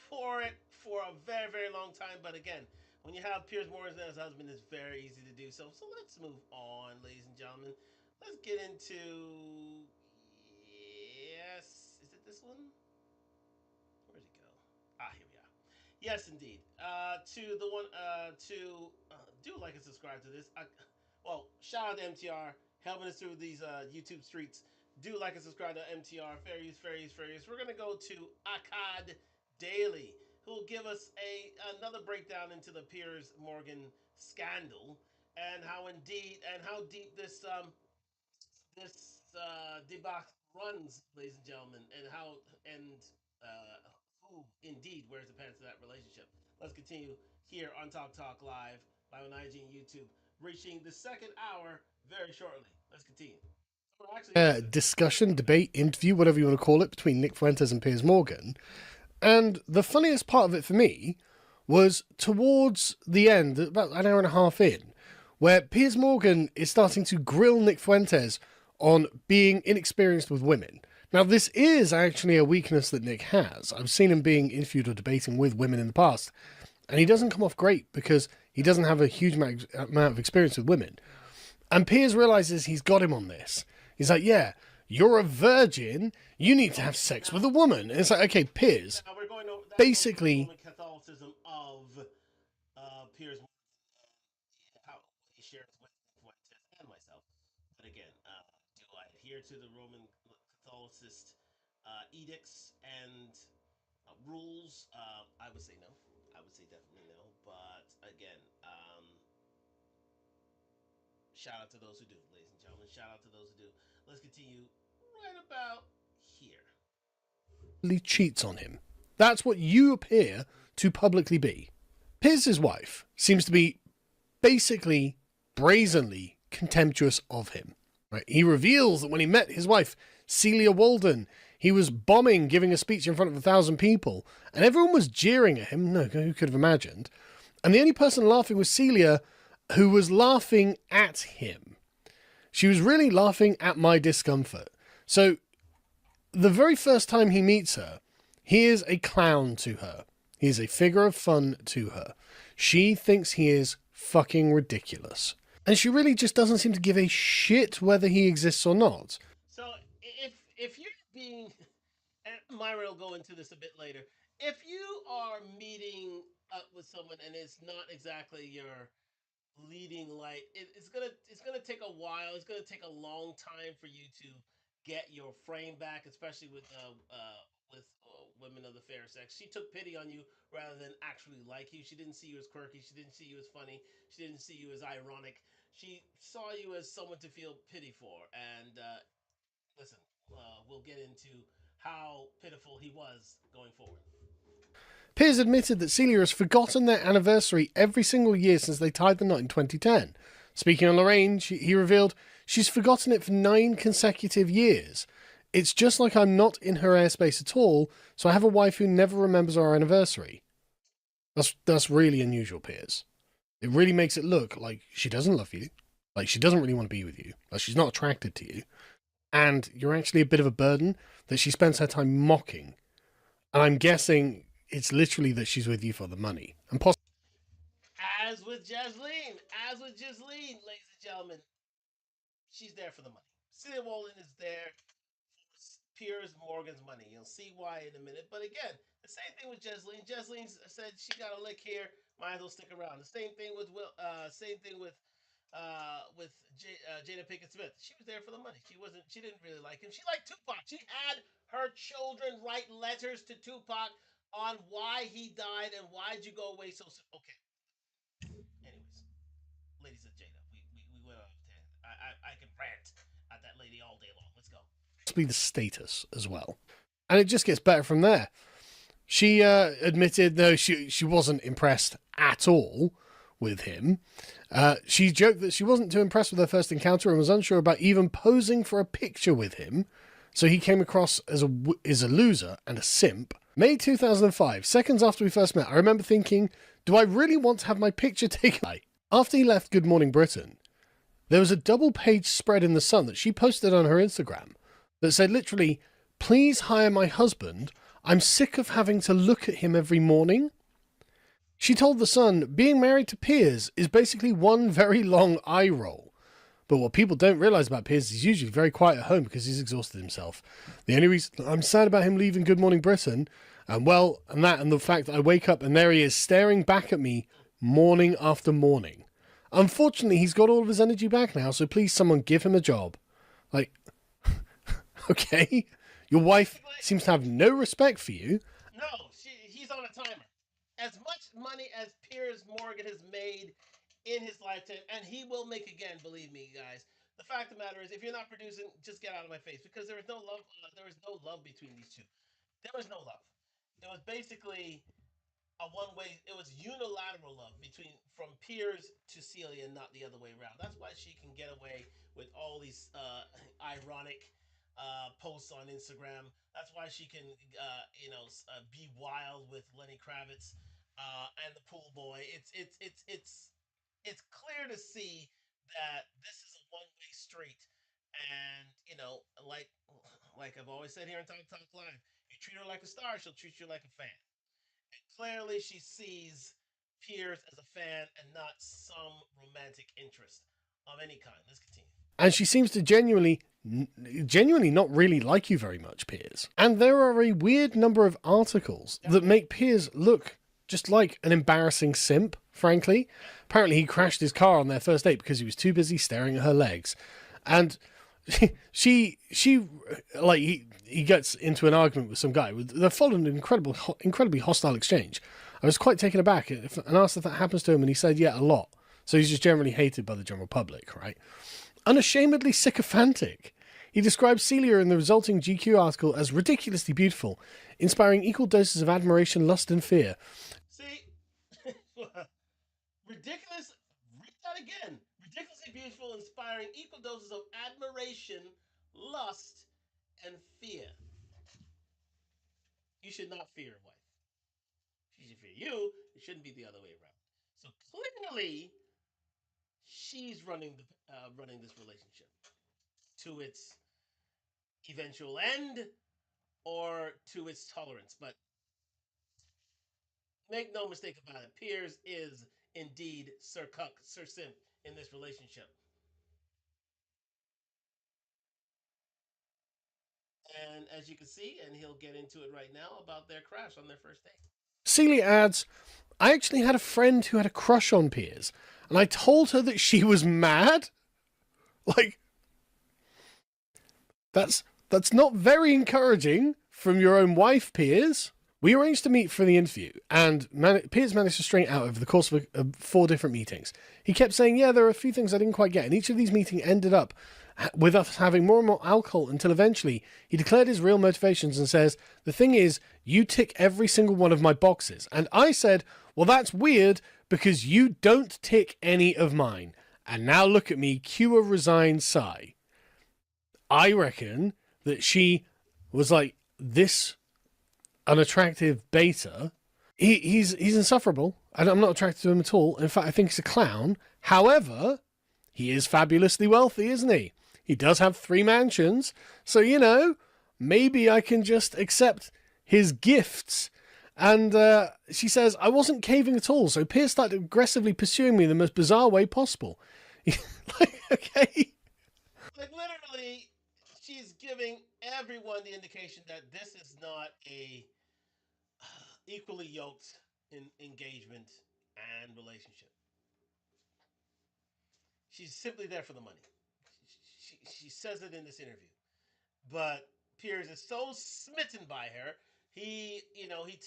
for it for a very, very long time. But again, when you have Piers Morgan as husband, it's very easy to do so. So let's move on, ladies and gentlemen. Let's get into. Yes. Is it this one? Where'd it go? Ah, here we are. Yes, indeed. To the one, do like and subscribe to this. Well, shout out to MTR helping us through these YouTube streets. Do like and subscribe to MTR. Fair use, fair use, fair use. We're gonna go to Akkad Daily, who will give us another breakdown into the Piers Morgan scandal and how deep this debacle runs, ladies and gentlemen, and who indeed wears the pants of that relationship. Let's continue here on Talk Talk Live, live on IG and YouTube, reaching the second hour very shortly. Let's continue. discussion, debate, interview, whatever you want to call it, between Nick Fuentes and Piers Morgan. And the funniest part of it for me was towards the end, about an hour and a half in, where Piers Morgan is starting to grill Nick Fuentes on being inexperienced with women. Now, this is actually a weakness that Nick has. I've seen him being interviewed or debating with women in the past, and he doesn't come off great because he doesn't have a huge amount of experience with women. And Piers realizes he's got him on this. He's like, yeah, you're a virgin. You need to have sex with a woman. And it's like, okay, Piers, basically... Catholicism of Piers, how he shares with Fuentes and myself. But again, do I adhere to the Roman Catholicist edicts and rules? I would say no. I would say definitely no. But again, shout out to those who do, ladies and gentlemen. Shout out to those who do. Let's continue right about here. cheats on him. That's what you appear to publicly be. Piers' wife seems to be basically brazenly contemptuous of him. Right? He reveals that when he met his wife, Celia Walden, he was bombing, giving a speech in front of 1,000 people, and everyone was jeering at him. No, who could have imagined? And the only person laughing was Celia, who was laughing at him. She was really laughing at my discomfort. So, the very first time he meets her, he is a clown to her. He is a figure of fun to her. She thinks he is fucking ridiculous. And she really just doesn't seem to give a shit whether he exists or not. So if you're being, and Myra will go into this a bit later, if you are meeting up with someone and it's not exactly your leading light, it's gonna take a while. It's gonna take a long time for you to get your frame back, especially with women of the fair sex. She took pity on you rather than actually like you. She didn't see you as quirky. She didn't see you as funny. She didn't see you as ironic. She saw you as someone to feel pity for. And listen, we'll get into how pitiful he was going forward. Piers admitted that Celia has forgotten their anniversary every single year since they tied the knot in 2010. Speaking on Lorraine, he revealed she's forgotten it for 9 consecutive years. It's just like I'm not in her airspace at all, so I have a wife who never remembers our anniversary. That's really unusual, Piers. It really makes it look like she doesn't love you, like she doesn't really want to be with you, like she's not attracted to you, and you're actually a bit of a burden that she spends her time mocking. And I'm guessing it's literally that she's with you for the money. And As with Jasleen, ladies and gentlemen, she's there for the money. Celia Wallen is there Piers Morgan's money. You'll see why in a minute. But again, the same thing with Jasleen. Jasleen said she got a lick here, might as well stick around. The same thing with Jada Pinkett Smith. She was there for the money. She didn't really like him. She liked Tupac. She had her children write letters to Tupac on why he died and why'd you go away so soon. Okay. Anyways, ladies and Jada, we went on 10. I can rant at that lady all day long. Let's go. Be the status as well. And it just gets better from there. She admitted, no, she wasn't impressed at all with him. She joked that she wasn't too impressed with her first encounter and was unsure about even posing for a picture with him. So he came across as a loser and a simp. May 2005, seconds after we first met, I remember thinking, do I really want to have my picture taken? After he left Good Morning Britain, there was a double-page spread in The Sun that she posted on her Instagram that said literally, please hire my husband. I'm sick of having to look at him every morning. She told The Sun, being married to Piers is basically one very long eye roll. But what people don't realise about Piers is he's usually very quiet at home because he's exhausted himself. The only reason I'm sad about him leaving Good Morning Britain, and the fact that I wake up and there he is staring back at me morning after morning. Unfortunately, he's got all of his energy back now, so please someone give him a job. Like, okay, your wife seems to have no respect for you. No, he's on a timer. As much money as Piers Morgan has made in his lifetime, and he will make again, believe me, guys. The fact of the matter is, if you're not producing, just get out of my face, because there is no love. There is no love between these two. There was no love. It was basically a one way. It was unilateral love from Piers to Celia, and not the other way around. That's why she can get away with all these ironic posts on Instagram. That's why she can, be wild with Lenny Kravitz and the pool boy. It's clear to see that this is a one way street, and like I've always said here in Talk Talk Live, you treat her like a star, she'll treat you like a fan. Clearly, she sees Piers as a fan and not some romantic interest of any kind. Let's continue. And she seems to genuinely not really like you very much, Piers. And there are a weird number of articles that make Piers look just like an embarrassing simp, frankly. Apparently he crashed his car on their first date because he was too busy staring at her legs. And he gets into an argument with some guy. They followed an incredibly hostile exchange. I was quite taken aback and asked if that happens to him, and he said, yeah, a lot. So he's just generally hated by the general public, right? Unashamedly sycophantic. He describes Celia in the resulting GQ article as ridiculously beautiful, inspiring equal doses of admiration, lust, and fear. See? Ridiculous. Read that again. Ridiculously beautiful, inspiring equal doses of admiration, lust, and fear. You should not fear a wife. She should fear you. It shouldn't be the other way around. So clearly, she's running this relationship to its eventual end or to its tolerance. But make no mistake about it, Piers is indeed Sir Cuck, Sir Simp in this relationship. And as you can see, and he'll get into it right now, about their crash on their first date. Celia adds, I actually had a friend who had a crush on Piers, and I told her that she was mad. Like, that's not very encouraging from your own wife, Piers. We arranged to meet for the interview, and Piers managed to string it out over the course of 4 different meetings. He kept saying, yeah, there are a few things I didn't quite get, and each of these meetings ended up with us having more and more alcohol until eventually he declared his real motivations and says, the thing is, you tick every single one of my boxes. And I said, well, that's weird because you don't tick any of mine. And now look at me, cue a resigned sigh. I reckon that she was like this unattractive beta. He's insufferable. I'm not attracted to him at all. In fact, I think he's a clown. However, he is fabulously wealthy, isn't he? He does have 3 mansions. So, maybe I can just accept his gifts. And she says, I wasn't caving at all. So Piers started aggressively pursuing me in the most bizarre way possible. Okay. Like, literally, she's giving everyone the indication that this is not a equally yoked engagement and relationship. She's simply there for the money. She says it in this interview. But Piers is so smitten by her, he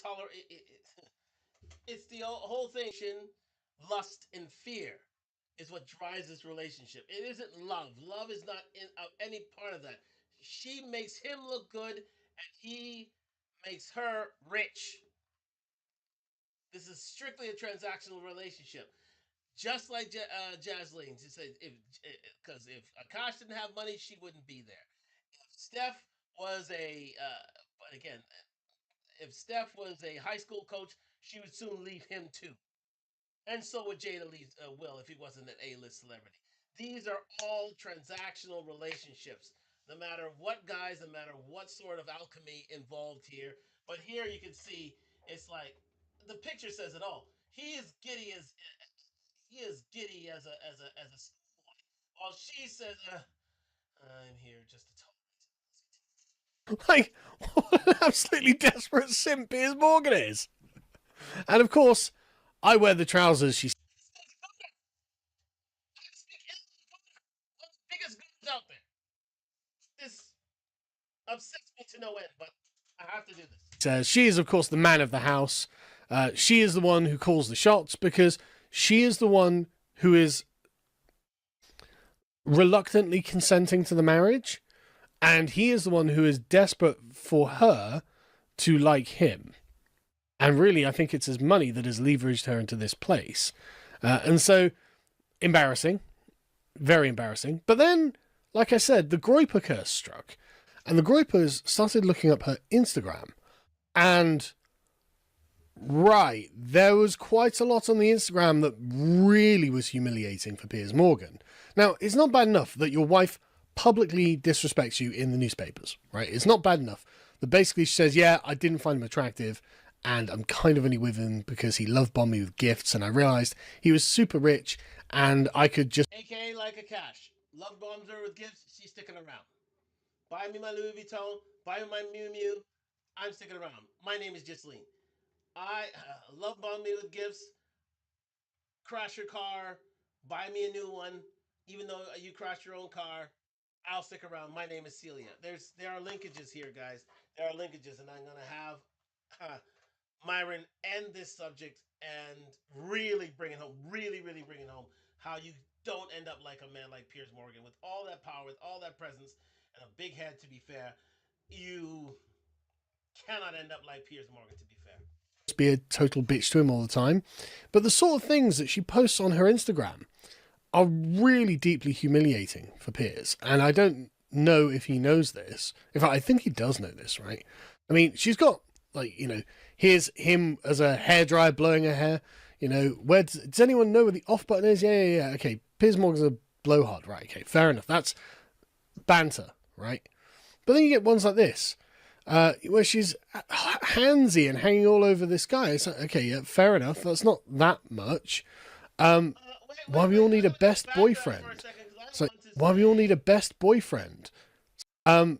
tolerates it. It's the whole thing. Lust and fear is what drives this relationship. It isn't love. Love is not any part of that. She makes him look good, and he makes her rich. This is strictly a transactional relationship. Just like Jasleen, she said, because if Aakash didn't have money, she wouldn't be there. If Steph was a high school coach, she would soon leave him too. And so would Jada Will if he wasn't an A-list celebrity. These are all transactional relationships. No matter what guys, no matter what sort of alchemy involved here. But here you can see it's like the picture says it all. He is giddy as a schoolboy, while she says, "I'm here just to talk." Like, what an absolutely desperate simp Piers Morgan is. And of course, I wear the trousers. She Biggest goons out there. This upsets me to no end, but I have to do this. says she is, of course, the man of the house. She is the one who calls the shots because she is the one who is reluctantly consenting to the marriage, and he is the one who is desperate for her to like him. And really, I think it's his money that has leveraged her into this place. And so, embarrassing. Very embarrassing. But then, like I said, the Groyper curse struck. And the Groypers started looking up her Instagram. And, right, there was quite a lot on the Instagram that really was humiliating for Piers Morgan. Now, it's not bad enough that your wife publicly disrespects you in the newspapers, right? It's not bad enough that basically she says, yeah, I didn't find him attractive, and I'm kind of only with him because he love bombed me with gifts, and I realized he was super rich, and I could just... AKA like Aakash. Love bombs her with gifts, she's sticking around. Buy me my Louis Vuitton, buy me my Miu Miu, I'm sticking around. My name is Ghislaine. I love bomb me with gifts, crash your car, buy me a new one, even though you crashed your own car, I'll stick around. My name is Celia. There are linkages here, guys. There are linkages, and I'm gonna have Myron end this subject and really bring it home. Really, really bring it home. How you don't end up like a man like Piers Morgan with all that power, with all that presence, and a big head. To be fair, you cannot end up like Piers Morgan. To be fair. be a total bitch to him all the time. But the sort of things that she posts on her Instagram are really deeply humiliating for Piers. And I don't know if he knows this. In fact, I think he does know this, right? I mean, she's got, like, you know, here's him as a hairdryer blowing her hair. You know, where does anyone know where the off button is? Yeah. Okay, Piers Morgan's a blowhard, right? Okay, fair enough. That's banter, right? But then you get ones like this, where she's handsy and hanging all over this guy. It's like, okay, yeah, fair enough. That's not that much. Why we all need a best boyfriend? It's like, why we all need a best boyfriend? Why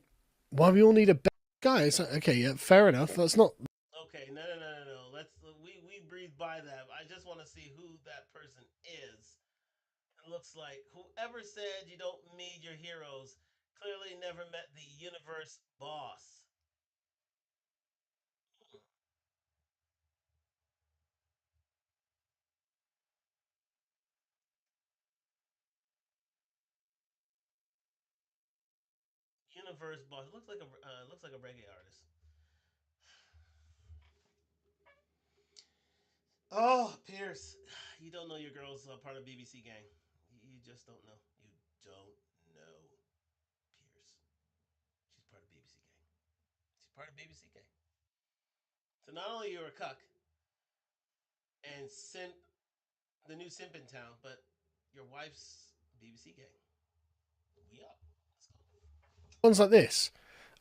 we all need a best guy? It's like, okay, yeah, fair enough. That's not... Okay, no. Let's we breathe by that. I just want to see who that person is. It looks like whoever said you don't meet your heroes clearly never met the universe boss. Universe boss looks like a reggae artist. Oh, Pierce, you don't know your girl's part of BBC gang. You just don't know. You don't know, Pierce. She's part of BBC gang. She's part of BBC gang. So not only you're a cuck and simp, the new simp in town, but your wife's BBC gang. We up. Ones like this,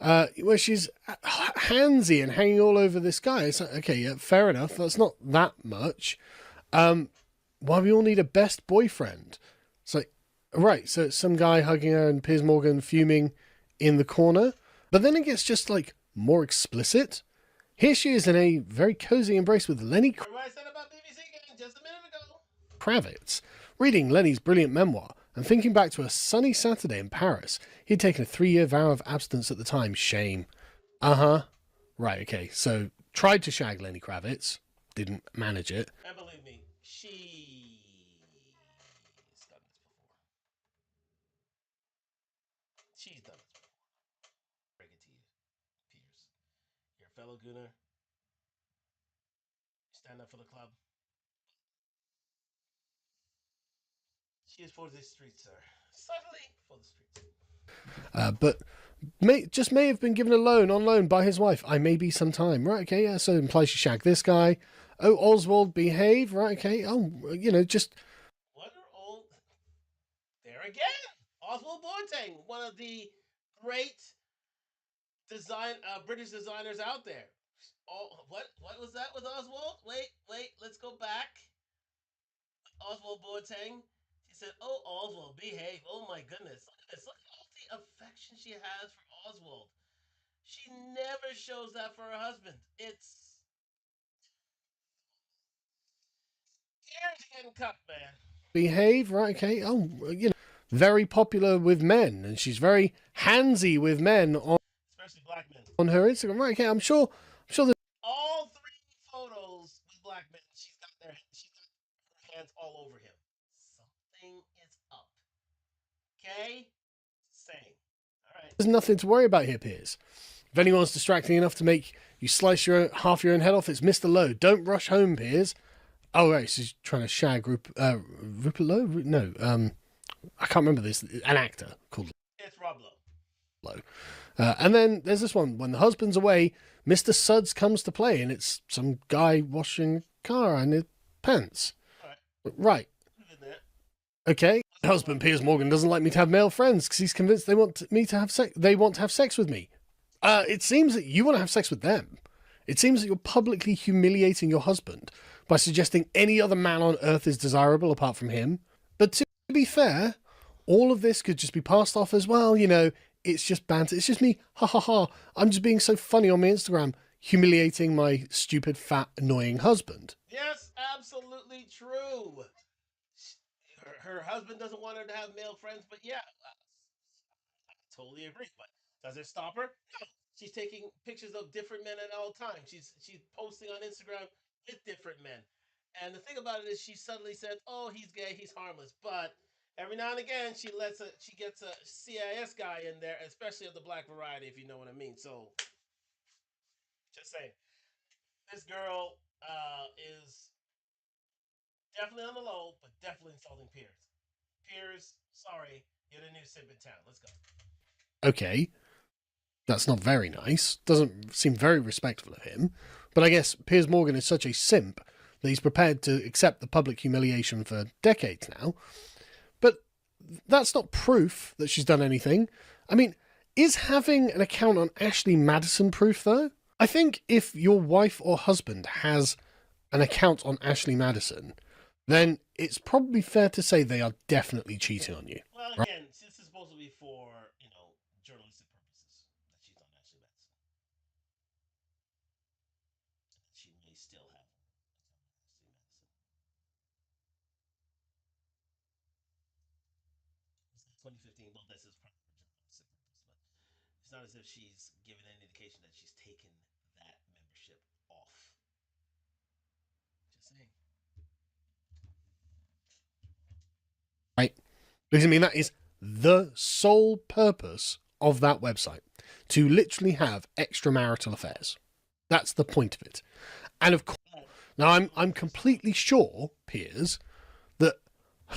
where she's handsy and hanging all over this guy. It's like, okay, yeah, fair enough. That's not that much. Why we all need a best boyfriend? It's like, right, so it's some guy hugging her and Piers Morgan fuming in the corner. But then it gets just, like, more explicit. Here she is in a very cozy embrace with Lenny Kravitz, reading Lenny's brilliant memoir and thinking back to a sunny Saturday in Paris. He'd taken a 3-year vow of abstinence at the time. Shame. Right, okay. So, tried to shag Lenny Kravitz. Didn't manage it. And believe me, she's done this before. She's done this before. Break it to you, Peters. You're a fellow gooner. Stand up for the club. She is for the streets, sir. Subtly for the streets. But may have been given on loan by his wife. I may be sometime. Right, okay, yeah, so it implies she shagged this guy. Oh, Oswald, behave. Right, okay. Oh, you know, just... What are all... There again! Oswald Boateng, one of the great British designers out there. Oh, what was that with Oswald? Wait, let's go back. Oswald Boateng. She said, oh, Oswald, behave. Oh, my goodness. Look at this. Look at all the affection she has for Oswald. She never shows that for her husband. It's... Here's getting cut, man. Behave, right, okay. Oh, you know, very popular with men. And she's very handsy with men on... Especially black men. On her Instagram. Right, okay, I'm sure that... All 3 photos with black men, she's got her hands all over him. Something is up. Okay? Same. All right. There's nothing to worry about here, Piers. If anyone's distracting enough to make You slice half your own head off. It's Mr. Lowe. Don't rush home, Piers. Oh, right. She's trying to shag Rupert Lowe? No. I can't remember this. An actor called It's Rob Lowe. And then there's this one. When the husband's away, Mr. Suds comes to play, and it's some guy washing a car in his pants. Right. Okay. Husband Piers Morgan doesn't like me to have male friends because he's convinced they want to have sex. They want to have sex with me. It seems that you want to have sex with them. It seems that you're publicly humiliating your husband by suggesting any other man on earth is desirable apart from him. But to be fair, all of this could just be passed off as, well, you know, it's just banter. It's just me, ha ha ha. I'm just being so funny on my Instagram, humiliating my stupid, fat, annoying husband. Yes, absolutely true. Her husband doesn't want her to have male friends, but yeah, I totally agree. But does it stop her? No. She's taking pictures of different men at all times. She's posting on Instagram with different men. And the thing about it is, she suddenly said, "Oh, he's gay, he's harmless." But every now and again, she gets a CIS guy in there, especially of the black variety, if you know what I mean. So, just saying, this girl is definitely on the low, but definitely insulting Piers. Piers, sorry, you're the new simp in town. Let's go. Okay. That's not very nice. Doesn't seem very respectful of him. But I guess Piers Morgan is such a simp that he's prepared to accept the public humiliation for decades now. But that's not proof that she's done anything. I mean, is having an account on Ashley Madison proof, though? I think if your wife or husband has an account on Ashley Madison, then it's probably fair to say they are definitely cheating on you. Well, again, this is supposed to be for, journalistic purposes that she's on Ashley Madison. She may still have Ashley Madison. 2015, well, this is probably for journalistic purposes, but it's not as if she's given any indication that she's taken that membership off. Just saying. Right? Because I mean, that is the sole purpose of that website, to literally have extramarital affairs. That's the point of it. And of course, now I'm completely sure, Piers, that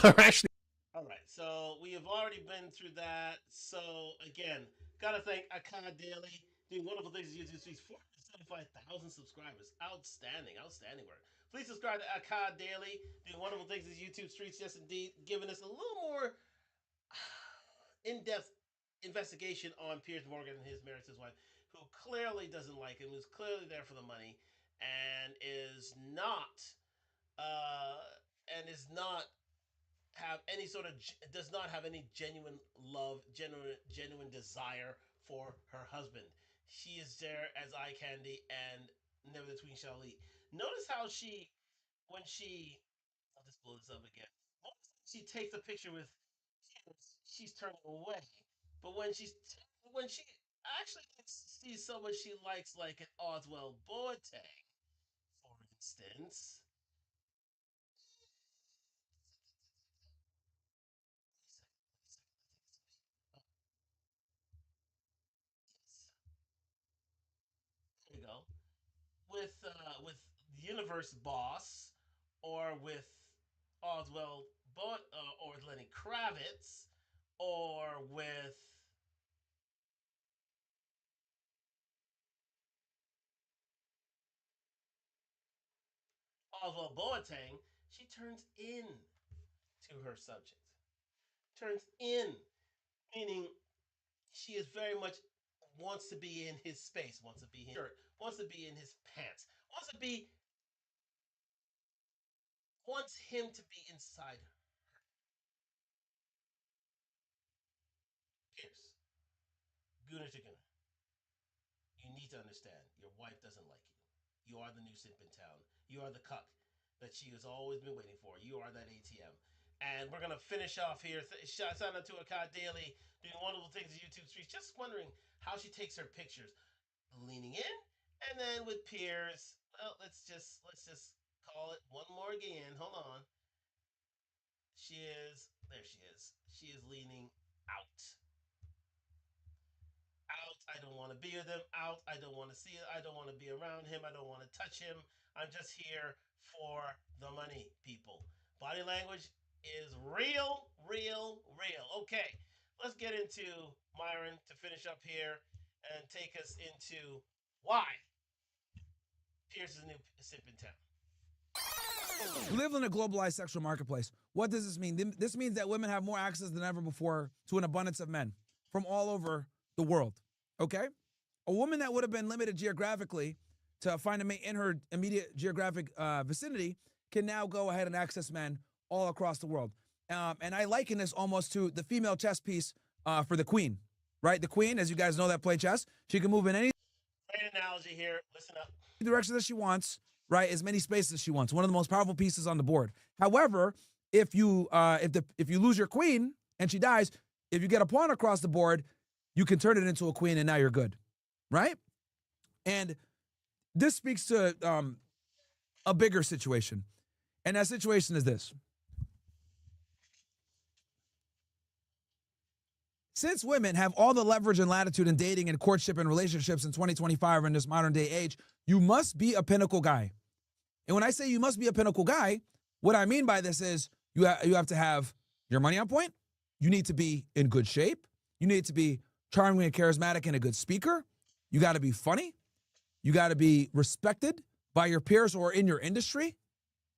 her Ashley. All right, so we have already been through that. So again, gotta thank Aakash Daily, doing wonderful things on YouTube. He's 475,000 subscribers. Outstanding work. Please subscribe to Aakash Daily, doing wonderful things on YouTube streets. Yes, indeed, giving us a little more in-depth investigation on Piers Morgan and his marriage to his wife, who clearly doesn't like him, who's clearly there for the money, and is not uh, have any sort of does not have any genuine love, genuine desire for her husband. She is there as eye candy and never the tween shall eat. Notice how when she, I'll just blow this up again. She takes a picture with she's turning away, but when she actually sees someone she likes, like an Oswald Boateng, for instance. There you go. With Universe Boss, or with Oswald or with Lenny Kravitz, or with Oswald Boateng, she turns in to her subject. Turns in, meaning she is very much wants to be in his space, wants to be in his shirt, wants to be in his pants, wants him to be inside her. Pierce, Gunnar to Gunnar, you need to understand your wife doesn't like you. You are the new simp in town. You are the cuck that she has always been waiting for. You are that ATM. And we're gonna finish off here. Shout out to Aakash Daily, doing wonderful things on YouTube streets. Just wondering how she takes her pictures, leaning in, and then with Piers. Well, let's just call it one more again. Hold on. There she is. She is leaning out. I don't want to be with him. Out. I don't want to see it. I don't want to be around him. I don't want to touch him. I'm just here for the money, people. Body language is real, real, real. Okay, let's get into Myron to finish up here and take us into why Pierce is a new simp in town. We live in a globalized sexual marketplace. What does this mean? This means that women have more access than ever before to an abundance of men from all over the world. Okay? A woman that would have been limited geographically to find a mate in her immediate geographic vicinity can now go ahead and access men all across the world. And I liken this almost to the female chess piece for the queen, right? The queen, as you guys know that play chess, she can move in any Great analogy here. Listen up. direction that she wants, right? As many spaces as she wants. One of the most powerful pieces on the board. However, if you lose your queen and she dies, if you get a pawn across the board, you can turn it into a queen and now you're good, right? And this speaks to a bigger situation, and that situation is this: since women have all the leverage and latitude in dating and courtship and relationships in 2025 in this modern day age, you must be a pinnacle guy. And when I say you must be a pinnacle guy, what I mean by this is you have to have your money on point. You need to be in good shape. You need to be charming and charismatic and a good speaker. You got to be funny. You got to be respected by your peers or in your industry,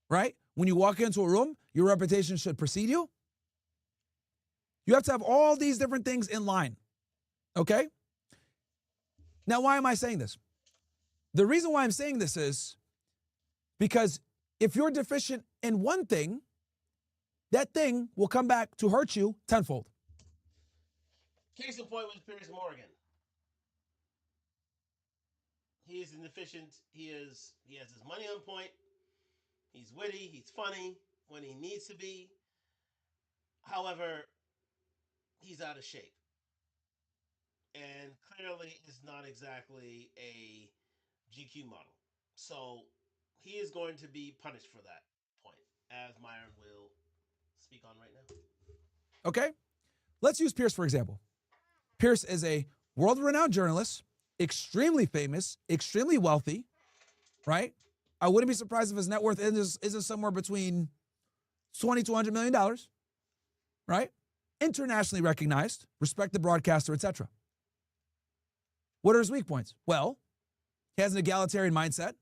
right? When you walk into a room, your reputation should precede you. You have to have all these different things in line, okay? Now, why am I saying this? The reason why I'm saying this is because if you're deficient in one thing, that thing will come back to hurt you tenfold. Case in point with Piers Morgan. He is inefficient. He has his money on point. He's witty. He's funny when he needs to be. However, he's out of shape. And clearly is not exactly a GQ model. So he is going to be punished for that point, as Myron will speak on right now. Okay? Let's use Pierce, for example. Pierce is a world-renowned journalist, extremely famous, extremely wealthy, right? I wouldn't be surprised if his net worth isn't somewhere between $20 to $100 million, right? Internationally recognized, respected broadcaster, etc. What are his weak points? Well, he has an egalitarian mindset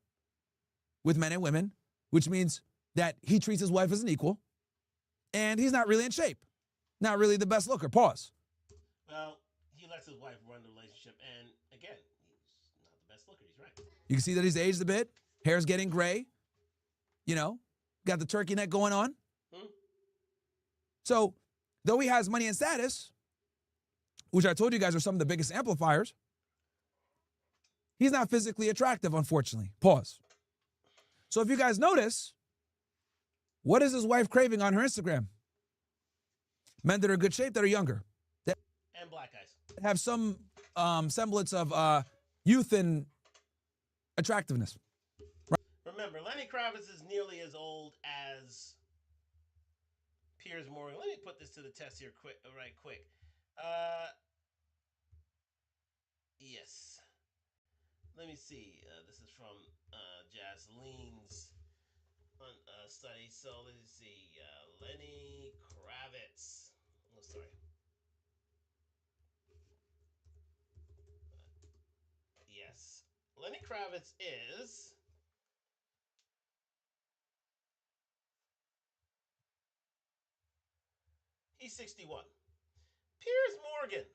with men and women, which means that he treats his wife as an equal, and he's not really in shape. Not really the best looker. Pause. Well, he lets his wife run the relationship, and again, he's not the best looker. He's right. You can see that he's aged a bit. Hair's getting gray. You know, got the turkey neck going on. So, though he has money and status, which I told you guys are some of the biggest amplifiers, he's not physically attractive, unfortunately. Pause. So if you guys notice, what is his wife craving on her Instagram? Men that are in good shape, that are younger. That And black guys. have some semblance of youth and attractiveness. Remember, Lenny Kravitz is nearly as old as Piers Morgan. Let me put this to the test here quick. Yes. Let me see. This is from Jaslene's study. So let's see. Lenny Kravitz. Oh, sorry. Yes. Lenny Kravitz is... He's 61. Piers Morgan.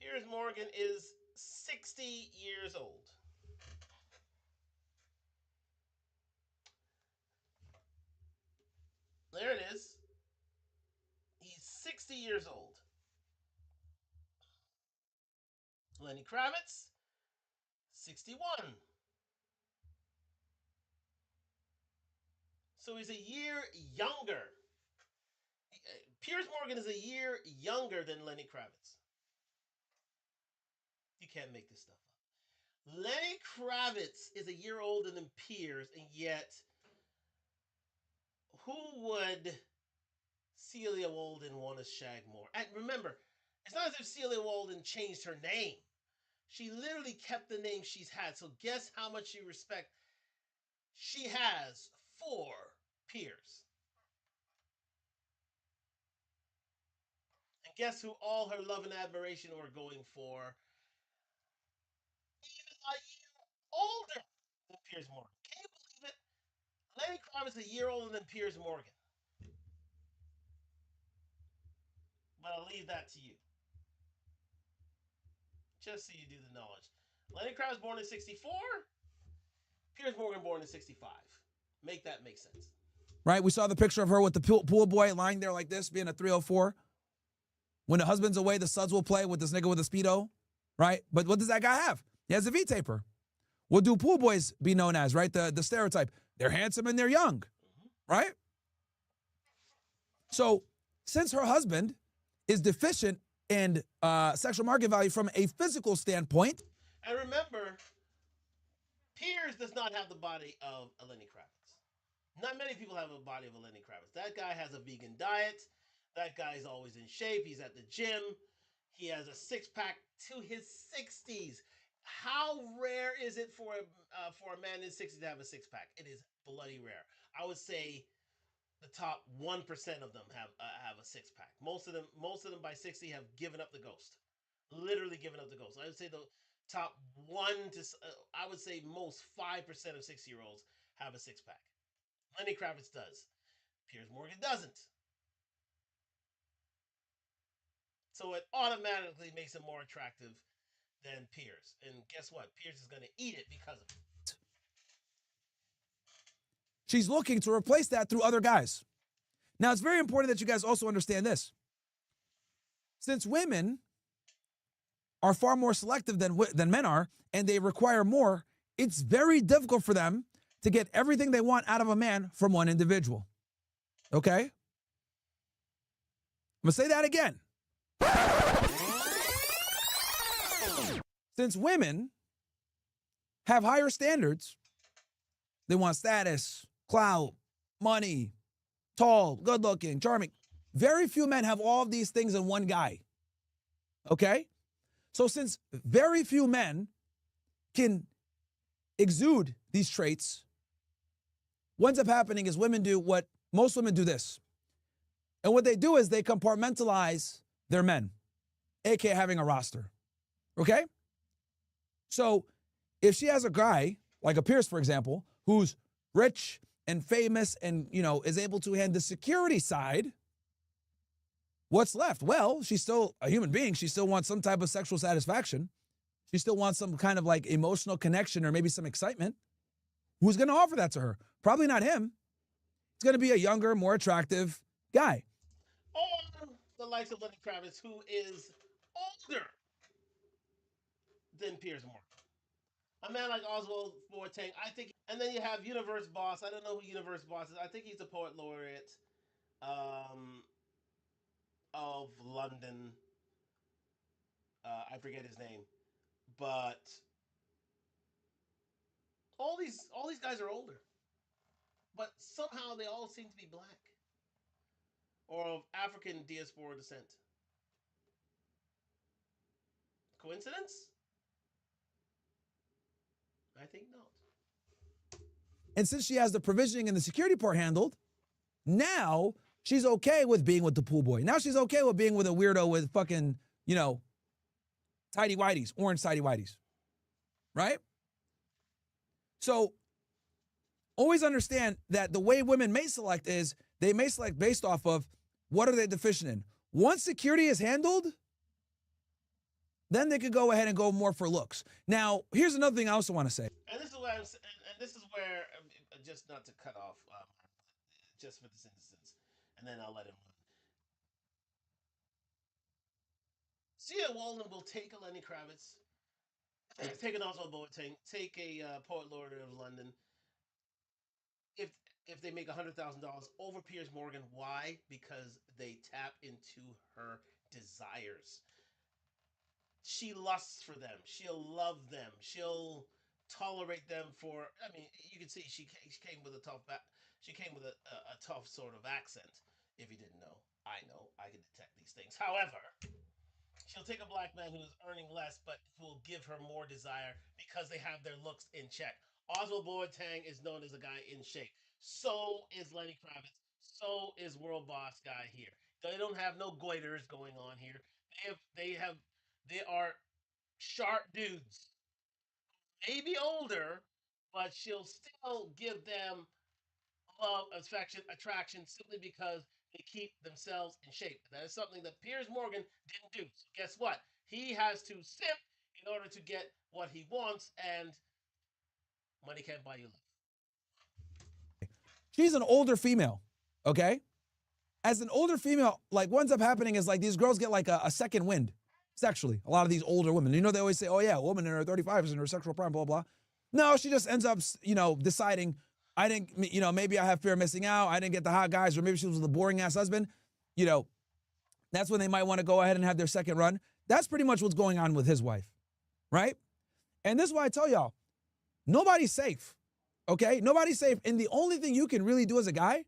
Piers Morgan is 60 years old. There it is. He's 60 years old. Lenny Kravitz, 61. So he's a year younger. Piers Morgan is a year younger than Lenny Kravitz. can't make this stuff up. Lenny Kravitz is a year older than Piers, and yet who would Celia Walden want to shag more? And remember, it's not as if Celia Walden changed her name. She literally kept the name she's had. So guess how much respect she has for Piers. And guess who all her love and admiration were going for? Even a year older than Piers Morgan. Can you believe it? Lenny Kravitz is a year older than Piers Morgan. But I'll leave that to you. Just so you do the knowledge. Lenny Kravitz born in 64. Piers Morgan born in 65. Make that make sense. Right? We saw the picture of her with the pool boy lying there like this, being a 304. When the husband's away, the suds will play with this nigga with a Speedo. Right? But what does that guy have? He has a V-taper. What do pool boys be known as, right? The stereotype. They're handsome and they're young. Right? So, since her husband is deficient in sexual market value from a physical standpoint. And remember, Piers does not have the body of a Lenny Kravitz. Not many people have a body of a Lenny Kravitz. That guy has a vegan diet. That guy's always in shape. He's at the gym. He has a six-pack to his 60s. How rare is it for a man in his 60s to have a six-pack? It is bloody rare. I would say the top 1% of them have a six-pack. Most of them by 60 have given up the ghost. Literally given up the ghost. I would say the top 1 to I would say most 5% of 60-year-olds have a six-pack. Lenny Kravitz does. Piers Morgan doesn't. So it automatically makes him more attractive than Piers. And guess what? Piers is going to eat it because of it. She's looking to replace that through other guys. Now, it's very important that you guys also understand this. Since women are far more selective than men are, and they require more, it's very difficult for them to get everything they want out of a man from one individual. Okay? I'm going to say that again. Since women have higher standards, they want status, clout, money, tall, good looking, charming. Very few men have all of these things in one guy. Okay? So since very few men can exude these traits, what ends up happening is most women do this. And what they do is they compartmentalize their men, aka having a roster. Okay? So if she has a guy, like a Piers, for example, who's rich and famous and, is able to handle the security side, what's left? Well, she's still a human being. She still wants some type of sexual satisfaction. She still wants some kind of like emotional connection or maybe some excitement. Who's going to offer that to her? Probably not him. It's going to be a younger, more attractive guy. Or the likes of Lenny Kravitz, who is older than Piers Morgan. A man like Oswald Boateng, I think, and then you have Universe Boss. I don't know who Universe Boss is. I think he's the poet laureate of London. I forget his name, but all these guys are older, but somehow they all seem to be black or of African diaspora descent. Coincidence? I think not. And since she has the provisioning and the security part handled, now she's okay with being with the pool boy. Now she's okay with being with a weirdo with fucking, tidy whities, orange tidy whities. Right? So always understand that the way women may select is they may select based off of what are they deficient in. Once security is handled, then they could go ahead and go more for looks. Now, here's another thing I also want to say. And this is where just not to cut off, just for this instance, and then I'll let him run. Sia Walden will take a Lenny Kravitz, take an Oswald Boateng, take a poet laureate of London. If they make $100,000 over Piers Morgan, why? Because they tap into her desires. she lusts for them. She'll love them. She'll tolerate them for. I mean, you can see she came with a she came with a tough sort of accent. If you didn't know. I can detect these things. However, she'll take a black man who's earning less, but who will give her more desire because they have their looks in check. Oswald Boateng is known as a guy in shape. So is Lenny Kravitz. So is World Boss guy here. They don't have no goiters going on here. They are sharp dudes, maybe older, but she'll still give them love, affection, attraction simply because they keep themselves in shape. That is something that Piers Morgan didn't do. So guess what? He has to simp in order to get what he wants, and money can't buy you love. She's an older female, okay? As an older female, like what ends up happening is like these girls get like a second wind sexually. A lot of these older women, you know, they always say, oh yeah, a woman in her 35 is in her sexual prime, blah, blah. No, she just ends up, you know, deciding, I didn't, you know, maybe I have fear of missing out. I didn't get the hot guys, or maybe she was with a boring ass husband. You know, that's when they might want to go ahead and have their second run. That's pretty much what's going on with his wife, right? And this is why I tell y'all, nobody's safe, okay? Nobody's safe. And the only thing you can really do as a guy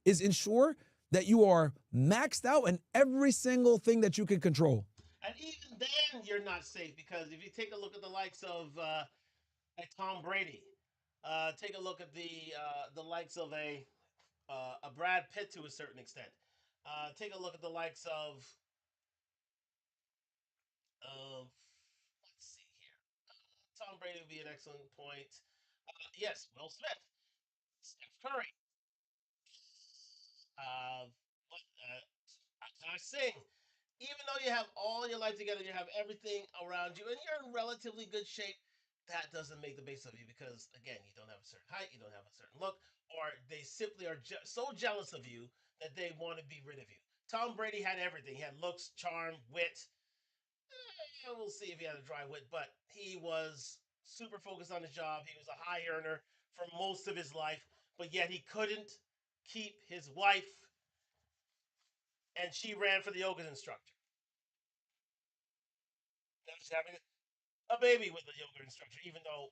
is ensure that you are maxed out in every single thing that you can control. And even then, you're not safe because if you take a look at the likes of like Tom Brady, take a look at the likes of a Brad Pitt to a certain extent. Take a look at the likes of let's see here. Tom Brady would be an excellent point. Yes, Will Smith, Steph Curry, what, Akash Singh. Even though you have all your life together, you have everything around you, and you're in relatively good shape, that doesn't make the base of you because, again, you don't have a certain height, you don't have a certain look, or they simply are so jealous of you that they want to be rid of you. Tom Brady had everything. He had looks, charm, wit. We'll see if he had a dry wit, but he was super focused on his job. He was a high earner for most of his life, but yet he couldn't keep his wife, and she ran for the yoga instructor. Now she's having a baby with a yoga instructor, even though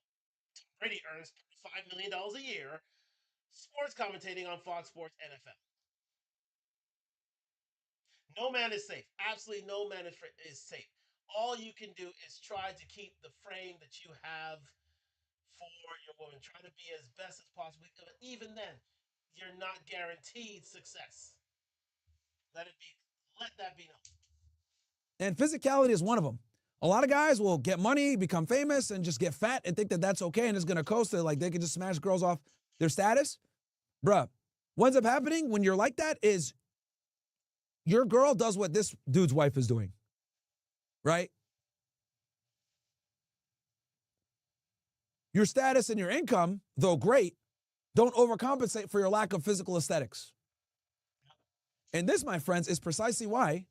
Brady earns $5 million a year sports commentating on Fox Sports NFL. No man is safe. Absolutely no man is safe. All you can do is try to keep the frame that you have for your woman. Try to be as best as possible. Even then, you're not guaranteed success. Let that be known. And physicality is one of them. A lot of guys will get money, become famous, and just get fat and think that that's okay and it's going to coast it. Like they can just smash girls off their status. Bruh, what ends up happening when you're like that is your girl does what this dude's wife is doing, right? Your status and your income, though great, don't overcompensate for your lack of physical aesthetics. And this, my friends, is precisely why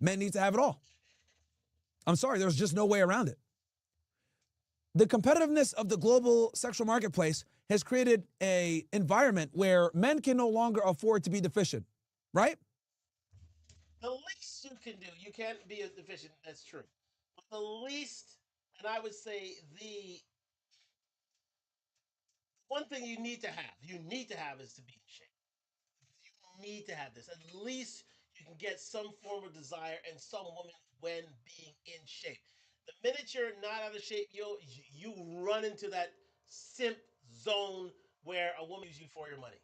men need to have it all. I'm sorry, there's just no way around it. The competitiveness of the global sexual marketplace has created an environment where men can no longer afford to be deficient, right? The least you can do, you can't be as deficient, that's true. But the least, and I would say the one thing you need to have is to be in shape. You need to have this. At least you can get some form of desire and some woman when being in shape. The minute you're not out of shape, you run into that simp zone where a woman uses you for your money.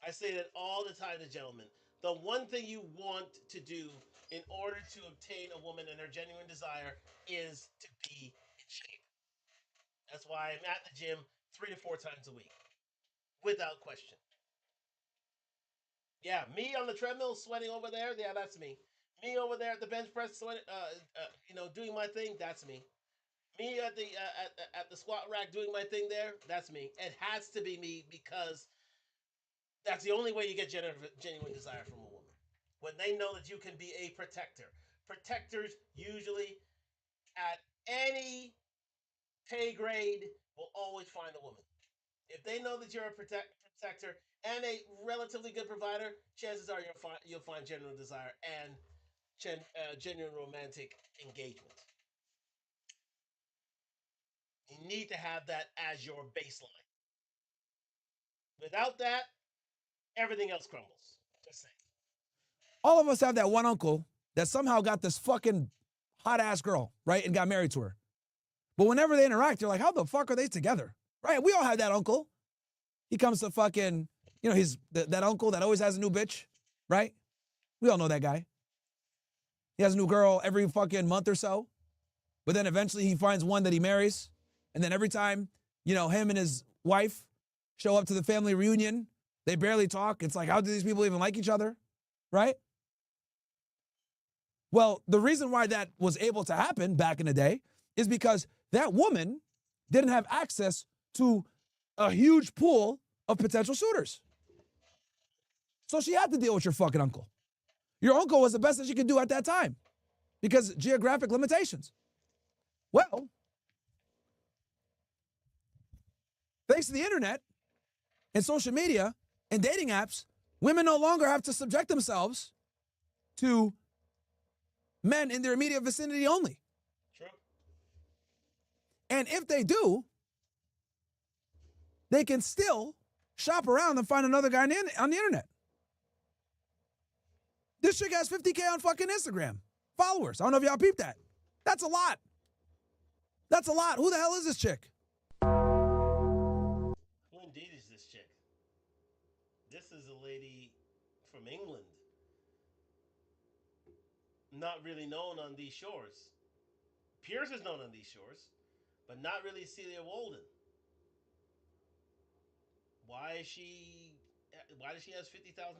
I say that all the time to gentlemen. The one thing you want to do in order to obtain a woman and her genuine desire is to be in shape. That's why I'm at the gym 3 to 4 times a week, without question. Yeah, me on the treadmill sweating over there. Yeah, that's me. Me over there at the bench press sweating, doing my thing. That's me. Me at the squat rack doing my thing there. That's me. It has to be me because that's the only way you get genuine desire from a woman. When they know that you can be a protector. Protectors usually at any pay grade will always find a woman. If they know that you're a protector and a relatively good provider, chances are you'll find genuine desire. And genuine romantic engagement. You need to have that as your baseline. Without that, everything else crumbles. Just saying. All of us have that one uncle that somehow got this fucking hot ass girl, right, and got married to her. But whenever they interact, you're like, how the fuck are they together? Right? We all have that uncle. He comes to fucking, you know, he's that uncle that always has a new bitch, right? We all know that guy. He has a new girl every fucking month or so. But then eventually he finds one that he marries. And then every time, you know, him and his wife show up to the family reunion, they barely talk. It's like, how do these people even like each other? Right? Well, the reason why that was able to happen back in the day is because that woman didn't have access to a huge pool of potential suitors. So she had to deal with your fucking uncle. Your uncle was the best that she could do at that time because geographic limitations. Well, thanks to the internet and social media and dating apps, women no longer have to subject themselves to men in their immediate vicinity only. True. And if they do, they can still shop around and find another guy on the internet. This chick has 50K on fucking Instagram followers. I don't know if y'all peeped that. That's a lot. That's a lot. Who the hell is this chick? Who indeed is this chick? This is a lady from England. Not really known on these shores. Pierce is known on these shores, but not really Celia Walden. Why does she have 50,000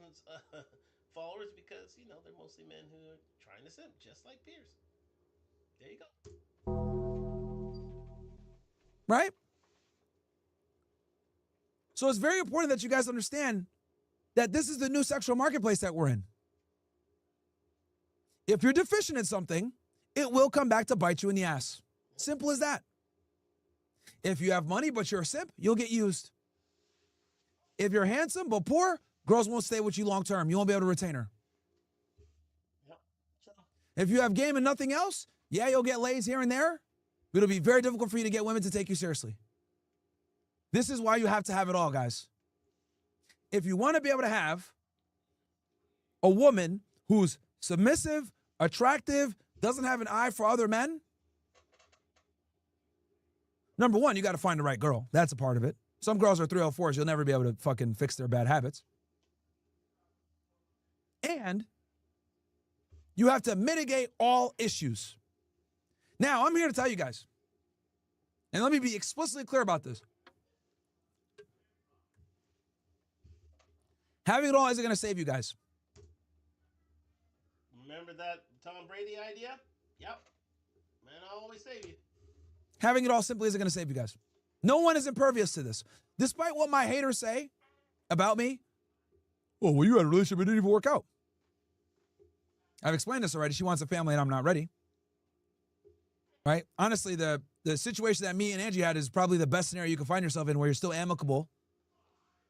followers? Because, you know, they're mostly men who are trying to simp, just like Pierce. There you go. Right? So it's very important that you guys understand that this is the new sexual marketplace that we're in. If you're deficient in something, it will come back to bite you in the ass. Simple as that. If you have money but you're a simp, you'll get used. If you're handsome but poor, girls won't stay with you long term. You won't be able to retain her. If you have game and nothing else, yeah, you'll get lays here and there, but it'll be very difficult for you to get women to take you seriously. This is why you have to have it all, guys. If you want to be able to have a woman who's submissive, attractive, doesn't have an eye for other men, number one, you got to find the right girl. That's a part of it. Some girls are 304s. You'll never be able to fucking fix their bad habits. And you have to mitigate all issues. Now, I'm here to tell you guys, and let me be explicitly clear about this. Having it all isn't going to save you guys. Remember that Tom Brady idea? Yep. Man, I'll always save you. Having it all simply isn't going to save you guys. No one is impervious to this. Despite what my haters say about me, oh, well, you had a relationship, it didn't even work out. I've explained this already. She wants a family and I'm not ready. Right? Honestly, the situation that me and Angie had is probably the best scenario you can find yourself in where you're still amicable,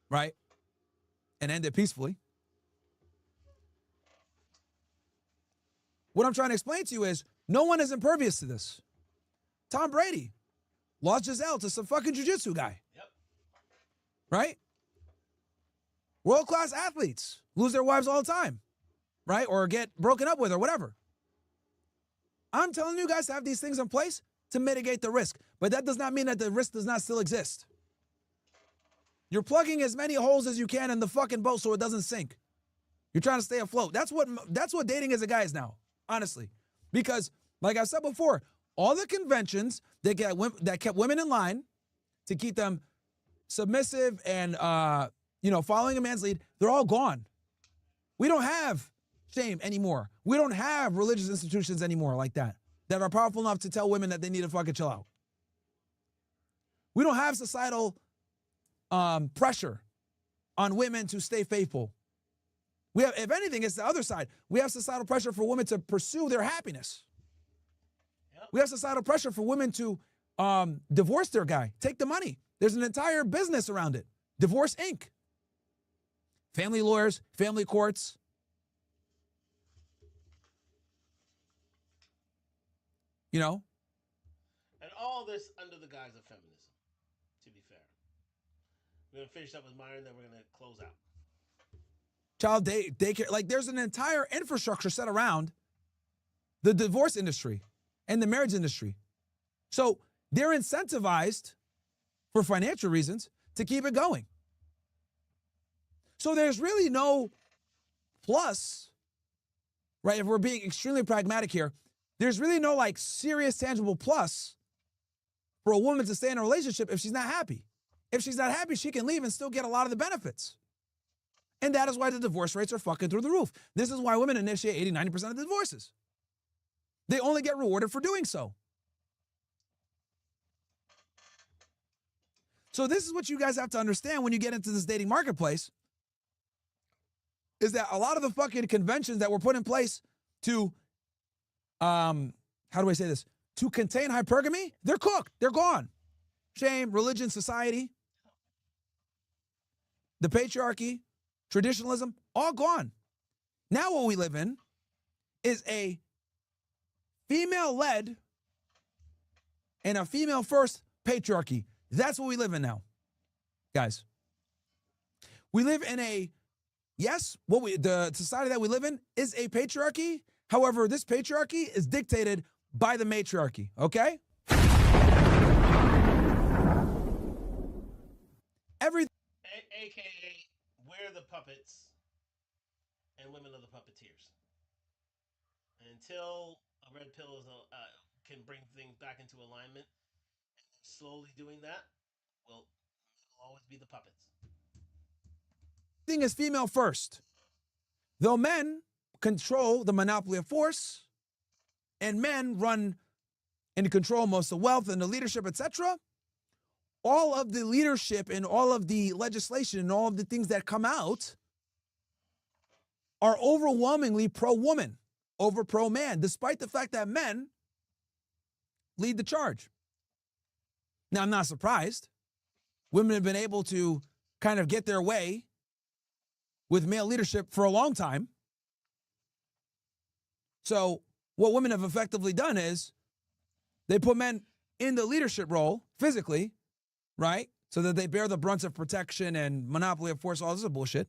right? And end it peacefully. What I'm trying to explain to you is no one is impervious to this. Tom Brady lost Giselle to some fucking jiu-jitsu guy. Yep. Right? World-class athletes lose their wives all the time, right? Or get broken up with or whatever. I'm telling you guys to have these things in place to mitigate the risk. But that does not mean that the risk does not still exist. You're plugging as many holes as you can in the fucking boat so it doesn't sink. You're trying to stay afloat. That's what dating as a guy is now, honestly. Because, like I said before, all the conventions that kept women in line to keep them submissive and following a man's lead, they're all gone. We don't have shame anymore. We don't have religious institutions anymore like that are powerful enough to tell women that they need to fucking chill out. We don't have societal pressure on women to stay faithful. We have, if anything, it's the other side. We have societal pressure for women to pursue their happiness. Yep. We have societal pressure for women to divorce their guy, take the money. There's an entire business around it. Divorce Inc. Family lawyers, family courts. You know? And all this under the guise of feminism, to be fair. We're going to finish up with Myron, then we're going to close out. Child daycare. Like, there's an entire infrastructure set around the divorce industry and the marriage industry. So they're incentivized for financial reasons to keep it going. So there's really no plus, right? If we're being extremely pragmatic here, there's really no like serious tangible plus for a woman to stay in a relationship if she's not happy. If she's not happy, she can leave and still get a lot of the benefits. And that is why the divorce rates are fucking through the roof. This is why women initiate 80, 90% of the divorces. They only get rewarded for doing so. So this is what you guys have to understand when you get into this dating marketplace, is that a lot of the fucking conventions that were put in place to, how do I say this? To contain hypergamy, they're cooked. They're gone. Shame, religion, society, the patriarchy, traditionalism, all gone. Now what we live in is a female-led and a female-first patriarchy. That's what we live in now, guys. We live in a, yes, the society that we live in is a patriarchy. However, this patriarchy is dictated by the matriarchy, okay? Everything. AKA, we're the puppets and women are the puppeteers. Until a red pill can bring things back into alignment, and slowly doing that, will always be the puppets. Thing is female first. Though men control the monopoly of force, and men run and control most of the wealth and the leadership, etc., all of the leadership and all of the legislation and all of the things that come out are overwhelmingly pro-woman over pro-man, despite the fact that men lead the charge. Now, I'm not surprised. Women have been able to kind of get their way with male leadership for a long time. So what women have effectively done is they put men in the leadership role physically, right? So that they bear the brunt of protection and monopoly of force, all this is bullshit.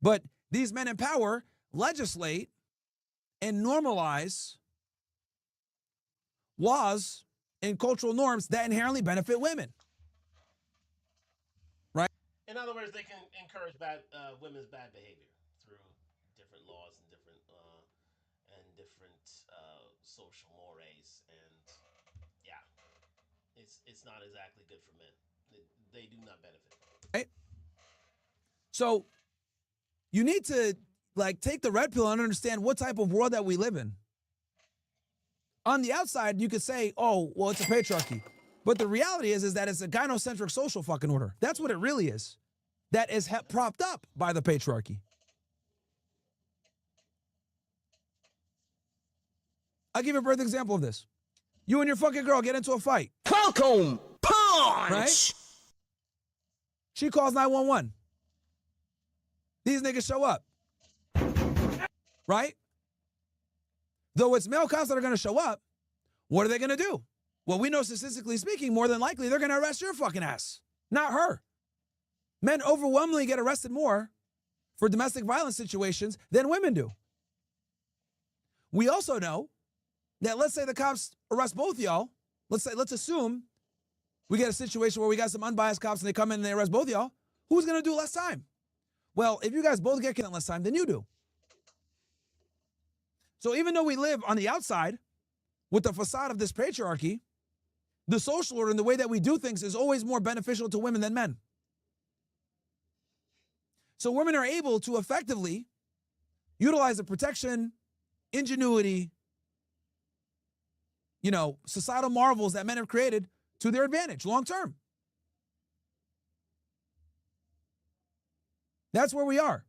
But these men in power legislate and normalize laws and cultural norms that inherently benefit women. Right? In other words, they can encourage women's bad behavior through different laws and different social mores, and yeah, it's not exactly good for men. They do not benefit. Right? So you need to like take the red pill and understand what type of world that we live in. On the outside, you could say, oh, well, it's a patriarchy. But the reality is that it's a gynocentric social fucking order. That's what it really is. That is propped up by the patriarchy. I'll give you a perfect example of this. You and your fucking girl get into a fight. Welcome, punch! Right? She calls 911. These niggas show up. Right? Though it's male cops that are going to show up, what are they going to do? Well, we know statistically speaking, more than likely, they're going to arrest your fucking ass, not her. Men overwhelmingly get arrested more for domestic violence situations than women do. We also know that let's say the cops arrest both y'all. Let's assume we get a situation where we got some unbiased cops and they come in and they arrest both y'all. Who's going to do less time? Well, if you guys both get killed less time, then you do. So even though we live on the outside with the facade of this patriarchy, the social order and the way that we do things is always more beneficial to women than men. So women are able to effectively utilize the protection, ingenuity, societal marvels that men have created to their advantage long term. That's where we are.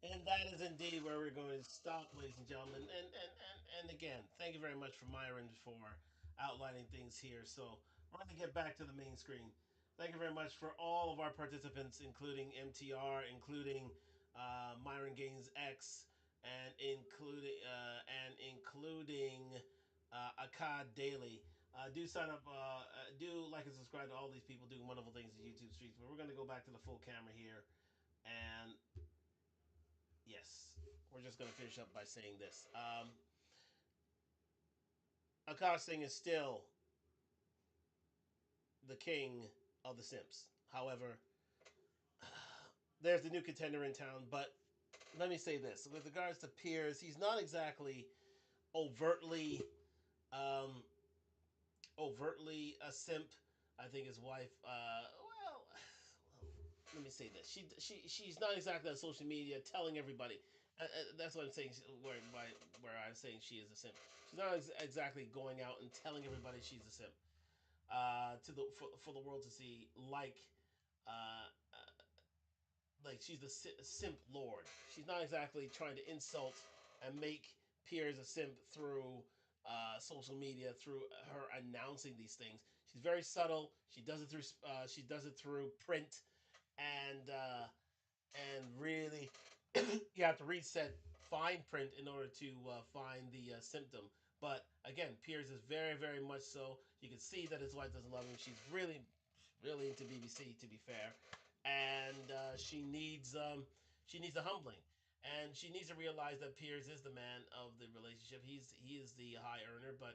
And that is indeed where we're going to stop, ladies and gentlemen. And again, thank you very much for Myron for outlining things here. So we're going to get back to the main screen. Thank you very much for all of our participants, including MTR, including Myron Gaines X, and including Akkad Daily. Do sign up. Do like and subscribe to all these people doing wonderful things in YouTube streets. But we're going to go back to the full camera here, and yes, we're just going to finish up by saying this. Akash Singh is still the king of the Simps. However, there's the new contender in town. But let me say this: with regards to Piers, he's not exactly overtly um, overtly a simp. I think his wife. Let me say this: she's not exactly on social media telling everybody. That's what I'm saying. Where I'm saying she is a simp. She's not exactly going out and telling everybody she's a simp. For the world to see, uh, like she's the simp lord. She's not exactly trying to insult and make Piers a simp through social media, through her announcing these things. She's very subtle. She does it through print, and really you have to read said fine print in order to find the symptom. But again, Piers is very, very much so. You can see that his wife doesn't love him. She's really, really into BBC, to be fair, and she needs a humbling, and she needs to realize that Piers is the man of the relationship. He is the high earner, but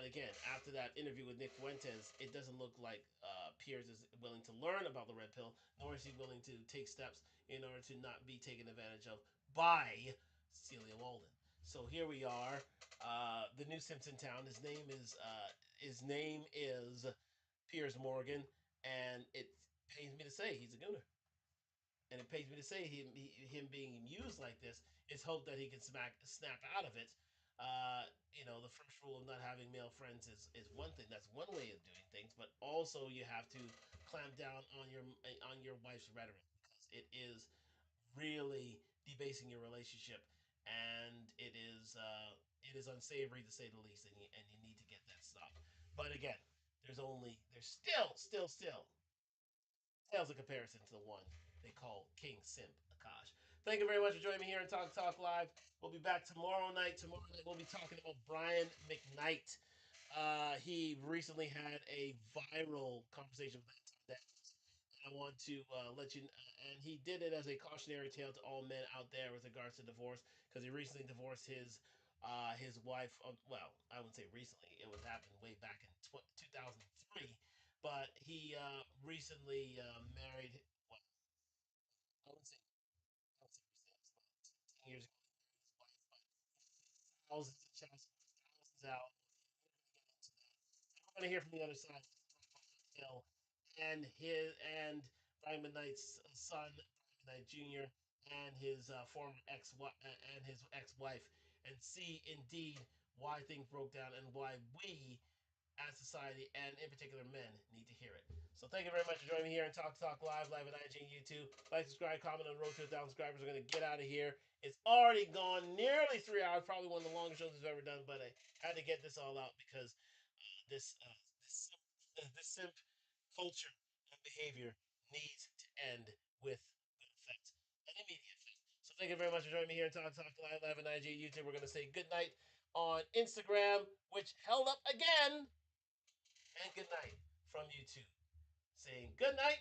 again, after that interview with Nick Fuentes, it doesn't look like Piers is willing to learn about the red pill, nor is he willing to take steps in order to not be taken advantage of by Celia Walden. So here we are, the new Simpson town. His name is Piers Morgan, and it pains me to say he's a gooner. And it pains me to say him being used like this is hope that he can snap out of it. The first rule of not having male friends is one thing. That's one way of doing things, but also you have to clamp down on your wife's rhetoric, because it is really debasing your relationship, and it is unsavory to say the least, and you need to get that stopped. But again, there's still pales in comparison to the one they call King Simp Akash. Thank you very much for joining me here on Talk Live. We'll be back tomorrow night. Tomorrow night we'll be talking about Brian McKnight. He recently had a viral conversation with Anton Daniels. I want to let you, and he did it as a cautionary tale to all men out there with regards to divorce, because he recently divorced his wife. Well, I wouldn't say recently; it was happened way back in 2003. But he recently married. Well, I wouldn't say, I would say recently. It was about 10 years ago. He married his wife, but thousands of child support, thousands out. We're going to get into that. We're going to hear from the other side. Hill and Brian McKnight's son, Brian McKnight Jr., and his former and his ex-wife, and see indeed why things broke down and why we, as society and in particular men, need to hear it. So thank you very much for joining me here and Talk live at IG and YouTube. Like, subscribe, comment on the road to 1,000 subscribers. We're going to get out of here. It's already gone nearly 3 hours, probably one of the longest shows we've ever done, but I had to get this all out because this simp culture and behavior needs to end with good effect and immediate effect. So thank you very much for joining me here and Talk live at IG and YouTube. We're going to say good night on Instagram, which held up again, and good night from YouTube. Saying good night